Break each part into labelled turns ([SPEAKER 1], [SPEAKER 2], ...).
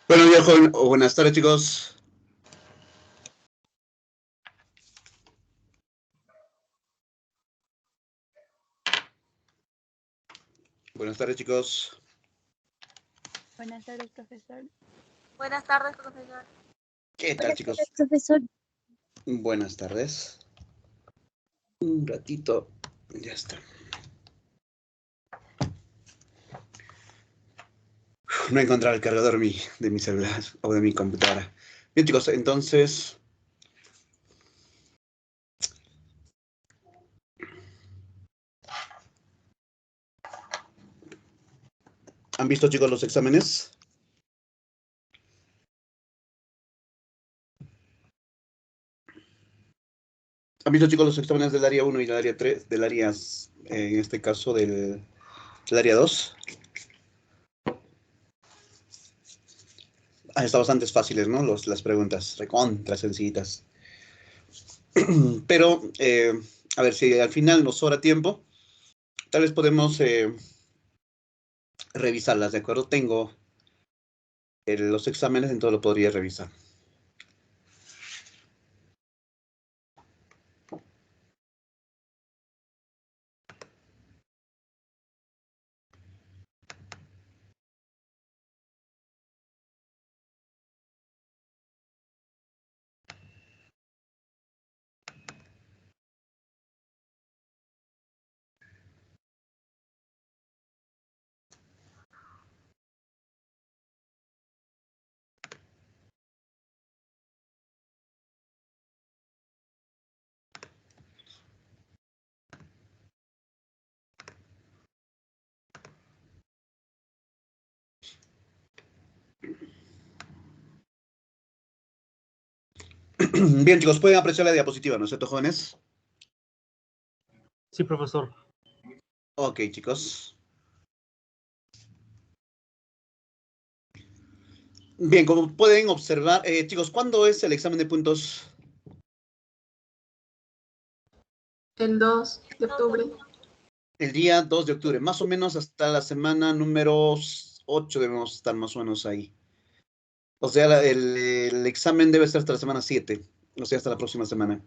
[SPEAKER 1] Buenos días, joven, o buenas tardes, chicos. Buenas tardes, chicos.
[SPEAKER 2] Buenas tardes, profesor.
[SPEAKER 3] Buenas tardes, profesor.
[SPEAKER 1] ¿Qué tal,
[SPEAKER 2] Buenas
[SPEAKER 1] chicos?
[SPEAKER 2] tardes, profesor.
[SPEAKER 1] Buenas tardes. Un ratito. Ya está. No he encontrado el cargador de mi celular o de mi computadora. Bien, chicos, entonces... ¿Han visto, chicos, los exámenes? ¿Han visto, chicos, los exámenes del área 1 y del área 3? Del área, en este caso, del área 2. Está bastante fáciles, ¿no? Las preguntas, recontra sencillitas. Pero, a ver, si al final nos sobra tiempo, tal vez podemos revisarlas, ¿de acuerdo? Tengo los exámenes, entonces lo podría revisar. Bien, chicos, pueden apreciar la diapositiva, ¿no es cierto, jóvenes?
[SPEAKER 4] Sí, profesor.
[SPEAKER 1] Ok, chicos. Bien, como pueden observar, chicos, ¿cuándo es el examen de puntos?
[SPEAKER 5] El 2 de octubre.
[SPEAKER 1] El día 2 de octubre, más o menos hasta la semana número 8 debemos estar más o menos ahí. O sea, el examen debe ser hasta la semana 7, o sea, hasta la próxima semana.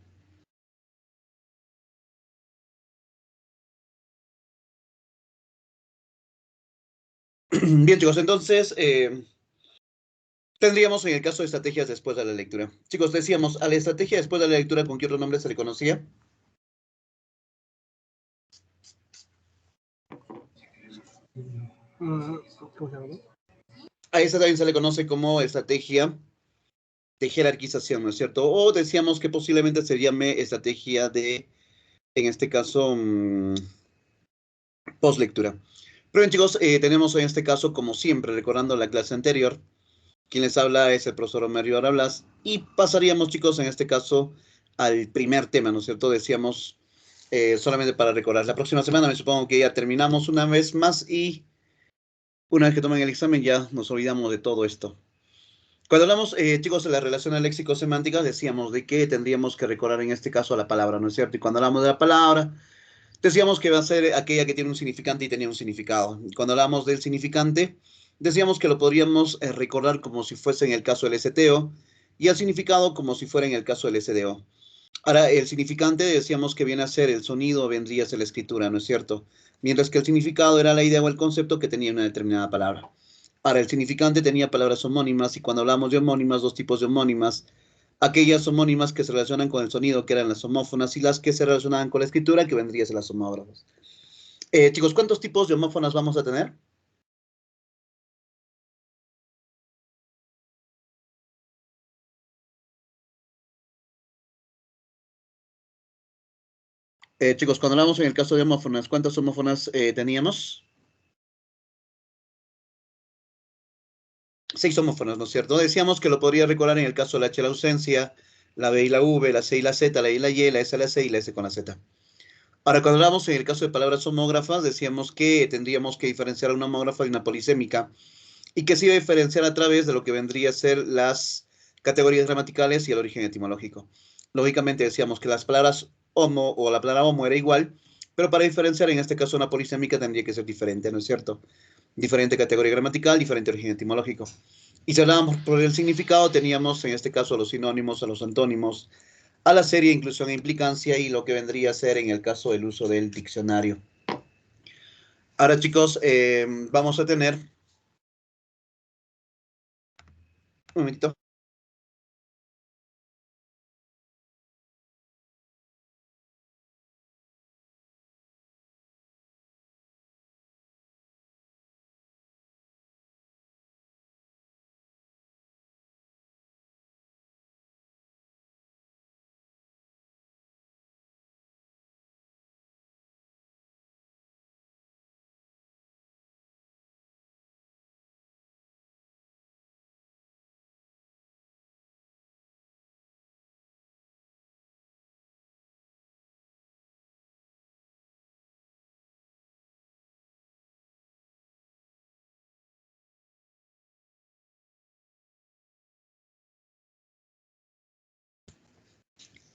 [SPEAKER 1] Bien, chicos, entonces tendríamos en el caso de estrategias después de la lectura. Chicos, decíamos, a la estrategia después de la lectura, ¿con qué otro nombre se le conocía?
[SPEAKER 4] ¿Cómo se llama?
[SPEAKER 1] A esa también se le conoce como estrategia de jerarquización, ¿no es cierto? O decíamos que posiblemente se llame estrategia de, en este caso, post-lectura. Pero bien, chicos, tenemos en este caso, como siempre, recordando la clase anterior, quien les habla es el profesor Omerio Arablas, y pasaríamos, chicos, en este caso, al primer tema, ¿no es cierto? Decíamos, solamente para recordar, la próxima semana me supongo que ya terminamos una vez más y una vez que tomen el examen ya nos olvidamos de todo esto. Cuando hablamos, chicos, de la relación léxico-semántica, decíamos de que tendríamos que recordar en este caso a la palabra, ¿no es cierto? Y cuando hablamos de la palabra, decíamos que va a ser aquella que tiene un significante y tenía un significado. Y cuando hablamos del significante, decíamos que lo podríamos recordar como si fuese en el caso del STO y el significado como si fuera en el caso del SDO. Ahora, el significante decíamos que viene a ser el sonido, vendría a ser la escritura, ¿no es cierto? Mientras que el significado era la idea o el concepto que tenía una determinada palabra. Ahora, el significante tenía palabras homónimas y cuando hablamos de homónimas, dos tipos de homónimas, aquellas homónimas que se relacionan con el sonido, que eran las homófonas, y las que se relacionaban con la escritura, que vendrían a ser las homógrafas. Chicos, ¿cuántos tipos de homófonas vamos a tener? Chicos, cuando hablamos en el caso de homófonas, ¿cuántas homófonas teníamos? 6 homófonos, ¿no es cierto? Decíamos que lo podría recordar en el caso de la H, la ausencia, la B y la V, la C y la Z, la I y la Y, la S, la C y la S con la Z. Ahora, cuando hablamos en el caso de palabras homógrafas, decíamos que tendríamos que diferenciar una homógrafa de una polisémica y que se iba a diferenciar a través de lo que vendría a ser las categorías gramaticales y el origen etimológico. Lógicamente decíamos que las palabras homo o la palabra homo era igual, pero para diferenciar en este caso una polisémica tendría que ser diferente, ¿no es cierto? Diferente categoría gramatical, diferente origen etimológico. Y si hablábamos por el significado, teníamos en este caso a los sinónimos, a los antónimos, a la serie inclusión e implicancia y lo que vendría a ser en el caso del uso del diccionario. Ahora, chicos, vamos a tener... Un momentito.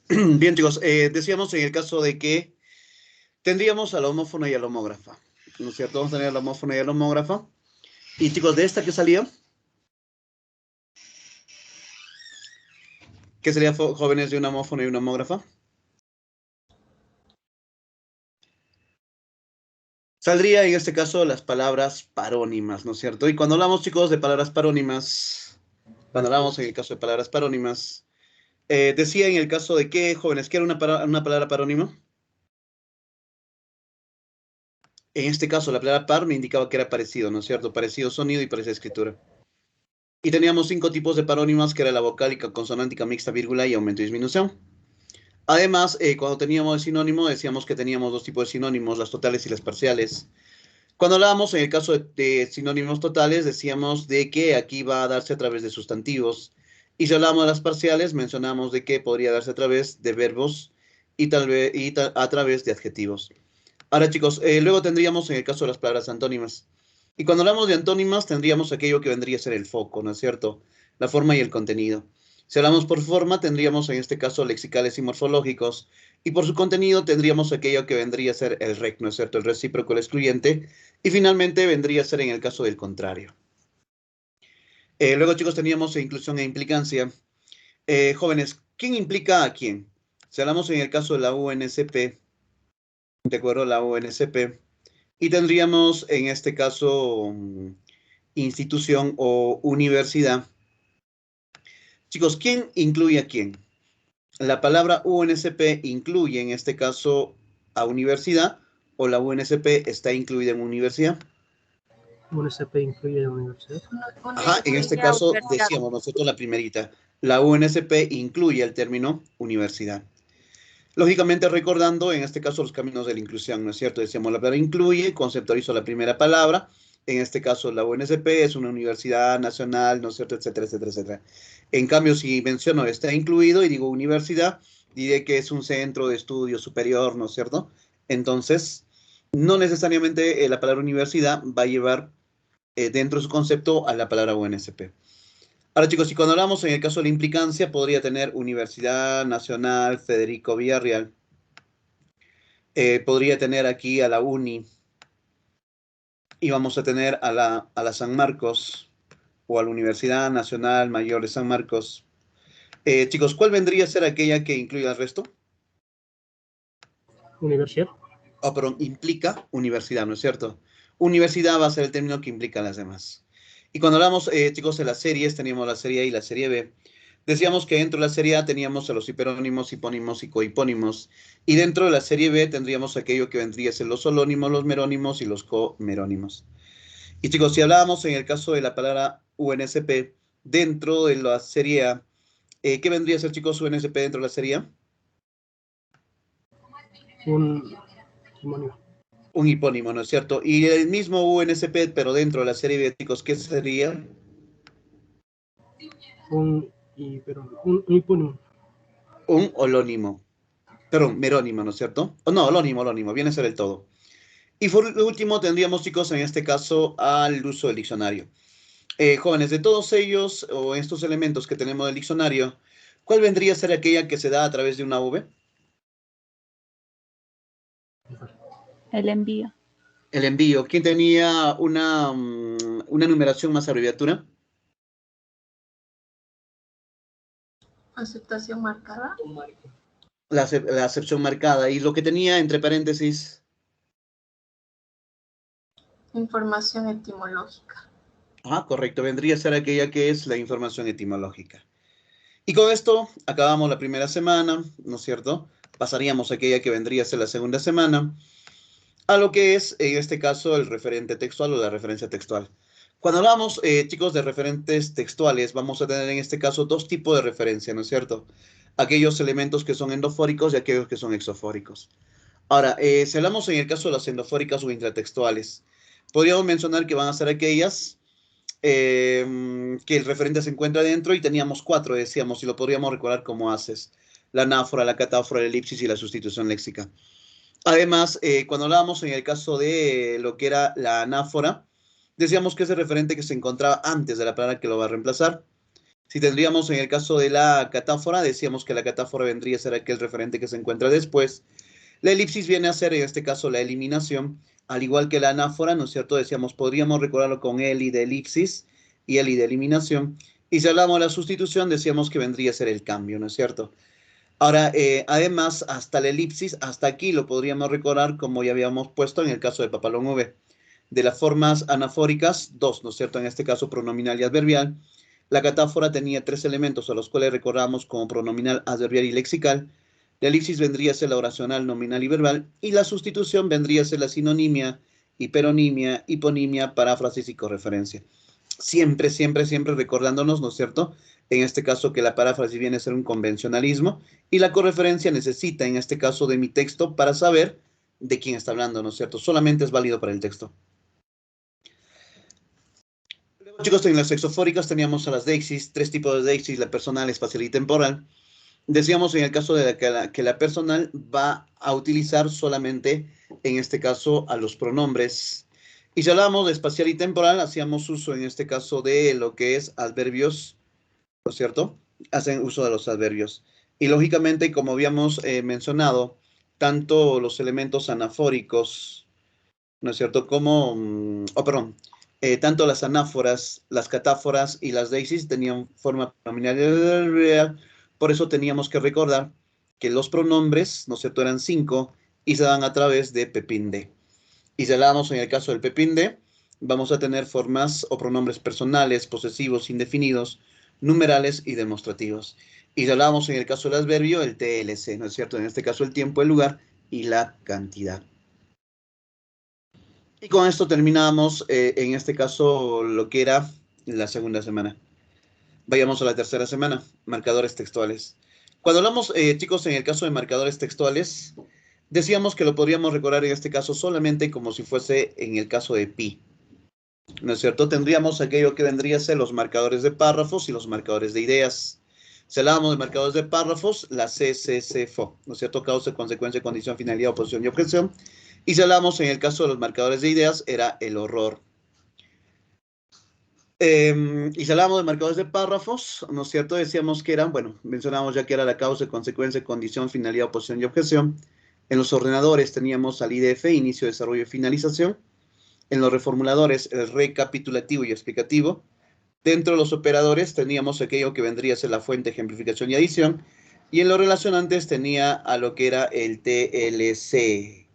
[SPEAKER 1] Bien, chicos, decíamos en el caso de que tendríamos a la homófona y a la homógrafa, ¿no es cierto? Vamos a tener a la homófona y a la homógrafa. Y chicos, de esta, ¿qué salía? ¿Qué sería, jóvenes, de una homófona y una homógrafa? Saldría en este caso las palabras parónimas, ¿no es cierto? Y cuando hablamos, chicos, de palabras parónimas, cuando hablamos en el caso de palabras parónimas, decía en el caso de que, jóvenes, ¿qué era una palabra parónima? En este caso, la palabra par me indicaba que era parecido, ¿no es cierto? Parecido sonido y parecida escritura. Y teníamos 5 tipos de parónimas, que era la vocálica, consonántica, mixta, vírgula y aumento y disminución. Además, cuando teníamos el sinónimo, decíamos que teníamos 2 tipos de sinónimos, las totales y las parciales. Cuando hablábamos en el caso de sinónimos totales, decíamos de que aquí va a darse a través de sustantivos. Y si hablábamos de las parciales, mencionamos de que podría darse a través de verbos y a través de adjetivos. Ahora, chicos, luego tendríamos en el caso de las palabras antónimas. Y cuando hablamos de antónimas, tendríamos aquello que vendría a ser el foco, ¿no es cierto? La forma y el contenido. Si hablamos por forma, tendríamos en este caso lexicales y morfológicos. Y por su contenido, tendríamos aquello que vendría a ser el rec, ¿no es cierto? El recíproco, el excluyente. Y finalmente vendría a ser en el caso del contrario. Luego, chicos, teníamos inclusión e implicancia. Jóvenes, ¿quién implica a quién? Si hablamos en el caso de la UNSP, de acuerdo a la UNSP, y tendríamos en este caso institución o universidad. Chicos, ¿quién incluye a quién? La palabra UNSP incluye en este caso a universidad o la UNSP está incluida en universidad.
[SPEAKER 4] UNSP incluye la universidad.
[SPEAKER 1] Ajá, en este
[SPEAKER 3] Incluye a
[SPEAKER 1] caso
[SPEAKER 3] universidad.
[SPEAKER 1] decíamos nosotros la primerita. La UNSP incluye el término universidad. Lógicamente recordando en este caso los caminos de la inclusión, ¿no es cierto? Decíamos la palabra incluye, conceptualizo la primera palabra. En este caso la UNSP es una universidad nacional, ¿no es cierto? Etcétera, etcétera, etcétera. En cambio, si menciono está incluido y digo universidad, diré que es un centro de estudio superior, ¿no es cierto? Entonces, no necesariamente la palabra universidad va a llevar dentro de su concepto a la palabra UNSP. Ahora, chicos, si cuando hablamos en el caso de la implicancia, podría tener Universidad Nacional Federico Villarreal. Podría tener aquí a la UNI. Y vamos a tener a la San Marcos o a la Universidad Nacional Mayor de San Marcos. Chicos, ¿cuál vendría a ser aquella que incluye al resto?
[SPEAKER 4] Universidad.
[SPEAKER 1] Oh, perdón, implica universidad, ¿no es cierto? Universidad va a ser el término que implica a las demás. Y cuando hablamos, chicos, de las series, teníamos la serie A y la serie B. Decíamos que dentro de la serie A teníamos a los hiperónimos, hipónimos y cohipónimos. Y dentro de la serie B tendríamos aquello que vendría a ser los holónimos, los merónimos y los comerónimos. Y chicos, si hablábamos en el caso de la palabra UNSP, dentro de la serie A, ¿qué vendría a ser, chicos, UNSP dentro de la serie A?
[SPEAKER 4] Un demonio.
[SPEAKER 1] Un hipónimo, ¿no es cierto? Y el mismo UNSP, pero dentro de la serie B, chicos, ¿qué sería?
[SPEAKER 4] Un hipónimo.
[SPEAKER 1] Un holónimo. Perdón, merónimo, ¿no es cierto? O no, holónimo, viene a ser el todo. Y por último tendríamos, chicos, en este caso, al uso del diccionario. Jóvenes, de todos ellos, o estos elementos que tenemos del diccionario, ¿cuál vendría a ser aquella que se da a través de una V?
[SPEAKER 2] El envío.
[SPEAKER 1] El envío. ¿Quién tenía una numeración más abreviatura?
[SPEAKER 5] Aceptación marcada.
[SPEAKER 1] La acepción marcada. Y lo que tenía entre paréntesis.
[SPEAKER 5] Información etimológica.
[SPEAKER 1] Ah, correcto. Vendría a ser aquella que es la información etimológica. Y con esto acabamos la primera semana, ¿no es cierto? Pasaríamos a aquella que vendría a ser la segunda semana, a lo que es, en este caso, el referente textual o la referencia textual. Cuando hablamos, chicos, de referentes textuales, vamos a tener en este caso dos tipos de referencia, ¿no es cierto? Aquellos elementos que son endofóricos y aquellos que son exofóricos. Ahora, si hablamos en el caso de las endofóricas o intratextuales, podríamos mencionar que van a ser aquellas que el referente se encuentra dentro y teníamos cuatro, decíamos, y lo podríamos recordar como haces. La anáfora, la catáfora, la elipsis y la sustitución léxica. Además, cuando hablábamos en el caso de lo que era la anáfora, decíamos que es el referente que se encontraba antes de la palabra que lo va a reemplazar. Si tendríamos en el caso de la catáfora, decíamos que la catáfora vendría a ser aquel referente que se encuentra después. La elipsis viene a ser, en este caso, la eliminación, al igual que la anáfora, ¿no es cierto? Decíamos, podríamos recordarlo con eli de elipsis y eli de eliminación. Y si hablamos de la sustitución, decíamos que vendría a ser el cambio, ¿no es cierto? Ahora, además, hasta la elipsis, hasta aquí lo podríamos recordar como ya habíamos puesto en el caso de Papalón V. De las formas anafóricas, dos, ¿no es cierto? En este caso, pronominal y adverbial. La catáfora tenía tres elementos a los cuales recordamos como pronominal, adverbial y lexical. La elipsis vendría a ser la oracional, nominal y verbal. Y la sustitución vendría a ser la sinonimia, hiperonimia, hiponimia, paráfrasis y correferencia. Siempre, siempre, siempre recordándonos, ¿no es cierto? En este caso que la paráfrasis viene a ser un convencionalismo y la correferencia necesita, en este caso, de mi texto para saber de quién está hablando, ¿no es cierto? Solamente es válido para el texto. Luego, chicos, en las exofóricas teníamos a las deixis, tres tipos de deixis, la personal, espacial y temporal. Decíamos en el caso de que la personal va a utilizar solamente, en este caso, a los pronombres. Y si hablábamos de espacial y temporal, hacíamos uso en este caso de lo que es adverbios, ¿no es cierto? Hacen uso de los adverbios. Y lógicamente, como habíamos mencionado, tanto los elementos anafóricos, ¿no es cierto? Como, perdón, tanto las anáforas, las catáforas y las deixis tenían forma nominal y adverbial. Por eso teníamos que recordar que los pronombres, ¿no es cierto?, eran 5 y se dan a través de Pepín D. Y si hablamos en el caso del Pepín D, vamos a tener formas o pronombres personales, posesivos, indefinidos, numerales y demostrativos. Y si hablamos en el caso del adverbio, el TLC, ¿no es cierto? En este caso el tiempo, el lugar y la cantidad. Y con esto terminamos, en este caso, lo que era la segunda semana. Vayamos a la tercera semana, marcadores textuales. Cuando hablamos, chicos, en el caso de marcadores textuales, decíamos que lo podríamos recordar en este caso solamente como si fuese en el caso de pi. ¿No es cierto? Tendríamos aquello que vendría a ser los marcadores de párrafos y los marcadores de ideas. Si hablábamos de marcadores de párrafos, la CCCFO, ¿no es cierto? Causa, consecuencia, condición, finalidad, oposición y objeción. Y si hablamos en el caso de los marcadores de ideas, era el horror. Y si hablamos de marcadores de párrafos, ¿no es cierto? Decíamos que eran, bueno, mencionamos ya que era la causa, consecuencia, condición, finalidad, oposición y objeción. En los ordenadores teníamos al IDF, inicio, desarrollo y finalización. En los reformuladores, el recapitulativo y explicativo. Dentro de los operadores teníamos aquello que vendría a ser la fuente, ejemplificación y adición. Y en los relacionantes tenía a lo que era el TLC.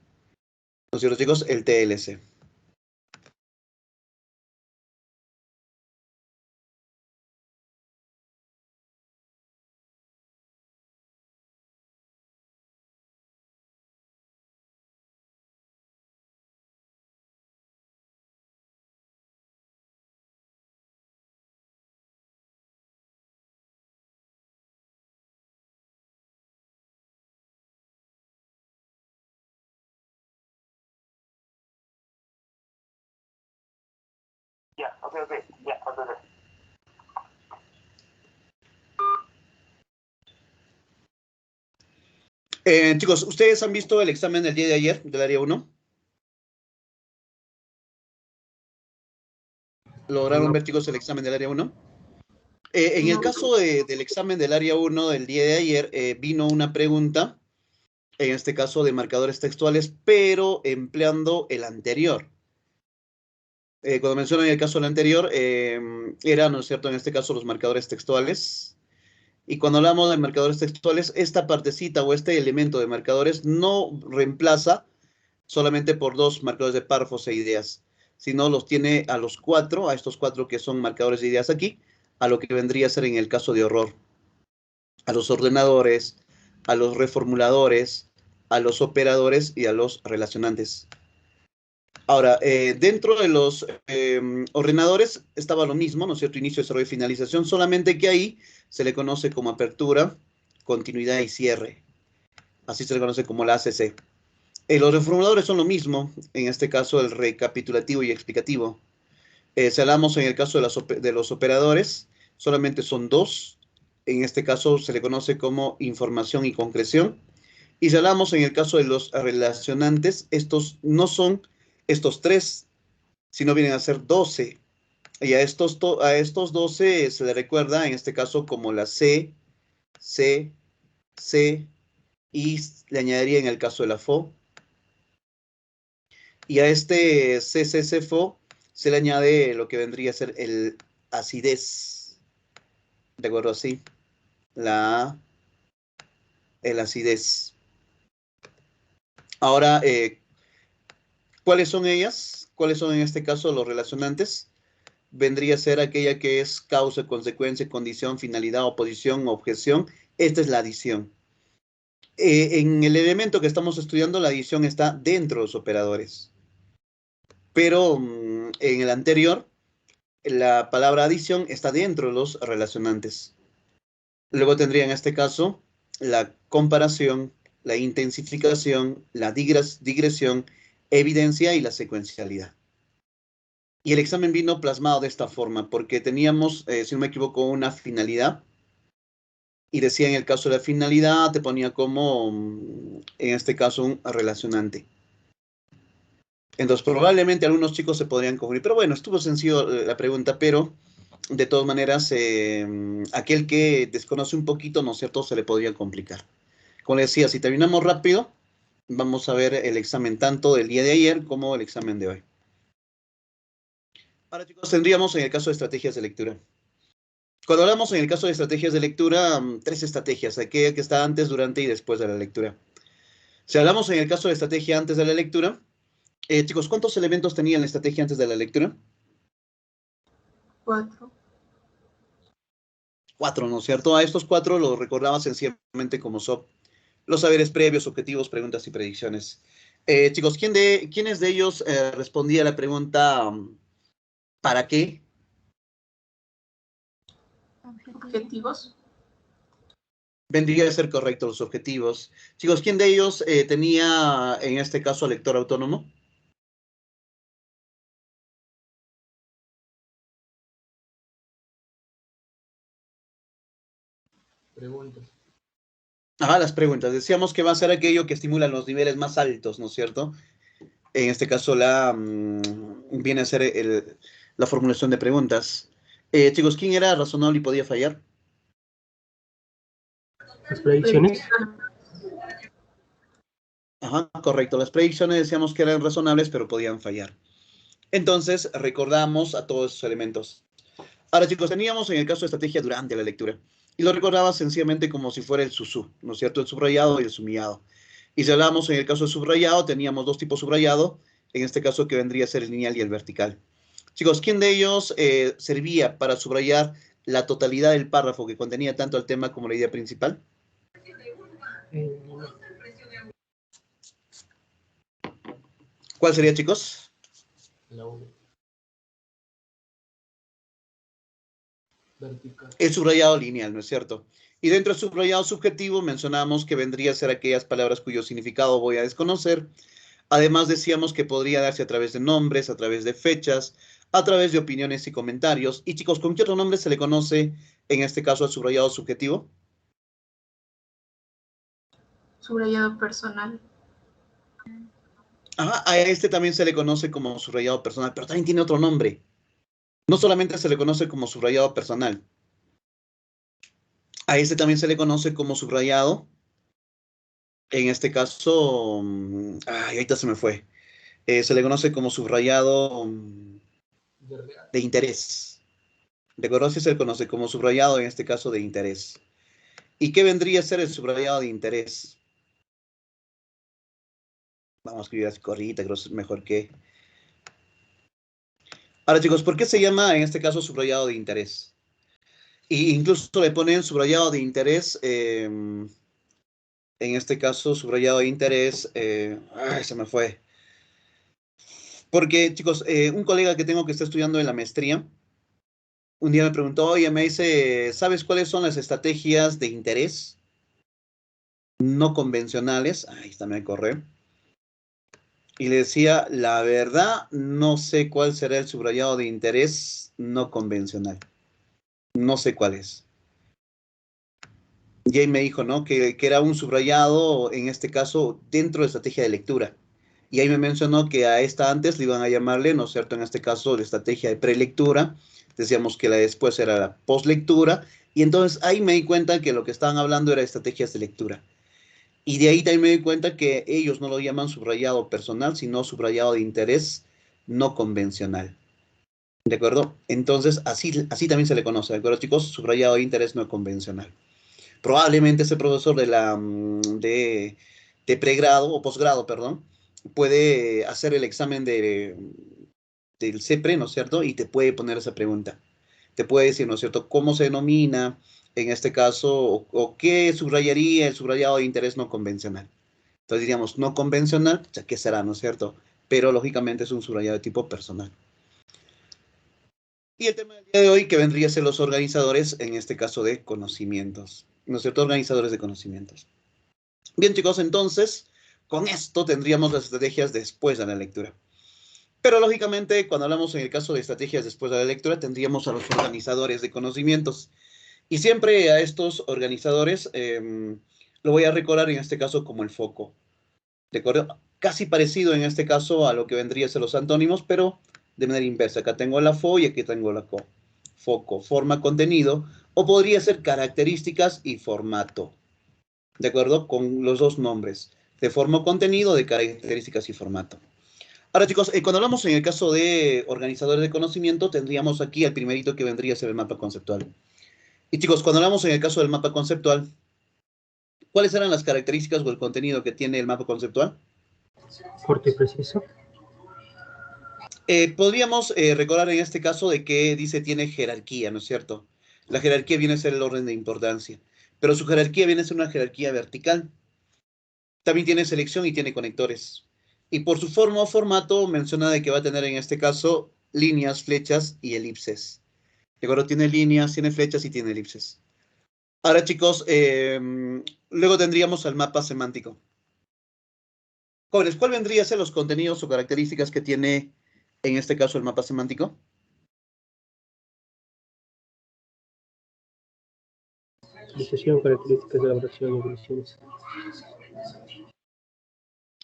[SPEAKER 1] ¿No es cierto, chicos? El TLC. Chicos, ¿ustedes han visto el examen del día de ayer del área 1? ¿Lograron
[SPEAKER 4] No.
[SPEAKER 1] ver, chicos, el examen del área 1? En el
[SPEAKER 5] No.
[SPEAKER 1] caso del examen del área 1 del día de ayer, vino una pregunta, en este caso de marcadores textuales, pero empleando el anterior. Cuando menciono en el caso del anterior, eran, ¿no es cierto?, en este caso los marcadores textuales. Y cuando hablamos de marcadores textuales, esta partecita o este elemento de marcadores no reemplaza solamente por dos marcadores de párrafos e ideas, sino los tiene a los cuatro, a estos cuatro que son marcadores de ideas aquí, a lo que vendría a ser en el caso de horror, a los ordenadores, a los reformuladores, a los operadores y a los relacionantes. Ahora, dentro de los ordenadores estaba lo mismo, ¿no es cierto? Inicio, desarrollo y finalización, solamente que ahí se le conoce como apertura, continuidad y cierre. Así se le conoce como la ACC. Los reformuladores son lo mismo, en este caso el recapitulativo y explicativo. Si hablamos en el caso de los operadores, solamente son dos. En este caso se le conoce como información y concreción. Y si hablamos en el caso de los relacionantes, estos no son estos tres, sino vienen a ser 12. Y a estos 12 se le recuerda en este caso como la C, C, C, y le añadiría en el caso de la FO. Y a este CCCFO se le añade lo que vendría a ser el acidez. ¿De acuerdo? Así. El acidez. Ahora, ¿cuáles son ellas? ¿Cuáles son en este caso los relacionantes? Vendría a ser aquella que es causa, consecuencia, condición, finalidad, oposición, objeción. Esta es la adición. En el elemento que estamos estudiando, la adición está dentro de los operadores. Pero en el anterior, la palabra adición está dentro de los relacionantes. Luego tendría en este caso la comparación, la intensificación, la digresión, evidencia y la secuencialidad. Y el examen vino plasmado de esta forma, porque teníamos, si no me equivoco, una finalidad. Y decía en el caso de la finalidad, te ponía como, en este caso, un relacionante. Entonces, probablemente algunos chicos se podrían confundir. Pero bueno, estuvo sencillo la pregunta, pero de todas maneras, aquel que desconoce un poquito, ¿no es cierto?, se le podría complicar. Como les decía, si terminamos rápido, vamos a ver el examen tanto del día de ayer como el examen de hoy. Ahora, chicos, tendríamos en el caso de estrategias de lectura. Cuando hablamos en el caso de estrategias de lectura, tres estrategias, aquella que está antes, durante y después de la lectura. Si hablamos en el caso de estrategia antes de la lectura, chicos, ¿cuántos elementos tenía la estrategia antes de la lectura?
[SPEAKER 5] 4.
[SPEAKER 1] 4, ¿no es cierto? A estos 4 los recordaba sencillamente como son los saberes previos, objetivos, preguntas y predicciones. Chicos, ¿quiénes de ellos respondía a la pregunta ¿para qué?
[SPEAKER 5] Objetivos.
[SPEAKER 1] Vendría a ser correcto los objetivos. Chicos, ¿quién de ellos tenía en este caso lector autónomo?
[SPEAKER 4] Preguntas.
[SPEAKER 1] Ajá, las preguntas. Decíamos que va a ser aquello que estimula los niveles más altos, ¿no es cierto? En este caso viene a ser la formulación de preguntas. Chicos, ¿quién era razonable y podía fallar?
[SPEAKER 4] Las predicciones.
[SPEAKER 1] Ajá, correcto. Las predicciones decíamos que eran razonables, pero podían fallar. Entonces, recordamos a todos esos elementos. Ahora, chicos, teníamos en el caso de estrategia durante la lectura. Y lo recordaba sencillamente como si fuera el susú, ¿no es cierto? El subrayado y el sumillado. Y si hablamos en el caso de subrayado, teníamos dos tipos de subrayado, en este caso que vendría a ser el lineal y el vertical. Chicos, ¿quién de ellos servía para subrayar la totalidad del párrafo que contenía tanto el tema como la idea principal? ¿Cuál sería, chicos?
[SPEAKER 4] La vertical.
[SPEAKER 1] El subrayado lineal, ¿no es cierto? Y dentro del subrayado subjetivo mencionamos que vendría a ser aquellas palabras cuyo significado voy a desconocer. Además decíamos que podría darse a través de nombres, a través de fechas, a través de opiniones y comentarios. Y chicos, ¿con qué otro nombre se le conoce en este caso al subrayado subjetivo?
[SPEAKER 5] Subrayado personal.
[SPEAKER 1] Ajá, a este también se le conoce como subrayado personal, pero también tiene otro nombre. No solamente se le conoce como subrayado personal. A este también se le conoce como subrayado. En este caso, ahorita se me fue. Se le conoce como subrayado de interés. ¿De acuerdo? Sí se le conoce como subrayado en este caso de interés. ¿Y qué vendría a ser el subrayado de interés? Vamos a escribir así corrita, creo que es mejor que... Ahora, chicos, ¿por qué se llama en este caso subrayado de interés? Y incluso le ponen subrayado de interés, en este caso subrayado de interés, ay, se me fue. Porque, chicos, un colega que tengo que está estudiando en la maestría, un día me preguntó, oye, me dice, ¿sabes cuáles son las estrategias de interés no convencionales? Ahí está, me corre. Y le decía, la verdad, no sé cuál será el subrayado de interés no convencional. No sé cuál es. Y ahí me dijo, ¿no? Que era un subrayado, en este caso, dentro de estrategia de lectura. Y ahí me mencionó que a esta antes le iban a llamarle, ¿no es cierto? En este caso, la estrategia de prelectura. Decíamos que la después era la postlectura. Y entonces ahí me di cuenta que lo que estaban hablando era estrategias de lectura. Y de ahí también me di cuenta que ellos no lo llaman subrayado personal, sino subrayado de interés no convencional. ¿De acuerdo? Entonces, así también se le conoce, ¿de acuerdo, chicos? Subrayado de interés no convencional. Probablemente ese profesor de pregrado o posgrado, perdón, puede hacer el examen del CEPRE, ¿no es cierto? Y te puede poner esa pregunta. Te puede decir, ¿no es cierto?, cómo se denomina en este caso o qué subrayaría el subrayado de interés no convencional. Entonces diríamos, no convencional, o sea, ¿qué será, no es cierto? Pero lógicamente es un subrayado de tipo personal. Y el tema del día de hoy que vendría a ser los organizadores, en este caso de conocimientos, ¿no es cierto? Organizadores de conocimientos. Bien, chicos, entonces, con esto tendríamos las estrategias después de la lectura. Pero lógicamente, cuando hablamos en el caso de estrategias después de la lectura, tendríamos a los organizadores de conocimientos. Y siempre a estos organizadores lo voy a recordar en este caso como el foco. ¿De acuerdo? Casi parecido en este caso a lo que vendría a ser los antónimos, pero de manera inversa. Acá tengo la fo y aquí tengo la co. Foco, forma, contenido, o podría ser características y formato. ¿De acuerdo? Con los dos nombres, de forma o contenido, de características y formato. Ahora, chicos, cuando hablamos en el caso de organizadores de conocimiento, tendríamos aquí el primerito que vendría a ser el mapa conceptual. Y chicos, cuando hablamos en el caso del mapa conceptual, ¿cuáles eran las características o el contenido que tiene el mapa conceptual?
[SPEAKER 4] Corto y preciso.
[SPEAKER 1] Podríamos recordar en este caso de que dice tiene jerarquía, ¿no es cierto? La jerarquía viene a ser el orden de importancia, pero su jerarquía viene a ser una jerarquía vertical. También tiene selección y tiene conectores. Y por su forma o formato menciona de que va a tener en este caso líneas, flechas y elipses. ¿De acuerdo? Tiene líneas, tiene flechas y tiene elipses. Ahora, chicos, luego tendríamos el mapa semántico. Jóvenes, ¿cuál vendría a ser los contenidos o características que tiene en este caso el mapa semántico?
[SPEAKER 4] Utilización, características de elaboración y definiciones.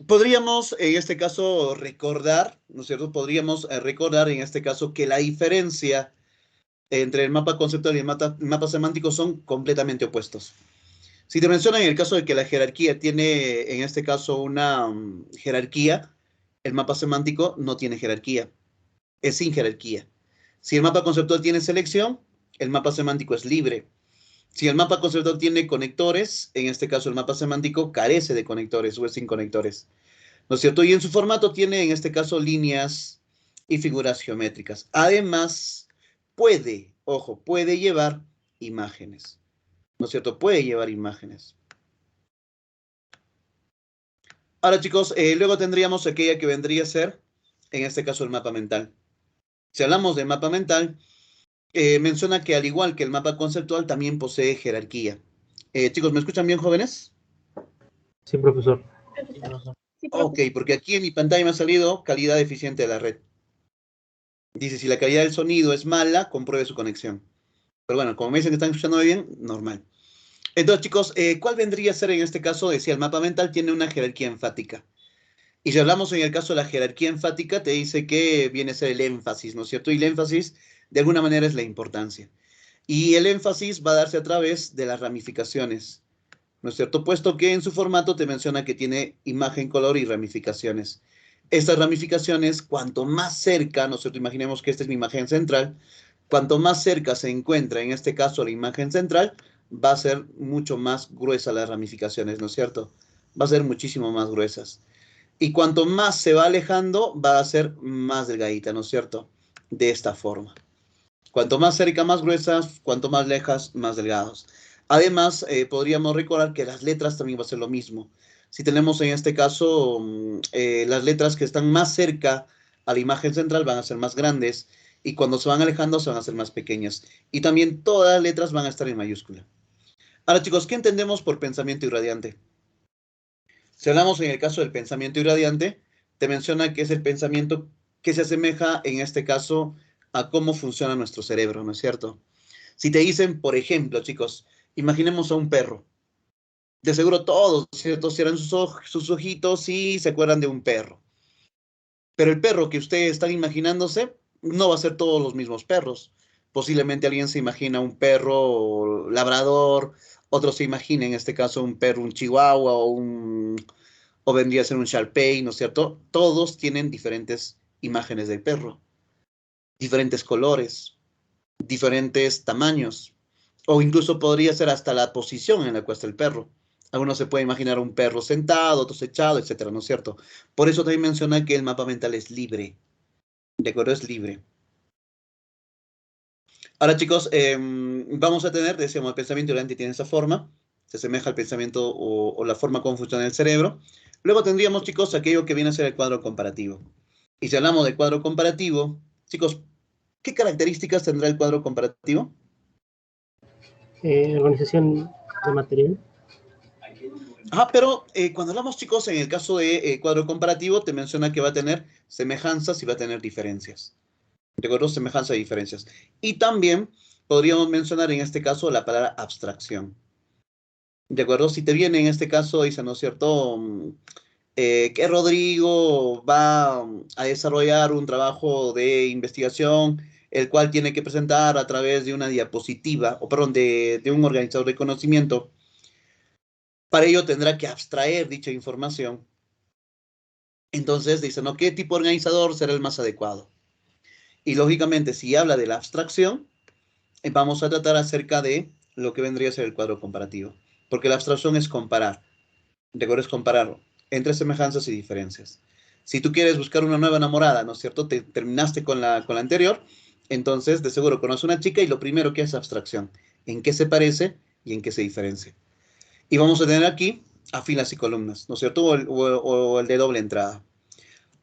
[SPEAKER 1] Podríamos en este caso recordar, ¿no es cierto? Podríamos recordar en este caso que la diferencia entre el mapa conceptual y el mapa semántico son completamente opuestos. Si te mencionan en el caso de que la jerarquía tiene en este caso una jerarquía, el mapa semántico no tiene jerarquía, es sin jerarquía. Si el mapa conceptual tiene selección, el mapa semántico es libre. Si el mapa conceptual tiene conectores, en este caso el mapa semántico carece de conectores o es sin conectores. ¿No es cierto? Y en su formato tiene, en este caso, líneas y figuras geométricas. Además, puede, ojo, puede llevar imágenes. ¿No es cierto? Puede llevar imágenes. Ahora, chicos, luego tendríamos aquella que vendría a ser, en este caso, el mapa mental. Si hablamos de mapa mental, menciona que al igual que el mapa conceptual, también posee jerarquía. Chicos, ¿me escuchan bien, jóvenes?
[SPEAKER 4] Sí, profesor.
[SPEAKER 1] Ok, porque aquí en mi pantalla me ha salido calidad deficiente de la red. Dice, si la calidad del sonido es mala, compruebe su conexión. Pero bueno, como me dicen que están escuchando bien, normal. Entonces, chicos, ¿cuál vendría a ser en este caso? Decía, el mapa mental tiene una jerarquía enfática. Y si hablamos en el caso de la jerarquía enfática, te dice que viene a ser el énfasis, ¿no es cierto? Y el énfasis, de alguna manera, es la importancia. Y el énfasis va a darse a través de las ramificaciones, ¿no es cierto? Puesto que en su formato te menciona que tiene imagen, color y ramificaciones. Estas ramificaciones, cuanto más cerca, ¿no es cierto? Imaginemos que esta es mi imagen central, cuanto más cerca se encuentra, en este caso, la imagen central, va a ser mucho más gruesa las ramificaciones, ¿no es cierto? Va a ser muchísimo más gruesas. Y cuanto más se va alejando, va a ser más delgadita, ¿no es cierto? De esta forma. Cuanto más cerca, más gruesas, cuanto más lejas, más delgados. Además, podríamos recordar que las letras también va a ser lo mismo. Si tenemos en este caso las letras que están más cerca a la imagen central van a ser más grandes y cuando se van alejando se van a hacer más pequeñas. Y también todas las letras van a estar en mayúscula. Ahora chicos, ¿qué entendemos por pensamiento irradiante? Si hablamos en el caso del pensamiento irradiante, te menciona que es el pensamiento que se asemeja en este caso a cómo funciona nuestro cerebro, ¿no es cierto? Si te dicen, por ejemplo, chicos, imaginemos a un perro. De seguro todos, ¿cierto? Cierran sus ojitos y se acuerdan de un perro. Pero el perro que ustedes están imaginándose no va a ser todos los mismos perros. Posiblemente alguien se imagina un perro labrador, otro se imagina en este caso un perro, un chihuahua o vendría a ser un Shar-Pei, ¿no es cierto? Todos tienen diferentes imágenes del perro, diferentes colores, diferentes tamaños, o incluso podría ser hasta la posición en la que está el perro. Algunos se puede imaginar un perro sentado, otros echado, etcétera, ¿no es cierto? Por eso también menciona que el mapa mental es libre. ¿De acuerdo? Es libre. Ahora, chicos, vamos a tener, decíamos, el pensamiento irradiante tiene esa forma, se asemeja al pensamiento o la forma como funciona el cerebro. Luego tendríamos, chicos, aquello que viene a ser el cuadro comparativo. Y si hablamos del cuadro comparativo, chicos, ¿qué características tendrá el cuadro comparativo?
[SPEAKER 4] Organización de material.
[SPEAKER 1] Pero cuando hablamos, chicos, en el caso de cuadro comparativo, te menciona que va a tener semejanzas y va a tener diferencias. ¿De acuerdo? Semejanzas y diferencias. Y también podríamos mencionar en este caso la palabra abstracción. ¿De acuerdo? Si te viene en este caso, dice, ¿no es cierto? Que Rodrigo va a desarrollar un trabajo de investigación, el cual tiene que presentar a través de una diapositiva, o perdón, de un organizador de conocimiento. Para ello tendrá que abstraer dicha información. Entonces dicen, ¿no? ¿Qué tipo de organizador será el más adecuado? Y lógicamente, si habla de la abstracción, vamos a tratar acerca de lo que vendría a ser el cuadro comparativo. Porque la abstracción es comparar. ¿De acuerdo? Es comparar entre semejanzas y diferencias. Si tú quieres buscar una nueva enamorada, ¿no es cierto? Te terminaste con la anterior, entonces de seguro conoces una chica y lo primero que es abstracción. ¿En qué se parece y en qué se diferencia? Y vamos a tener aquí a filas y columnas, ¿no es cierto? O el de doble entrada.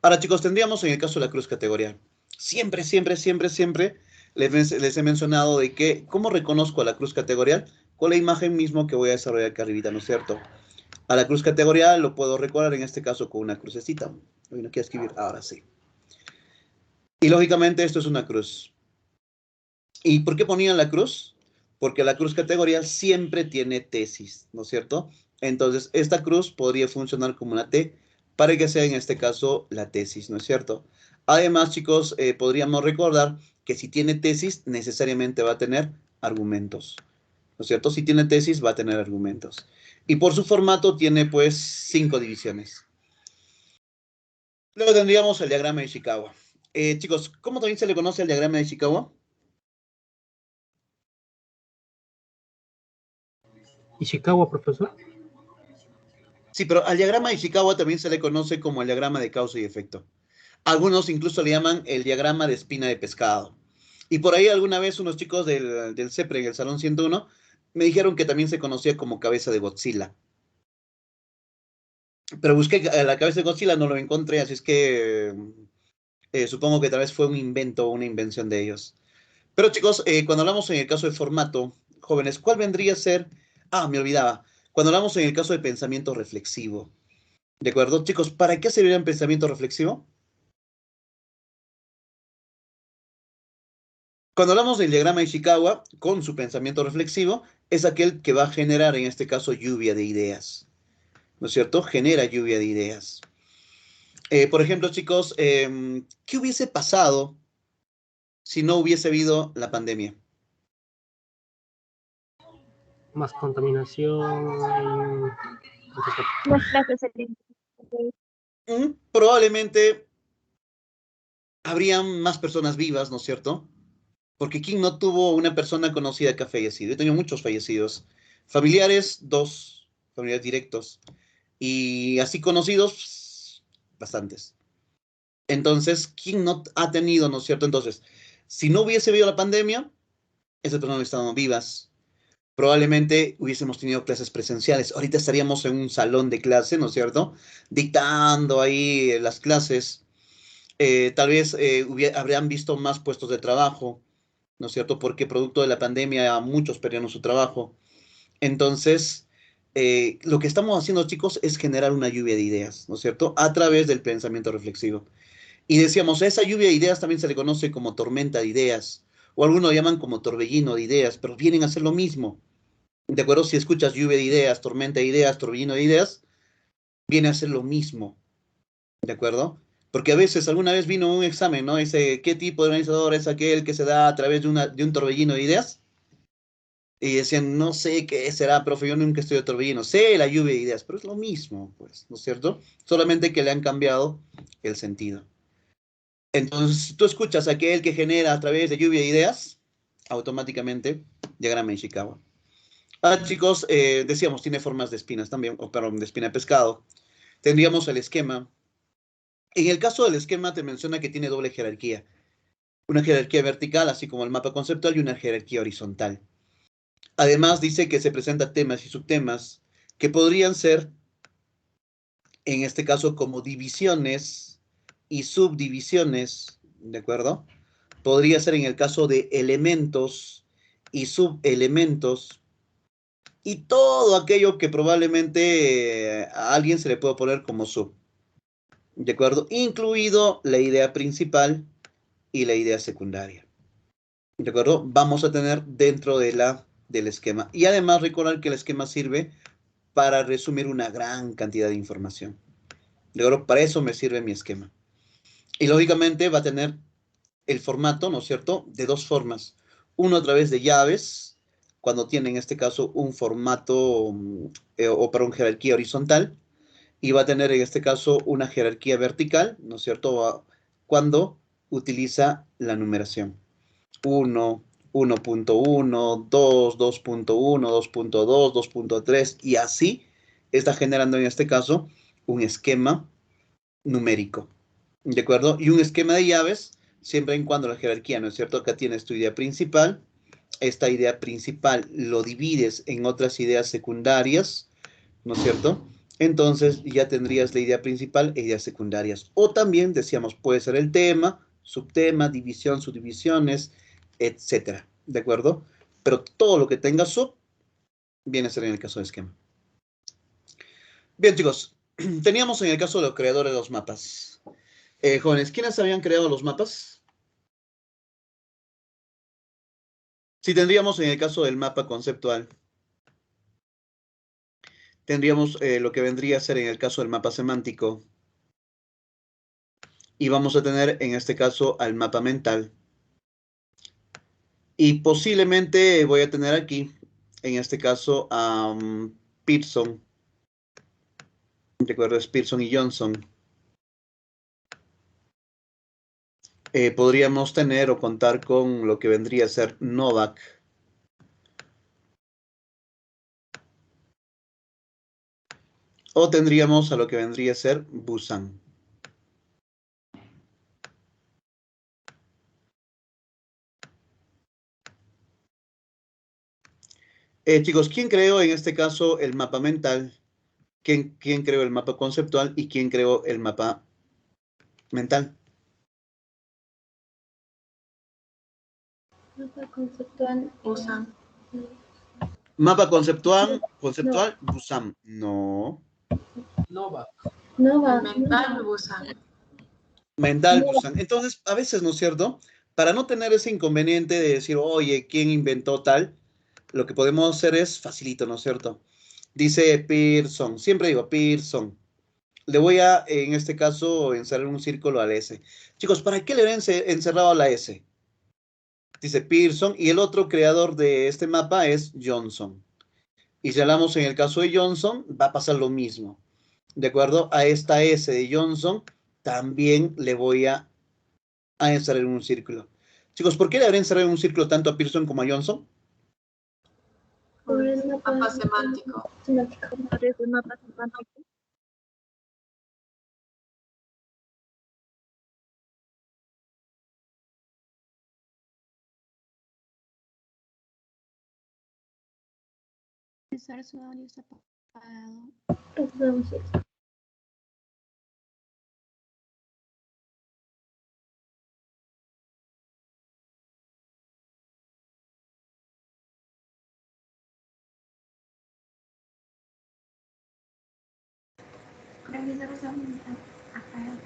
[SPEAKER 1] Ahora, chicos, tendríamos en el caso de la cruz categorial. Siempre, siempre, siempre, siempre les he mencionado de que, ¿cómo reconozco a la cruz categorial? Con la imagen mismo que voy a desarrollar acá arribita, ¿no es cierto? A la cruz categorial lo puedo recordar en este caso con una crucecita. Hoy no quiero escribir, ahora sí. Y lógicamente esto es una cruz. ¿Y por qué ponían la cruz? Porque la cruz categorial siempre tiene tesis, ¿no es cierto? Entonces, esta cruz podría funcionar como una T para que sea en este caso la tesis, ¿no es cierto? Además, chicos, podríamos recordar que si tiene tesis, necesariamente va a tener argumentos, ¿no es cierto? Si tiene tesis, va a tener argumentos. Y por su formato tiene, pues, 5 divisiones. Luego tendríamos el diagrama de Ishikawa. Chicos, ¿cómo también se le conoce el diagrama de Ishikawa?
[SPEAKER 4] Ishikawa, profesor.
[SPEAKER 1] Sí, pero al diagrama de Ishikawa también se le conoce como el diagrama de causa y efecto. Algunos incluso le llaman el diagrama de espina de pescado. Y por ahí alguna vez unos chicos del CEPRE, en el Salón 101, me dijeron que también se conocía como cabeza de Godzilla. Pero busqué la cabeza de Godzilla, no lo encontré, así es que supongo que tal vez fue un invento o una invención de ellos. Pero chicos, cuando hablamos en el caso de formato, jóvenes, ¿cuál vendría a ser? Ah, me olvidaba. Cuando hablamos en el caso de pensamiento reflexivo. ¿De acuerdo? Chicos, ¿para qué serviría un pensamiento reflexivo? Cuando hablamos del diagrama de Ishikawa, con su pensamiento reflexivo, es aquel que va a generar, en este caso, lluvia de ideas. ¿No es cierto? Genera lluvia de ideas. Por ejemplo, chicos, ¿qué hubiese pasado si no hubiese habido la pandemia?
[SPEAKER 4] Más contaminación.
[SPEAKER 2] Las clases serían.
[SPEAKER 1] Probablemente habrían más personas vivas, ¿no es cierto? Porque ¿quién no tuvo una persona conocida que ha fallecido? Yo he tenido muchos fallecidos. Familiares, 2 familiares directos. Y así conocidos, bastantes. Entonces, ¿quién no ha tenido, no es cierto? Entonces, si no hubiese habido la pandemia, esas personas no estaban vivas. Probablemente hubiésemos tenido clases presenciales. Ahorita estaríamos en un salón de clase, ¿no es cierto? Dictando ahí las clases. Tal vez habrían visto más puestos de trabajo, ¿no es cierto? Porque producto de la pandemia muchos perdieron su trabajo. Entonces, lo que estamos haciendo, chicos, es generar una lluvia de ideas, ¿no es cierto? A través del pensamiento reflexivo. Y decíamos, a esa lluvia de ideas también se le conoce como tormenta de ideas, o algunos lo llaman como torbellino de ideas, pero vienen a ser lo mismo. ¿De acuerdo? Si escuchas lluvia de ideas, tormenta de ideas, torbellino de ideas, viene a ser lo mismo. ¿De acuerdo? Porque a veces, alguna vez vino un examen, ¿no? Dice, ¿qué tipo de organizador es aquel que se da a través de un torbellino de ideas? Y decían, no sé qué será, profe, yo nunca estudié torbellino. Sé la lluvia de ideas, pero es lo mismo, pues, ¿no es cierto? Solamente que le han cambiado el sentido. Entonces, si tú escuchas a aquel que genera a través de lluvia de ideas, automáticamente llegará a Ishikawa. Ah, chicos, decíamos, tiene formas de espinas también, o perdón, de espina de pescado. Tendríamos el esquema. En el caso del esquema te menciona que tiene doble jerarquía. Una jerarquía vertical, así como el mapa conceptual, y una jerarquía horizontal. Además, dice que se presentan temas y subtemas que podrían ser, en este caso, como divisiones y subdivisiones, ¿de acuerdo? Podría ser en el caso de elementos y subelementos y todo aquello que probablemente a alguien se le pueda poner como sub, ¿de acuerdo? Incluido la idea principal y la idea secundaria, ¿de acuerdo? Vamos a tener dentro del esquema. Y además recordar que el esquema sirve para resumir una gran cantidad de información, ¿de acuerdo? Para eso me sirve mi esquema. Y lógicamente va a tener el formato, ¿no es cierto?, de dos formas. Uno a través de llaves, cuando tiene en este caso un formato o para una jerarquía horizontal, y va a tener en este caso una jerarquía vertical, ¿no es cierto?, cuando utiliza la numeración. 1, 1.1, 2, 2.1, 2.2, 2.3, y así está generando en este caso un esquema numérico. ¿De acuerdo? Y un esquema de llaves, siempre en cuando la jerarquía, ¿no es cierto? Acá tienes tu idea principal. Esta idea principal lo divides en otras ideas secundarias, ¿no es cierto? Entonces ya tendrías la idea principal e ideas secundarias. O también, decíamos, puede ser el tema, subtema, división, subdivisiones, etcétera. ¿De acuerdo? Pero todo lo que tenga sub viene a ser en el caso de esquema. Bien, chicos, teníamos en el caso de los creadores de los mapas. Jóvenes, ¿quiénes habían creado los mapas? Si tendríamos en el caso del mapa conceptual, tendríamos lo que vendría a ser en el caso del mapa semántico, y vamos a tener en este caso al mapa mental. Y posiblemente voy a tener aquí, en este caso, a Pearson. Recuerdo, es Pearson y Johnson. Podríamos tener o contar con lo que vendría a ser Novak. O tendríamos a lo que vendría a ser Busan. Chicos, ¿quién creó en este caso el mapa mental? ¿Quién creó el mapa conceptual y quién creó el mapa mental?
[SPEAKER 2] Mapa conceptual.
[SPEAKER 5] Usan.
[SPEAKER 1] Mapa conceptual,
[SPEAKER 2] No,
[SPEAKER 1] Busan. No.
[SPEAKER 4] Nova.
[SPEAKER 2] no va.
[SPEAKER 5] El mental usan.
[SPEAKER 1] Mental,
[SPEAKER 2] No va.
[SPEAKER 1] Busan. Entonces, a veces, ¿no es cierto? Para no tener ese inconveniente de decir, oye, ¿quién inventó tal? Lo que podemos hacer es facilito, ¿no es cierto? Dice Pearson. Siempre digo Pearson. Le voy a, en este caso, encerrar un círculo a la S. Chicos, ¿para qué le he encerrado a la S? Dice Pearson, y el otro creador de este mapa es Johnson. Y si hablamos en el caso de Johnson, va a pasar lo mismo. De acuerdo a esta S de Johnson, también le voy a encerrar en un círculo. Chicos, ¿por qué le habré encerrado en un círculo tanto a Pearson como a Johnson?
[SPEAKER 2] Por el
[SPEAKER 5] Mapa semántico.
[SPEAKER 2] semántico.
[SPEAKER 3] ¿Podría ser mapa semántico?
[SPEAKER 6] Profesor, su audio está apagado.
[SPEAKER 2] Entonces,
[SPEAKER 6] Profesor, su audio está apagado.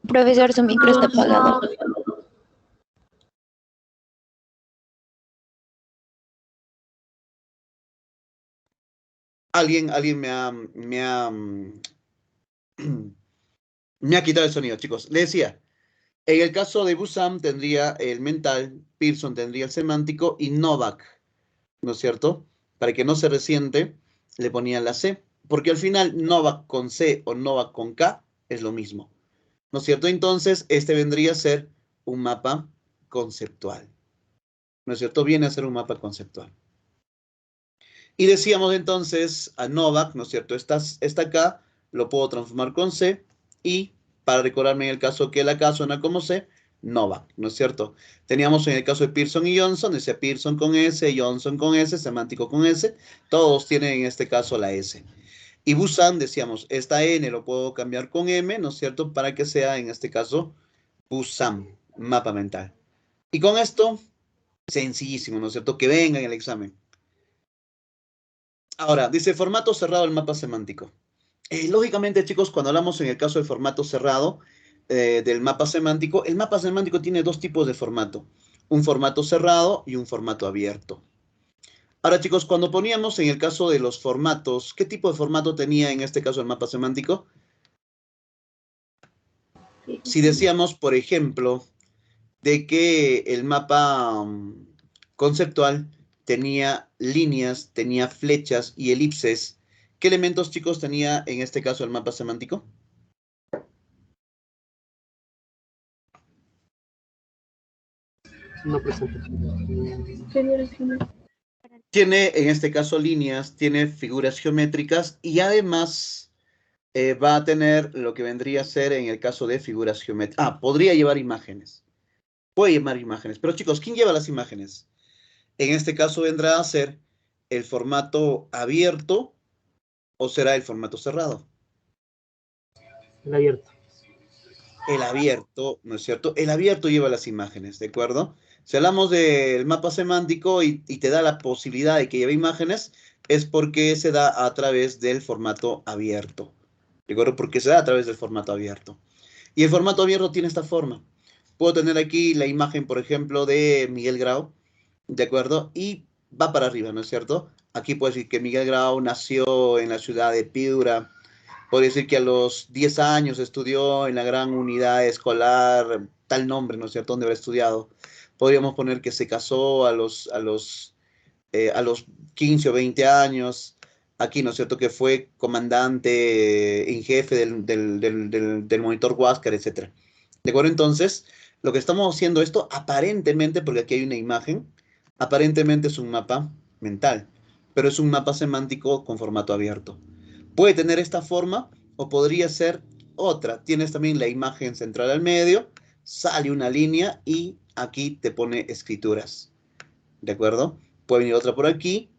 [SPEAKER 6] Profesor, su micro está apagado.
[SPEAKER 1] Alguien me ha quitado el sonido, chicos. Le decía, en el caso de Busam tendría el mental, Pearson tendría el semántico y Novak, ¿no es cierto? Para que no se resiente, le ponían la C, porque al final Novak con C o Novak con K es lo mismo, ¿no es cierto? Entonces, este vendría a ser un mapa conceptual, ¿no es cierto? Viene a ser un mapa conceptual. Y decíamos entonces a Novak, ¿no es cierto? Esta acá lo puedo transformar con C y para recordarme en el caso que la K suena como C, Novak, ¿no es cierto? Teníamos en el caso de Pearson y Johnson, decía Pearson con S, Johnson con S, semántico con S, todos tienen en este caso la S. Y Busan, decíamos, esta N lo puedo cambiar con M, ¿no es cierto? Para que sea en este caso Busan, mapa mental. Y con esto, sencillísimo, ¿no es cierto? Que venga en el examen. Ahora, dice formato cerrado del mapa semántico. Lógicamente, chicos, cuando hablamos en el caso del formato cerrado del mapa semántico, el mapa semántico tiene dos tipos de formato. Un formato cerrado y un formato abierto. Ahora, chicos, cuando poníamos en el caso de los formatos, ¿qué tipo de formato tenía en este caso el mapa semántico? Si decíamos, por ejemplo, de que el mapa conceptual tenía líneas, tenía flechas y elipses. ¿Qué elementos, chicos, tenía en este caso el mapa semántico?
[SPEAKER 4] Una presentación.
[SPEAKER 2] figuración.
[SPEAKER 1] Tiene en este caso líneas, tiene figuras geométricas y además va a tener lo que vendría a ser en el caso de figuras geométricas. Ah, podría llevar imágenes. Puede llevar imágenes. Pero chicos, ¿quién lleva las imágenes? En este caso vendrá a ser el formato abierto o será el formato cerrado.
[SPEAKER 4] El abierto.
[SPEAKER 1] El abierto, ¿no es cierto? El abierto lleva las imágenes, ¿de acuerdo? Si hablamos del mapa semántico y te da la posibilidad de que lleve imágenes, es porque se da a través del formato abierto, ¿de acuerdo? Porque se da a través del formato abierto. Y el formato abierto tiene esta forma. Puedo tener aquí la imagen, por ejemplo, de Miguel Grau, ¿de acuerdo? Y va para arriba, ¿no es cierto? Aquí puedo decir que Miguel Grau nació en la ciudad de Piura. Puedo decir que a los 10 años estudió en la gran unidad escolar, tal nombre, ¿no es cierto?, donde habrá estudiado. Podríamos poner que se casó a los 15 o 20 años. Aquí, ¿no es cierto?, que fue comandante en jefe del monitor Huáscar, etc. ¿De acuerdo? Entonces, lo que estamos haciendo esto, aparentemente, porque aquí hay una imagen, aparentemente es un mapa mental, pero es un mapa semántico con formato abierto. Puede tener esta forma o podría ser otra. Tienes también la imagen central al medio, sale una línea y aquí te pone escrituras. ¿De acuerdo? Puede venir otra por aquí,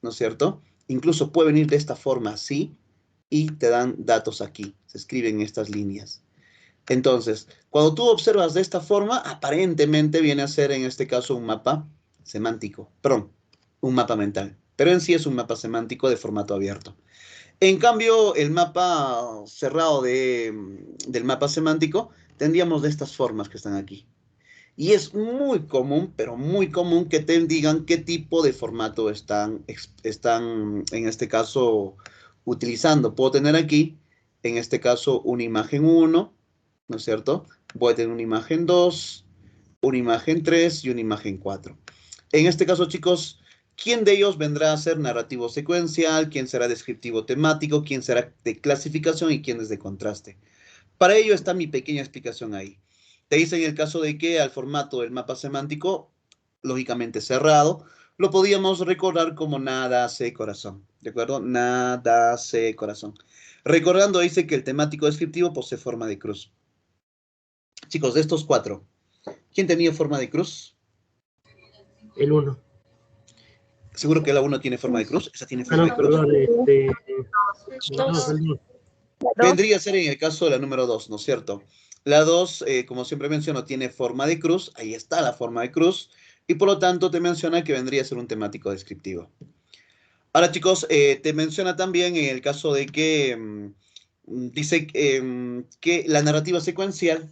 [SPEAKER 1] ¿no es cierto? Incluso puede venir de esta forma así y te dan datos aquí. Se escriben estas líneas. Entonces, cuando tú observas de esta forma, aparentemente viene a ser en este caso un mapa semántico, perdón, un mapa mental. Pero en sí es un mapa semántico de formato abierto. En cambio, el mapa cerrado del mapa semántico, tendríamos de estas formas que están aquí. Y es muy común, pero muy común que te digan qué tipo de formato están en este caso, utilizando. Puedo tener aquí, en este caso, una imagen 1, ¿no es cierto? Voy a tener una imagen 2, una imagen 3 y una imagen 4. En este caso, chicos, ¿Quién de ellos vendrá a ser narrativo secuencial? ¿Quién será descriptivo temático? ¿Quién será de clasificación? ¿Y quién es de contraste? Para ello está mi pequeña explicación ahí. Te dice en el caso de que al formato del mapa semántico, lógicamente cerrado, lo podíamos recordar como nada hace corazón. ¿De acuerdo? Nada hace corazón. Recordando, dice que el temático descriptivo posee forma de cruz. Chicos, de estos 4, ¿quién tenía forma de cruz?
[SPEAKER 4] El 1.
[SPEAKER 1] Seguro que la 1 tiene forma de cruz. Esa tiene
[SPEAKER 4] Ah,
[SPEAKER 1] forma de
[SPEAKER 4] no,
[SPEAKER 1] cruz.
[SPEAKER 4] perdón, no,
[SPEAKER 2] Dos.
[SPEAKER 4] el 2.
[SPEAKER 1] Vendría a ser en el caso de la número 2, ¿no es cierto? La 2, como siempre menciono, tiene forma de cruz. Ahí está la forma de cruz. Y por lo tanto te menciona que vendría a ser un temático descriptivo. Ahora, chicos, te menciona también en el caso de que dice que la narrativa secuencial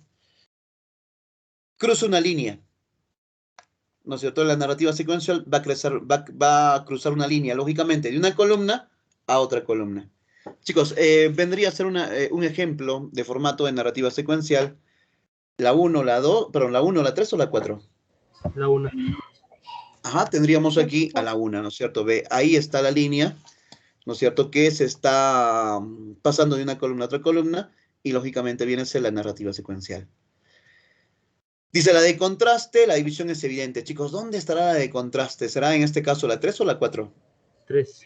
[SPEAKER 1] cruza una línea, ¿no es cierto? La narrativa secuencial va a cruzar una línea, lógicamente, de una columna a otra columna. Chicos, vendría a ser un ejemplo de formato de narrativa secuencial. La 1, la 2, perdón, la 1, la 3 o la 4.
[SPEAKER 4] La 1.
[SPEAKER 1] Ajá, tendríamos aquí a la 1, ¿no es cierto? Ve, ahí está la línea, ¿no es cierto? Que se está pasando de una columna a otra columna y lógicamente viene a ser la narrativa secuencial. Dice la de contraste, la división es evidente. Chicos, ¿dónde estará la de contraste? ¿Será en este caso la 3 o la 4?
[SPEAKER 4] 3.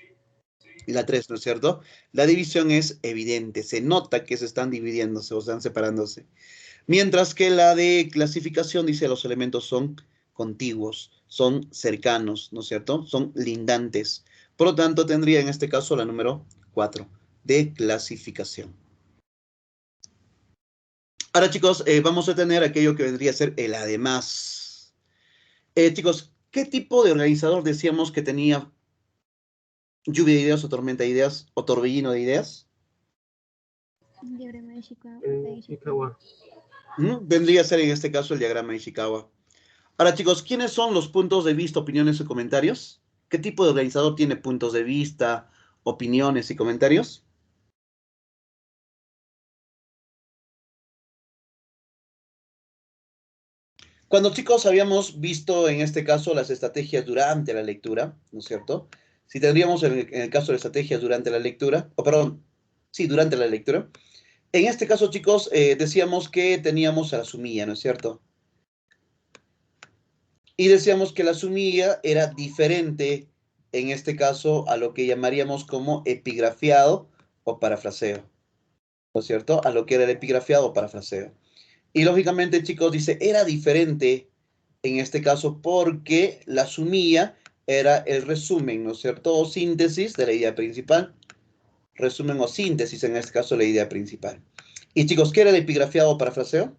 [SPEAKER 1] La 3, ¿no es cierto? La división es evidente, se nota que se están dividiéndose o están separándose. Mientras que la de clasificación dice los elementos son contiguos, son cercanos, ¿no es cierto? Son lindantes. Por lo tanto, tendría en este caso la número 4 de clasificación. Ahora, chicos, vamos a tener aquello que vendría a ser el además. Chicos, ¿qué tipo de organizador decíamos que tenía lluvia de ideas o tormenta de ideas o torbellino de ideas?
[SPEAKER 6] Diagrama de
[SPEAKER 4] Ishikawa.
[SPEAKER 1] Vendría a ser en este caso el diagrama de Ishikawa. Ahora, chicos, ¿quiénes son los puntos de vista, opiniones y comentarios? ¿Qué tipo de organizador tiene puntos de vista, opiniones y comentarios? Cuando, chicos, habíamos visto en este caso las estrategias durante la lectura, ¿no es cierto? Si tendríamos en el caso de estrategias durante la lectura, o perdón, sí, durante la lectura. En este caso, chicos, decíamos que teníamos a la sumilla, ¿no es cierto? Y decíamos que la sumilla era diferente, en este caso, a lo que llamaríamos como epigrafiado o parafraseo, ¿no es cierto? A lo que era el epigrafiado o parafraseo. Y lógicamente, chicos, dice, era diferente en este caso porque la sumilla era el resumen, ¿no es cierto? O síntesis de la idea principal. Resumen o síntesis, en este caso, la idea principal. Y chicos, ¿qué era el epigrafiado o parafraseo?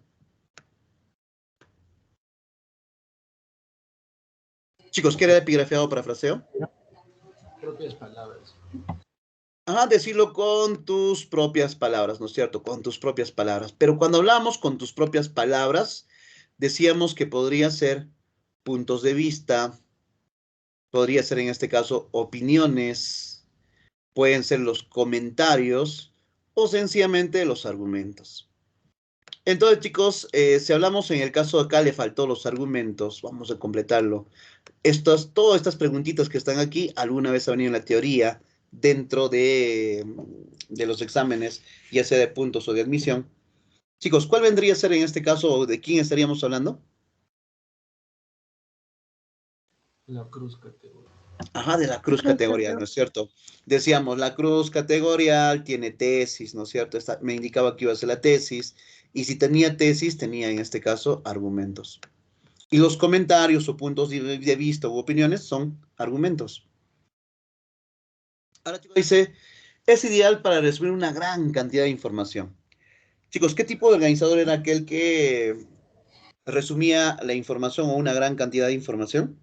[SPEAKER 1] Chicos, ¿qué era el epigrafiado o parafraseo?
[SPEAKER 7] Propias palabras.
[SPEAKER 1] Ajá, decirlo con tus propias palabras, ¿no es cierto? Con tus propias palabras. Pero cuando hablamos con tus propias palabras, decíamos que podría ser puntos de vista, podría ser en este caso opiniones, pueden ser los comentarios o sencillamente los argumentos. Entonces, chicos, si hablamos en el caso de acá, le faltó los argumentos, vamos a completarlo. Todas estas preguntitas que están aquí, alguna vez han venido en la teoría, dentro de los exámenes, ya sea de puntos o de admisión. Chicos, ¿cuál vendría a ser en este caso, de quién estaríamos hablando?
[SPEAKER 7] La cruz categoría.
[SPEAKER 1] Ajá, de la cruz categorial, ¿no es cierto? Decíamos, la cruz categorial tiene tesis, ¿no es cierto? Me indicaba que iba a ser la tesis, y si tenía tesis, tenía en este caso argumentos. Y los comentarios o puntos de vista u opiniones son argumentos. Ahora, chicos, dice, es ideal para resumir una gran cantidad de información. Chicos, ¿qué tipo de organizador era aquel que resumía la información o una gran cantidad de información?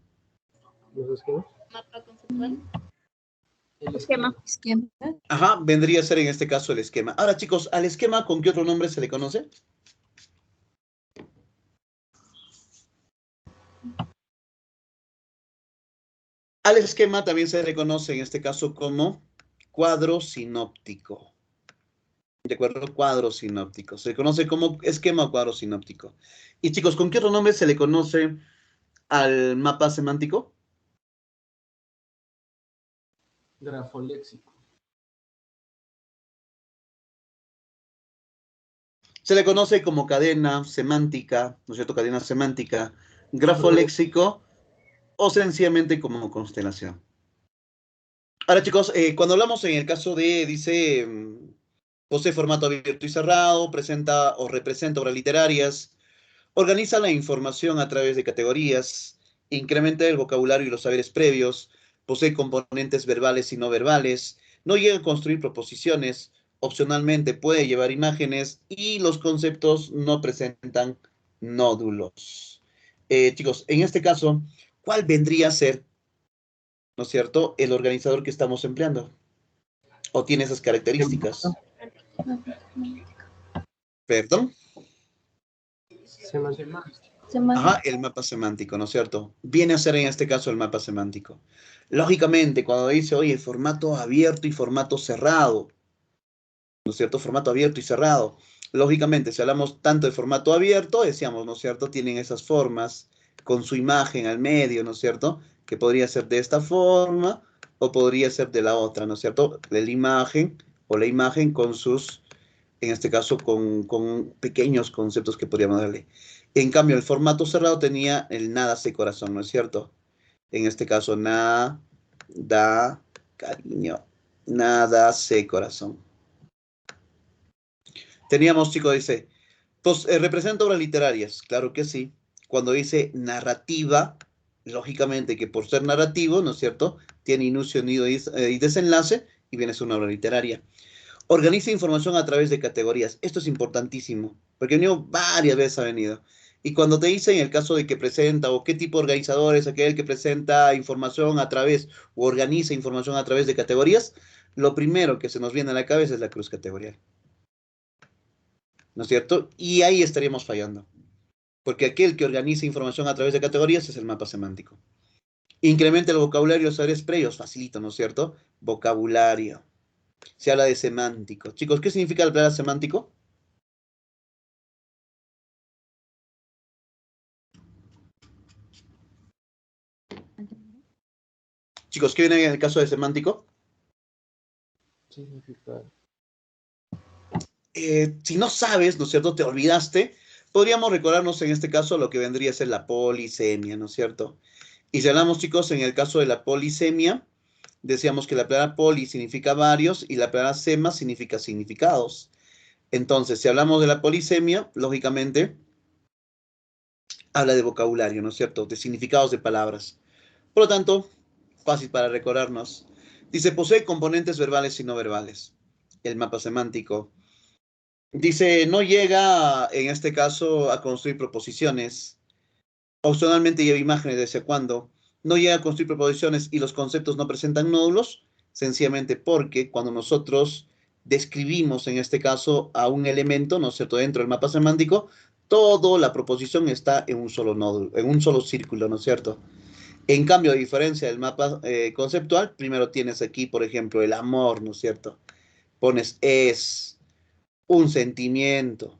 [SPEAKER 4] ¿Los esquemas?
[SPEAKER 2] Mapa conceptual.
[SPEAKER 7] El
[SPEAKER 3] Esquema.
[SPEAKER 1] Ajá, vendría a ser en este caso el esquema. Ahora, chicos, ¿al esquema con qué otro nombre se le conoce? Al esquema también se le conoce en este caso como cuadro sinóptico. De acuerdo, cuadro sinóptico. Se le conoce como esquema o cuadro sinóptico. Y chicos, ¿con qué otro nombre se le conoce al mapa semántico?
[SPEAKER 7] Grafoléxico.
[SPEAKER 1] Se le conoce como cadena semántica, ¿no es cierto? Cadena semántica, grafoléxico o sencillamente como constelación. Ahora, chicos, cuando hablamos en el caso de, dice, posee formato abierto y cerrado, presenta o representa obras literarias, organiza la información a través de categorías, incrementa el vocabulario y los saberes previos, posee componentes verbales y no verbales, no llega a construir proposiciones, opcionalmente puede llevar imágenes y los conceptos no presentan nódulos. Chicos, en este caso, ¿cuál vendría a ser, no es cierto, el organizador que estamos empleando? ¿O tiene esas características? ¿Perdón?
[SPEAKER 4] Semántico.
[SPEAKER 1] Ajá, el mapa semántico, ¿no es cierto? Viene a ser en este caso el mapa semántico. Lógicamente, cuando dice, oye, formato abierto y formato cerrado, ¿no es cierto? Formato abierto y cerrado. Lógicamente, si hablamos tanto de formato abierto, decíamos, ¿no es cierto? Tienen esas formas con su imagen al medio, ¿no es cierto? Que podría ser de esta forma o podría ser de la otra, ¿no es cierto? De la imagen o la imagen con sus, en este caso, con pequeños conceptos que podríamos darle. En cambio, el formato cerrado tenía el nada hace corazón, ¿no es cierto? En este caso, nada, cariño, nada hace corazón. Teníamos, chicos, dice, pues representa obras literarias, claro que sí. Cuando dice narrativa, lógicamente que por ser narrativo, ¿no es cierto? Tiene inicio, nido y desenlace y viene a ser una obra literaria. Organiza información a través de categorías. Esto es importantísimo, porque venido varias veces ha venido. Y cuando te dicen el caso de que presenta o qué tipo de organizador es aquel que presenta información a través o organiza información a través de categorías, lo primero que se nos viene a la cabeza es la cruz categorial. ¿No es cierto? Y ahí estaríamos fallando. Porque aquel que organiza información a través de categorías es el mapa semántico. Incrementa el vocabulario, saberes previos, facilito, ¿no es cierto? Vocabulario. Se habla de semántico. Chicos, ¿qué significa la palabra semántico? Chicos, ¿qué viene en el caso de semántico?
[SPEAKER 7] Significado.
[SPEAKER 1] Si no sabes, ¿no es cierto? Te olvidaste, podríamos recordarnos en este caso lo que vendría a ser la polisemia, ¿no es cierto? Y si hablamos, chicos, en el caso de la polisemia, decíamos que la palabra poli significa varios y la palabra sema significa significados. Entonces, si hablamos de la polisemia, lógicamente, habla de vocabulario, ¿no es cierto? De significados de palabras. Por lo tanto, fácil para recordarnos. Dice, posee componentes verbales y no verbales. El mapa semántico. Dice, no llega, en este caso, a construir proposiciones. Opcionalmente lleva imágenes desde cuando. No llega a construir proposiciones y los conceptos no presentan nódulos, sencillamente porque cuando nosotros describimos, en este caso, a un elemento, ¿no es cierto?, dentro del mapa semántico, toda la proposición está en un solo nódulo, en un solo círculo, ¿no es cierto? En cambio, a diferencia del mapa conceptual, primero tienes aquí, por ejemplo, el amor, ¿no es cierto? Pones es un sentimiento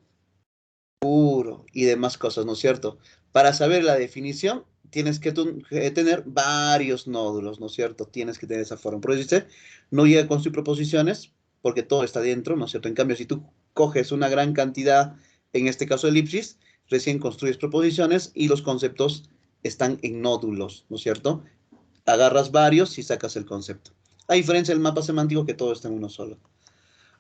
[SPEAKER 1] puro y demás cosas, ¿no es cierto? Para saber la definición, tienes que tener varios nódulos, ¿no es cierto? Tienes que tener esa forma. Por eso dice, no llega con sus proposiciones, porque todo está dentro, ¿no es cierto? En cambio, si tú coges una gran cantidad, en este caso elipsis, recién construyes proposiciones y los conceptos están en nódulos, ¿no es cierto? Agarras varios y sacas el concepto. A diferencia del mapa semántico que todo está en uno solo.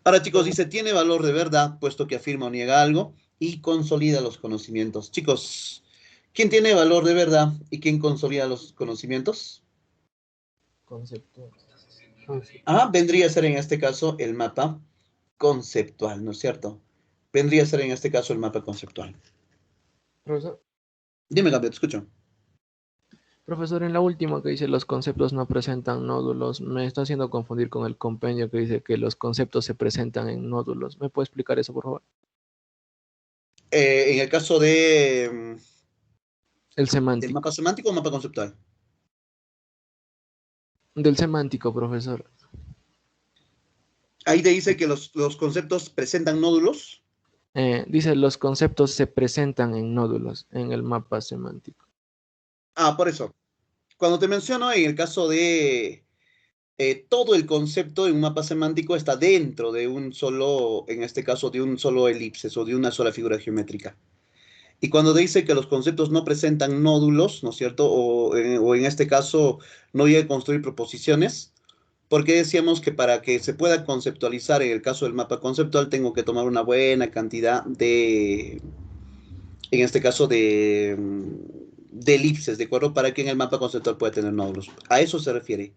[SPEAKER 1] Ahora, chicos, dice, tiene valor de verdad, puesto que afirma o niega algo y consolida los conocimientos. Chicos, ¿quién tiene valor de verdad y quién consolida los conocimientos?
[SPEAKER 7] Concepto.
[SPEAKER 1] Ah, vendría a ser en este caso el mapa conceptual, ¿no es cierto? Vendría a ser en este caso el mapa conceptual.
[SPEAKER 7] Profesor,
[SPEAKER 1] Dime, Gabriel, te escucho.
[SPEAKER 7] profesor, en la última que dice los conceptos no presentan nódulos, me está haciendo confundir con el compendio que dice que los conceptos se presentan en nódulos. ¿Me puede explicar eso, por favor?
[SPEAKER 1] En el caso de,
[SPEAKER 7] El
[SPEAKER 1] del
[SPEAKER 7] semántico.
[SPEAKER 1] mapa semántico o mapa conceptual.
[SPEAKER 7] Del semántico, profesor.
[SPEAKER 1] Ahí te dice que los conceptos presentan nódulos.
[SPEAKER 7] Dice los conceptos se presentan en nódulos en el mapa semántico.
[SPEAKER 1] Ah, por eso. Cuando te menciono en el caso de todo el concepto en un mapa semántico está dentro de un solo, en este caso, de un solo elipses o de una sola figura geométrica. Y cuando dice que los conceptos no presentan nódulos, ¿no es cierto? O en este caso, no llega a construir proposiciones, porque decíamos que para que se pueda conceptualizar en el caso del mapa conceptual, tengo que tomar una buena cantidad de, en este caso, de elipses, ¿de acuerdo? Para que en el mapa conceptual pueda tener nódulos. A eso se refiere.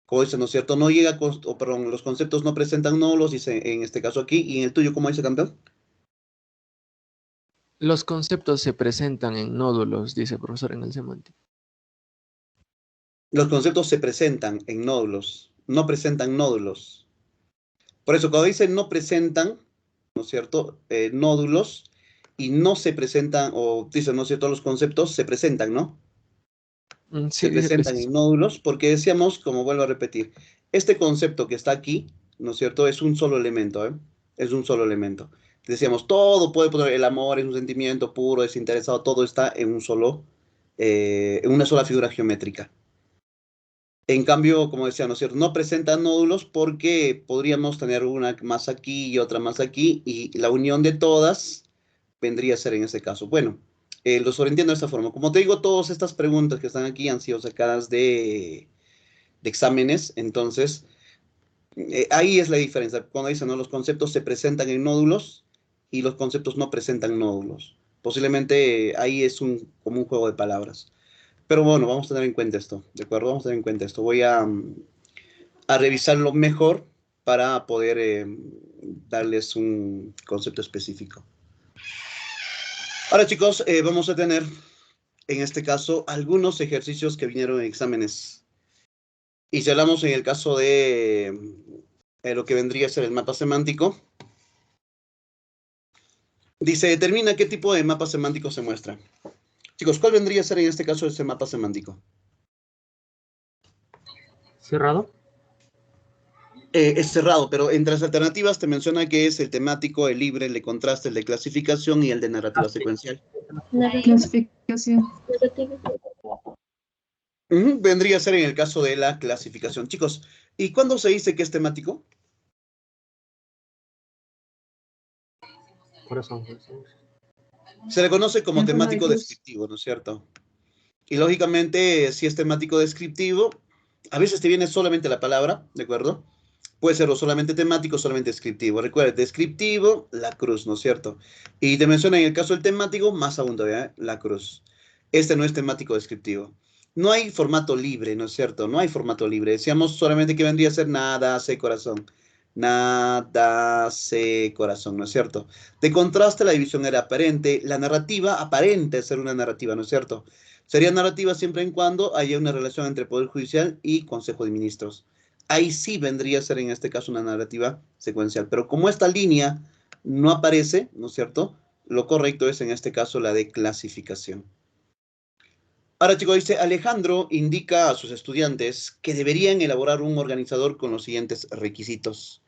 [SPEAKER 1] Como dice, ¿no es cierto? No llega, perdón, los conceptos no presentan nódulos, dice en este caso aquí, y en el tuyo, ¿cómo dice, campeón?
[SPEAKER 7] Los conceptos se presentan en nódulos, dice el profesor en el semántico.
[SPEAKER 1] Los conceptos se presentan en nódulos, no presentan nódulos. Por eso, cuando dice no presentan, ¿no es cierto? Nódulos, y no se presentan, o dicen, ¿no es cierto? Los conceptos se presentan, ¿no?
[SPEAKER 7] Sí,
[SPEAKER 1] Se
[SPEAKER 7] dice
[SPEAKER 1] presentan en nódulos, porque decíamos, como vuelvo a repetir, este concepto que está aquí, ¿no es cierto? Es un solo elemento, ¿eh? Es un solo elemento. Decíamos, todo puede poner, el amor es un sentimiento puro, desinteresado, todo está en un solo, en una sola figura geométrica. En cambio, como decía, ¿no es cierto? No presentan nódulos porque podríamos tener una más aquí y otra más aquí, y la unión de todas vendría a ser en este caso. Bueno, lo sobreentiendo de esta forma. Como te digo, todas estas preguntas que están aquí han sido sacadas de exámenes, entonces ahí es la diferencia. Cuando dicen, ¿no? Los conceptos se presentan en nódulos y los conceptos no presentan nódulos. Posiblemente ahí es como un juego de palabras. Pero bueno, vamos a tener en cuenta esto, ¿de acuerdo? Vamos a tener en cuenta esto. Voy a revisarlo mejor para poder darles un concepto específico. Ahora, chicos, vamos a tener, en este caso, algunos ejercicios que vinieron en exámenes. Y si hablamos en el caso de lo que vendría a ser el mapa semántico, dice, determina qué tipo de mapa semántico se muestra. Chicos, ¿cuál vendría a ser en este caso ese mapa semántico?
[SPEAKER 4] ¿Cerrado?
[SPEAKER 1] Es cerrado, pero entre las alternativas te menciona que es el temático, el libre, el de contraste, el de clasificación y el de narrativa secuencial.
[SPEAKER 3] Clasificación.
[SPEAKER 2] Narrativa.
[SPEAKER 1] Vendría a ser en el caso de la clasificación. Chicos, ¿y cuándo se dice que es temático?
[SPEAKER 4] Corazón.
[SPEAKER 1] Se le conoce como
[SPEAKER 3] En forma de
[SPEAKER 1] temático
[SPEAKER 3] cruz.
[SPEAKER 1] descriptivo, ¿no es cierto? Y lógicamente, si es temático descriptivo, a veces te viene solamente la palabra, ¿de acuerdo? Puede ser o solamente temático o solamente descriptivo. Recuerda, descriptivo, la cruz, ¿no es cierto? Y te menciona en el caso del temático, más aún todavía, la cruz. Este no es temático descriptivo. No hay formato libre, ¿no es cierto? No hay formato libre. Decíamos solamente que vendría a ser nada, se corazón. Nada, se corazón, ¿no es cierto? De contraste, la división era aparente. La narrativa aparente ser una narrativa, ¿no es cierto? Sería narrativa siempre en cuando haya una relación entre Poder Judicial y Consejo de Ministros. Ahí sí vendría a ser en este caso una narrativa secuencial. Pero como esta línea no aparece, ¿no es cierto? Lo correcto es en este caso la de clasificación. Ahora, chicos, dice, Alejandro indica a sus estudiantes que deberían elaborar un organizador con los siguientes requisitos.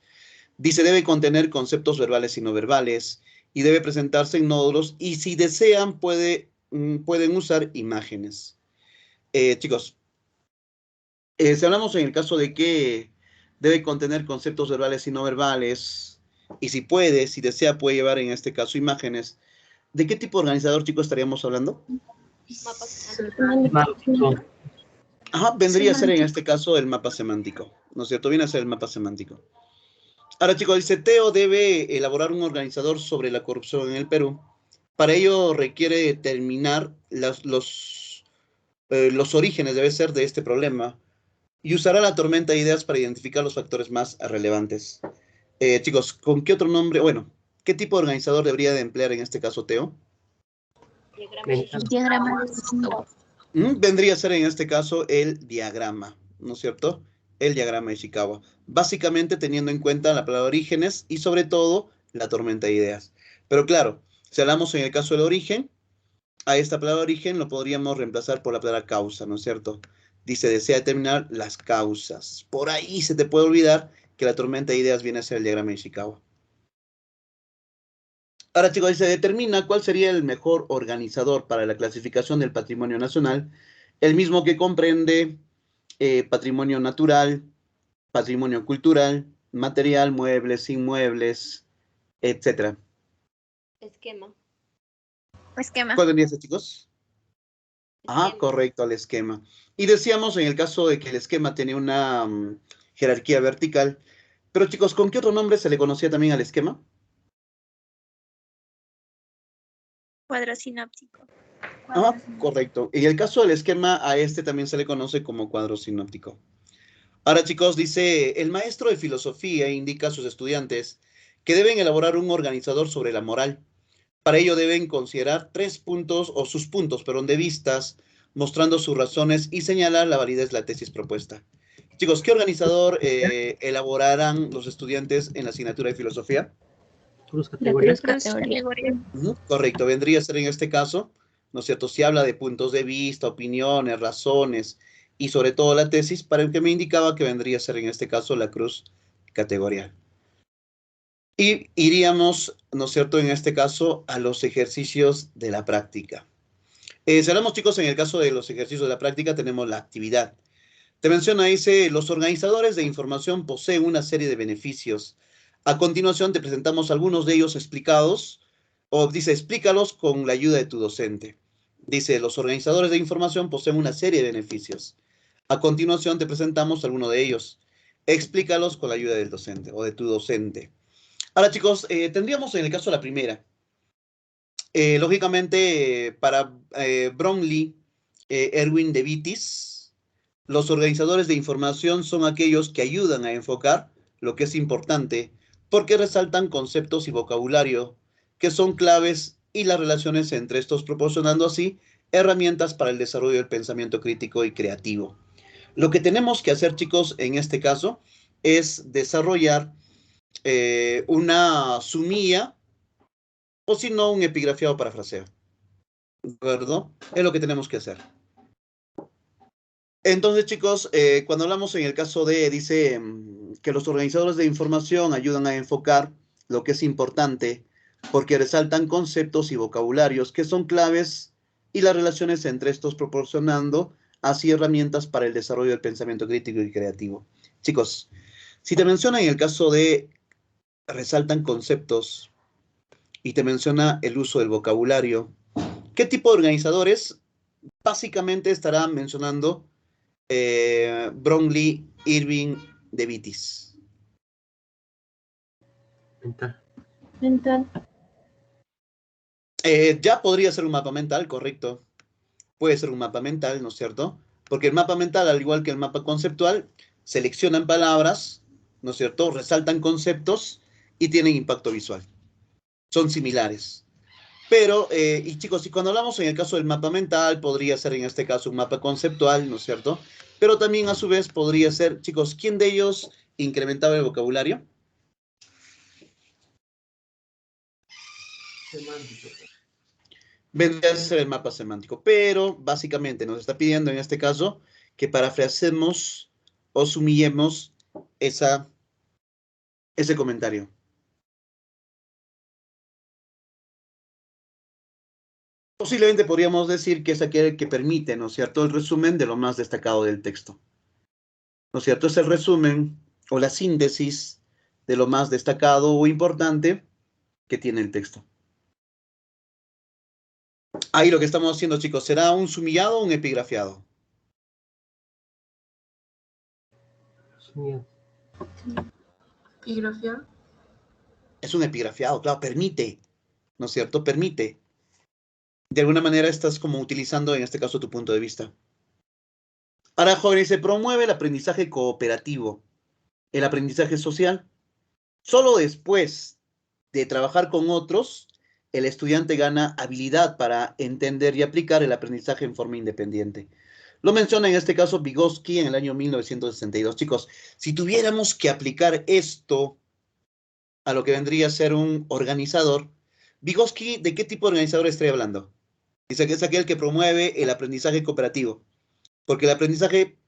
[SPEAKER 1] Dice, debe contener conceptos verbales y no verbales, y debe presentarse en nódulos, y si desean, pueden usar imágenes. Chicos, si hablamos en el caso de que debe contener conceptos verbales y no verbales, y si puede, si desea, puede llevar en este caso imágenes, ¿de qué tipo de organizador, chicos, estaríamos hablando? Ajá, vendría a ser en este caso el mapa semántico, ¿no es cierto? Viene a ser el mapa semántico. Ahora, chicos, dice, Teo debe elaborar un organizador sobre la corrupción en el Perú. Para ello requiere determinar los orígenes, debe ser, de este problema, y usará la tormenta de ideas para identificar los factores más relevantes. Chicos, ¿con qué otro nombre? Bueno, ¿qué tipo de organizador debería de emplear en este caso Teo?
[SPEAKER 6] Diagrama de Ishikawa.
[SPEAKER 1] Vendría a ser en este caso el diagrama, ¿no es cierto? El diagrama de Ishikawa. Básicamente teniendo en cuenta la palabra orígenes y sobre todo la tormenta de ideas. Pero claro, si hablamos en el caso del origen, a esta palabra origen lo podríamos reemplazar por la palabra causa, ¿no es cierto? Dice, desea determinar las causas. Por ahí se te puede olvidar que la tormenta de ideas viene a ser el diagrama de Ishikawa. Ahora, chicos, dice, determina cuál sería el mejor organizador para la clasificación del patrimonio nacional, el mismo que comprende patrimonio natural, patrimonio cultural, material, muebles, inmuebles, etcétera.
[SPEAKER 2] Esquema.
[SPEAKER 6] Esquema.
[SPEAKER 1] ¿Cuál vendría a ser, chicos? Ah, correcto, el esquema. Y decíamos en el caso de que el esquema tenía una jerarquía vertical. Pero chicos, ¿con qué otro nombre se le conocía también al esquema?
[SPEAKER 6] Cuadro sináptico.
[SPEAKER 1] Ah, correcto. En el caso del esquema, a este también se le conoce como cuadro sinóptico. Ahora, chicos, dice, el maestro de filosofía indica a sus estudiantes que deben elaborar un organizador sobre la moral. Para ello deben considerar 3 puntos, o sus puntos, perdón, de vistas, mostrando sus razones y señalar la validez de la tesis propuesta. Chicos, ¿qué organizador elaborarán los estudiantes en la asignatura de filosofía?
[SPEAKER 4] Cruz
[SPEAKER 6] La
[SPEAKER 4] categoría.
[SPEAKER 6] cruz categoría.
[SPEAKER 1] Correcto, vendría a ser en este caso, ¿no es cierto? Si habla de puntos de vista, opiniones, razones y sobre todo la tesis, para el que me indicaba que vendría a ser en este caso la cruz categorial. Y iríamos, ¿no es cierto?, en este caso a los ejercicios de la práctica. Si hablamos, chicos, en el caso de los ejercicios de la práctica, tenemos la actividad. Te menciona, dice, los organizadores de información poseen una serie de beneficios. A continuación te presentamos algunos de ellos explicados, o dice, explícalos con la ayuda de tu docente. Dice, los organizadores de información poseen una serie de beneficios. A continuación te presentamos algunos de ellos. Explícalos con la ayuda del docente o de tu docente. Ahora, chicos, tendríamos en el caso de la primera. Lógicamente, para Bromley, Erwin de Vitis, los organizadores de información son aquellos que ayudan a enfocar lo que es importante, porque resaltan conceptos y vocabulario que son claves y las relaciones entre estos, proporcionando así herramientas para el desarrollo del pensamiento crítico y creativo. Lo que tenemos que hacer, chicos, en este caso, es desarrollar una sumilla, o si no, un epigrafiado parafraseo. ¿De acuerdo? Es lo que tenemos que hacer. Entonces, chicos, cuando hablamos en el caso de, dice que los organizadores de información ayudan a enfocar lo que es importante porque resaltan conceptos y vocabularios que son claves y las relaciones entre estos, proporcionando así herramientas para el desarrollo del pensamiento crítico y creativo. Chicos, si te menciona en el caso de resaltan conceptos y te menciona el uso del vocabulario, ¿qué tipo de organizadores básicamente estará mencionando Bromley, Irving, de Vitis?
[SPEAKER 4] Mental.
[SPEAKER 2] Mental.
[SPEAKER 1] Ya podría ser un mapa mental, correcto. Puede ser un mapa mental, ¿no es cierto? Porque el mapa mental, al igual que el mapa conceptual, seleccionan palabras, ¿no es cierto? Resaltan conceptos y tienen impacto visual. Son similares. Pero, y chicos, y cuando hablamos en el caso del mapa mental, podría ser en este caso un mapa conceptual, ¿no es cierto? Pero también a su vez podría ser, chicos, ¿quién de ellos incrementaba el vocabulario?
[SPEAKER 4] Semántico.
[SPEAKER 1] Vendría a ser el mapa semántico, pero básicamente nos está pidiendo en este caso que parafraseemos o sumillemos ese comentario. Posiblemente podríamos decir que es aquel que permite, ¿no es cierto?, el resumen de lo más destacado del texto. ¿No es cierto? Es el resumen o la síntesis de lo más destacado o importante que tiene el texto. Ahí lo que estamos haciendo, chicos, ¿será un sumillado o un epigrafiado?
[SPEAKER 4] Señal.
[SPEAKER 5] Epigrafía.
[SPEAKER 1] Es un epigrafiado, claro, permite, ¿no es cierto? Permite. De alguna manera estás como utilizando, en este caso, tu punto de vista. Ahora, jóvenes, se promueve el aprendizaje cooperativo, el aprendizaje social. Solo después de trabajar con otros, el estudiante gana habilidad para entender y aplicar el aprendizaje en forma independiente. Lo menciona en este caso Vygotsky en el año 1962. Chicos, si tuviéramos que aplicar esto a lo que vendría a ser un organizador, Vygotsky, ¿de qué tipo de organizador estoy hablando? Dice que es aquel que promueve el aprendizaje cooperativo, porque el aprendizaje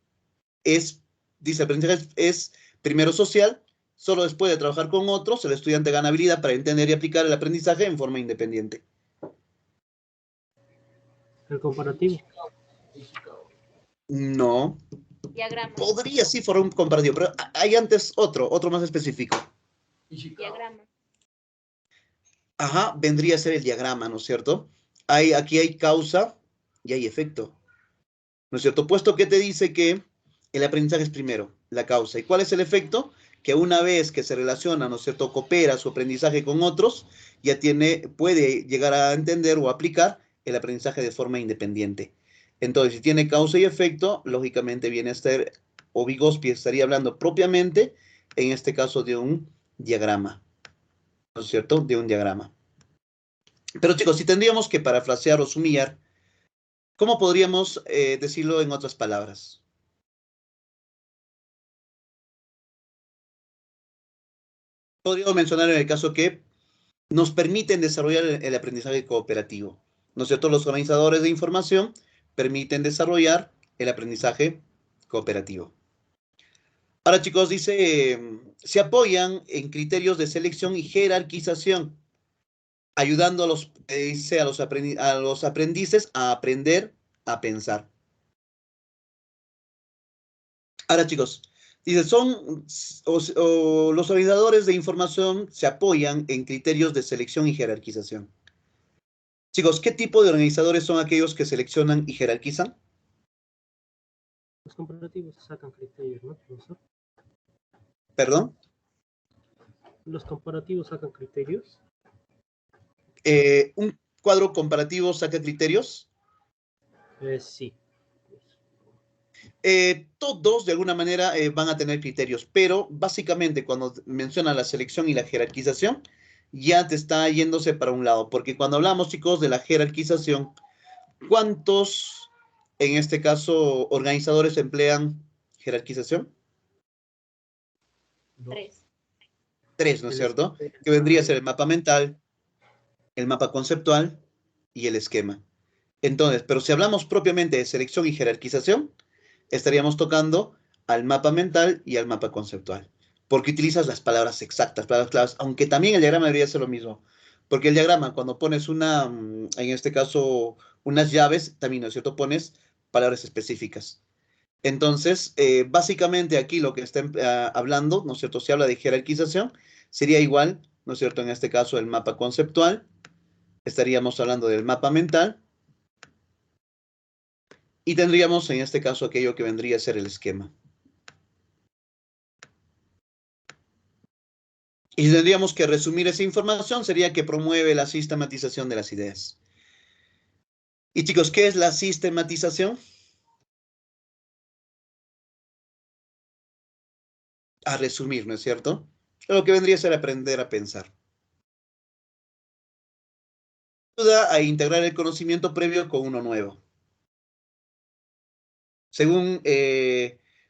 [SPEAKER 1] es, dice, el aprendizaje es primero social. Solo después de trabajar con otros, el estudiante gana habilidad para entender y aplicar el aprendizaje en forma independiente.
[SPEAKER 4] El comparativo.
[SPEAKER 1] No,
[SPEAKER 2] Diagrama.
[SPEAKER 1] Podría sí formar un comparativo, pero hay antes otro más específico.
[SPEAKER 2] Diagrama.
[SPEAKER 1] Ajá, vendría a ser el diagrama, ¿no es cierto? Aquí hay causa y hay efecto, ¿no es cierto? Puesto que te dice que el aprendizaje es primero, la causa. ¿Y cuál es el efecto? Que una vez que se relaciona, ¿no es cierto?, coopera su aprendizaje con otros, ya puede llegar a entender o aplicar el aprendizaje de forma independiente. Entonces, si tiene causa y efecto, lógicamente viene a ser, o Vygotsky estaría hablando propiamente, en este caso, de un diagrama, ¿no es cierto?, de un diagrama. Pero chicos, si tendríamos que parafrasear o sumillar, ¿cómo podríamos decirlo en otras palabras? Podríamos mencionar en el caso que nos permiten desarrollar el aprendizaje cooperativo, ¿no es cierto? Los organizadores de información permiten desarrollar el aprendizaje cooperativo. Ahora, chicos, dice, se apoyan en criterios de selección y jerarquización, ayudando a los aprendices a aprender a pensar. Ahora, chicos, dice, los organizadores de información se apoyan en criterios de selección y jerarquización. Chicos, ¿qué tipo de organizadores son aquellos que seleccionan y jerarquizan?
[SPEAKER 4] Los comparativos sacan criterios, ¿no, profesor?
[SPEAKER 1] ¿Perdón?
[SPEAKER 4] Los comparativos sacan criterios.
[SPEAKER 1] ¿Un cuadro comparativo saca criterios?
[SPEAKER 4] Sí.
[SPEAKER 1] Todos, de alguna manera, van a tener criterios, pero básicamente cuando menciona la selección y la jerarquización, ya te está yéndose para un lado, porque cuando hablamos, chicos, de la jerarquización, ¿cuántos, en este caso, organizadores emplean jerarquización?
[SPEAKER 2] 3.
[SPEAKER 1] 3, ¿no es cierto? Que vendría a ser el mapa mental, el mapa conceptual y el esquema. Entonces, pero si hablamos propiamente de selección y jerarquización, estaríamos tocando al mapa mental y al mapa conceptual, porque utilizas las palabras exactas, palabras claves, aunque también el diagrama debería ser lo mismo, porque el diagrama, cuando pones en este caso, unas llaves, también, ¿no es cierto?, pones palabras específicas. Entonces, básicamente aquí lo que está hablando, ¿no es cierto?, si habla de jerarquización, sería igual, ¿no es cierto?, en este caso el mapa conceptual, estaríamos hablando del mapa mental, y tendríamos en este caso aquello que vendría a ser el esquema. Y si tendríamos que resumir esa información, sería que promueve la sistematización de las ideas. Y chicos, ¿qué es la sistematización? A resumir, ¿no es cierto? Lo que vendría a ser aprender a pensar. Ayuda a integrar el conocimiento previo con uno nuevo. Según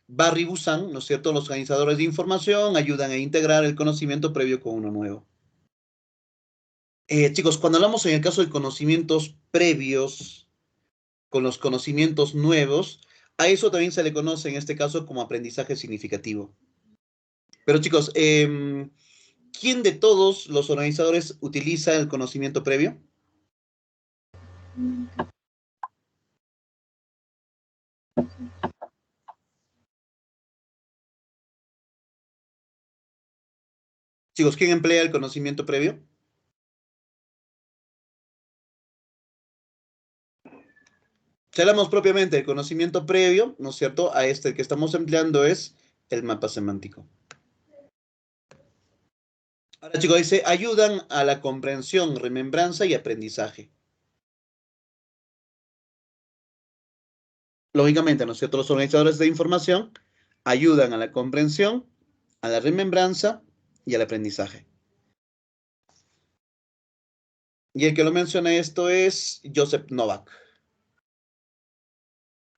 [SPEAKER 1] Barry Busan, ¿no es cierto?, los organizadores de información ayudan a integrar el conocimiento previo con uno nuevo. Chicos, cuando hablamos en el caso de conocimientos previos con los conocimientos nuevos, a eso también se le conoce en este caso como aprendizaje significativo. Pero chicos, ¿quién de todos los organizadores utiliza el conocimiento previo? Chicos, ¿quién emplea el conocimiento previo? Si hablamos propiamente del conocimiento previo, ¿no es cierto? A este que estamos empleando es el mapa semántico. Ahora, chicos, dice, ayudan a la comprensión, remembranza y aprendizaje. Lógicamente, ¿no es cierto? Los organizadores de información ayudan a la comprensión, a la remembranza y al aprendizaje. Y el que lo menciona esto es Joseph Novak.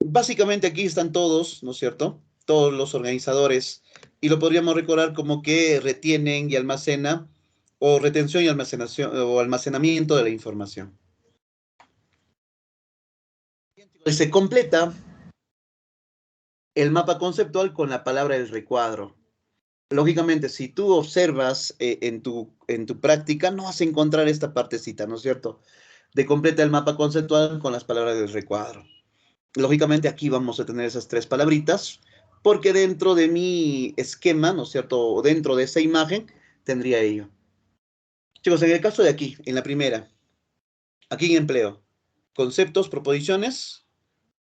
[SPEAKER 1] Básicamente aquí están todos, ¿no es cierto? Todos los organizadores. Y lo podríamos recordar como que retienen y almacenan, o retención y almacenación, o almacenamiento de la información. Se completa el mapa conceptual con la palabra del recuadro. Lógicamente, si tú observas en tu práctica, no vas a encontrar esta partecita, ¿no es cierto? De completa el mapa conceptual con las palabras del recuadro. Lógicamente aquí vamos a tener esas tres palabritas, porque dentro de mi esquema, ¿no es cierto? O dentro de esa imagen, tendría ello. Chicos, en el caso de aquí, en la primera, aquí en empleo, conceptos, proposiciones,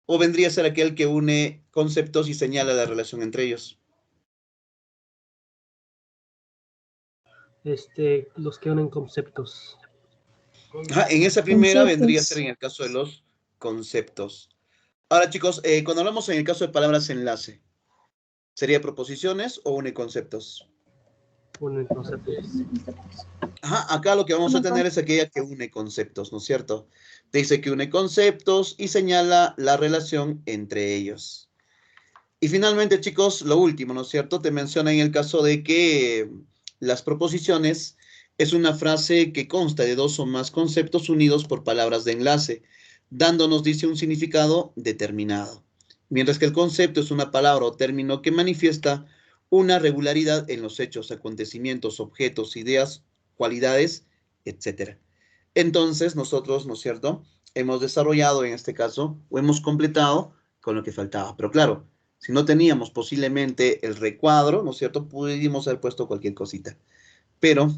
[SPEAKER 1] o vendría a ser aquel que une conceptos y señala la relación entre ellos.
[SPEAKER 4] Los que unen conceptos.
[SPEAKER 1] Ajá, en esa primera vendría a ser
[SPEAKER 3] Conceptos.
[SPEAKER 1] en el caso de los conceptos. Ahora, chicos, cuando hablamos en el caso de palabras enlace, ¿sería proposiciones o une conceptos?
[SPEAKER 4] Unen conceptos.
[SPEAKER 1] Ajá, acá lo que vamos a tener es aquella que une conceptos, ¿no es cierto? Te dice que une conceptos y señala la relación entre ellos. Y finalmente, chicos, lo último, ¿no es cierto? Te menciona en el caso de que las proposiciones es una frase que consta de dos o más conceptos unidos por palabras de enlace, dándonos, dice, un significado determinado. Mientras que el concepto es una palabra o término que manifiesta una regularidad en los hechos, acontecimientos, objetos, ideas, cualidades, etc. Entonces, nosotros, ¿no es cierto?, hemos desarrollado en este caso, o hemos completado con lo que faltaba. Pero claro, si no teníamos posiblemente el recuadro, ¿no es cierto?, pudimos haber puesto cualquier cosita. Pero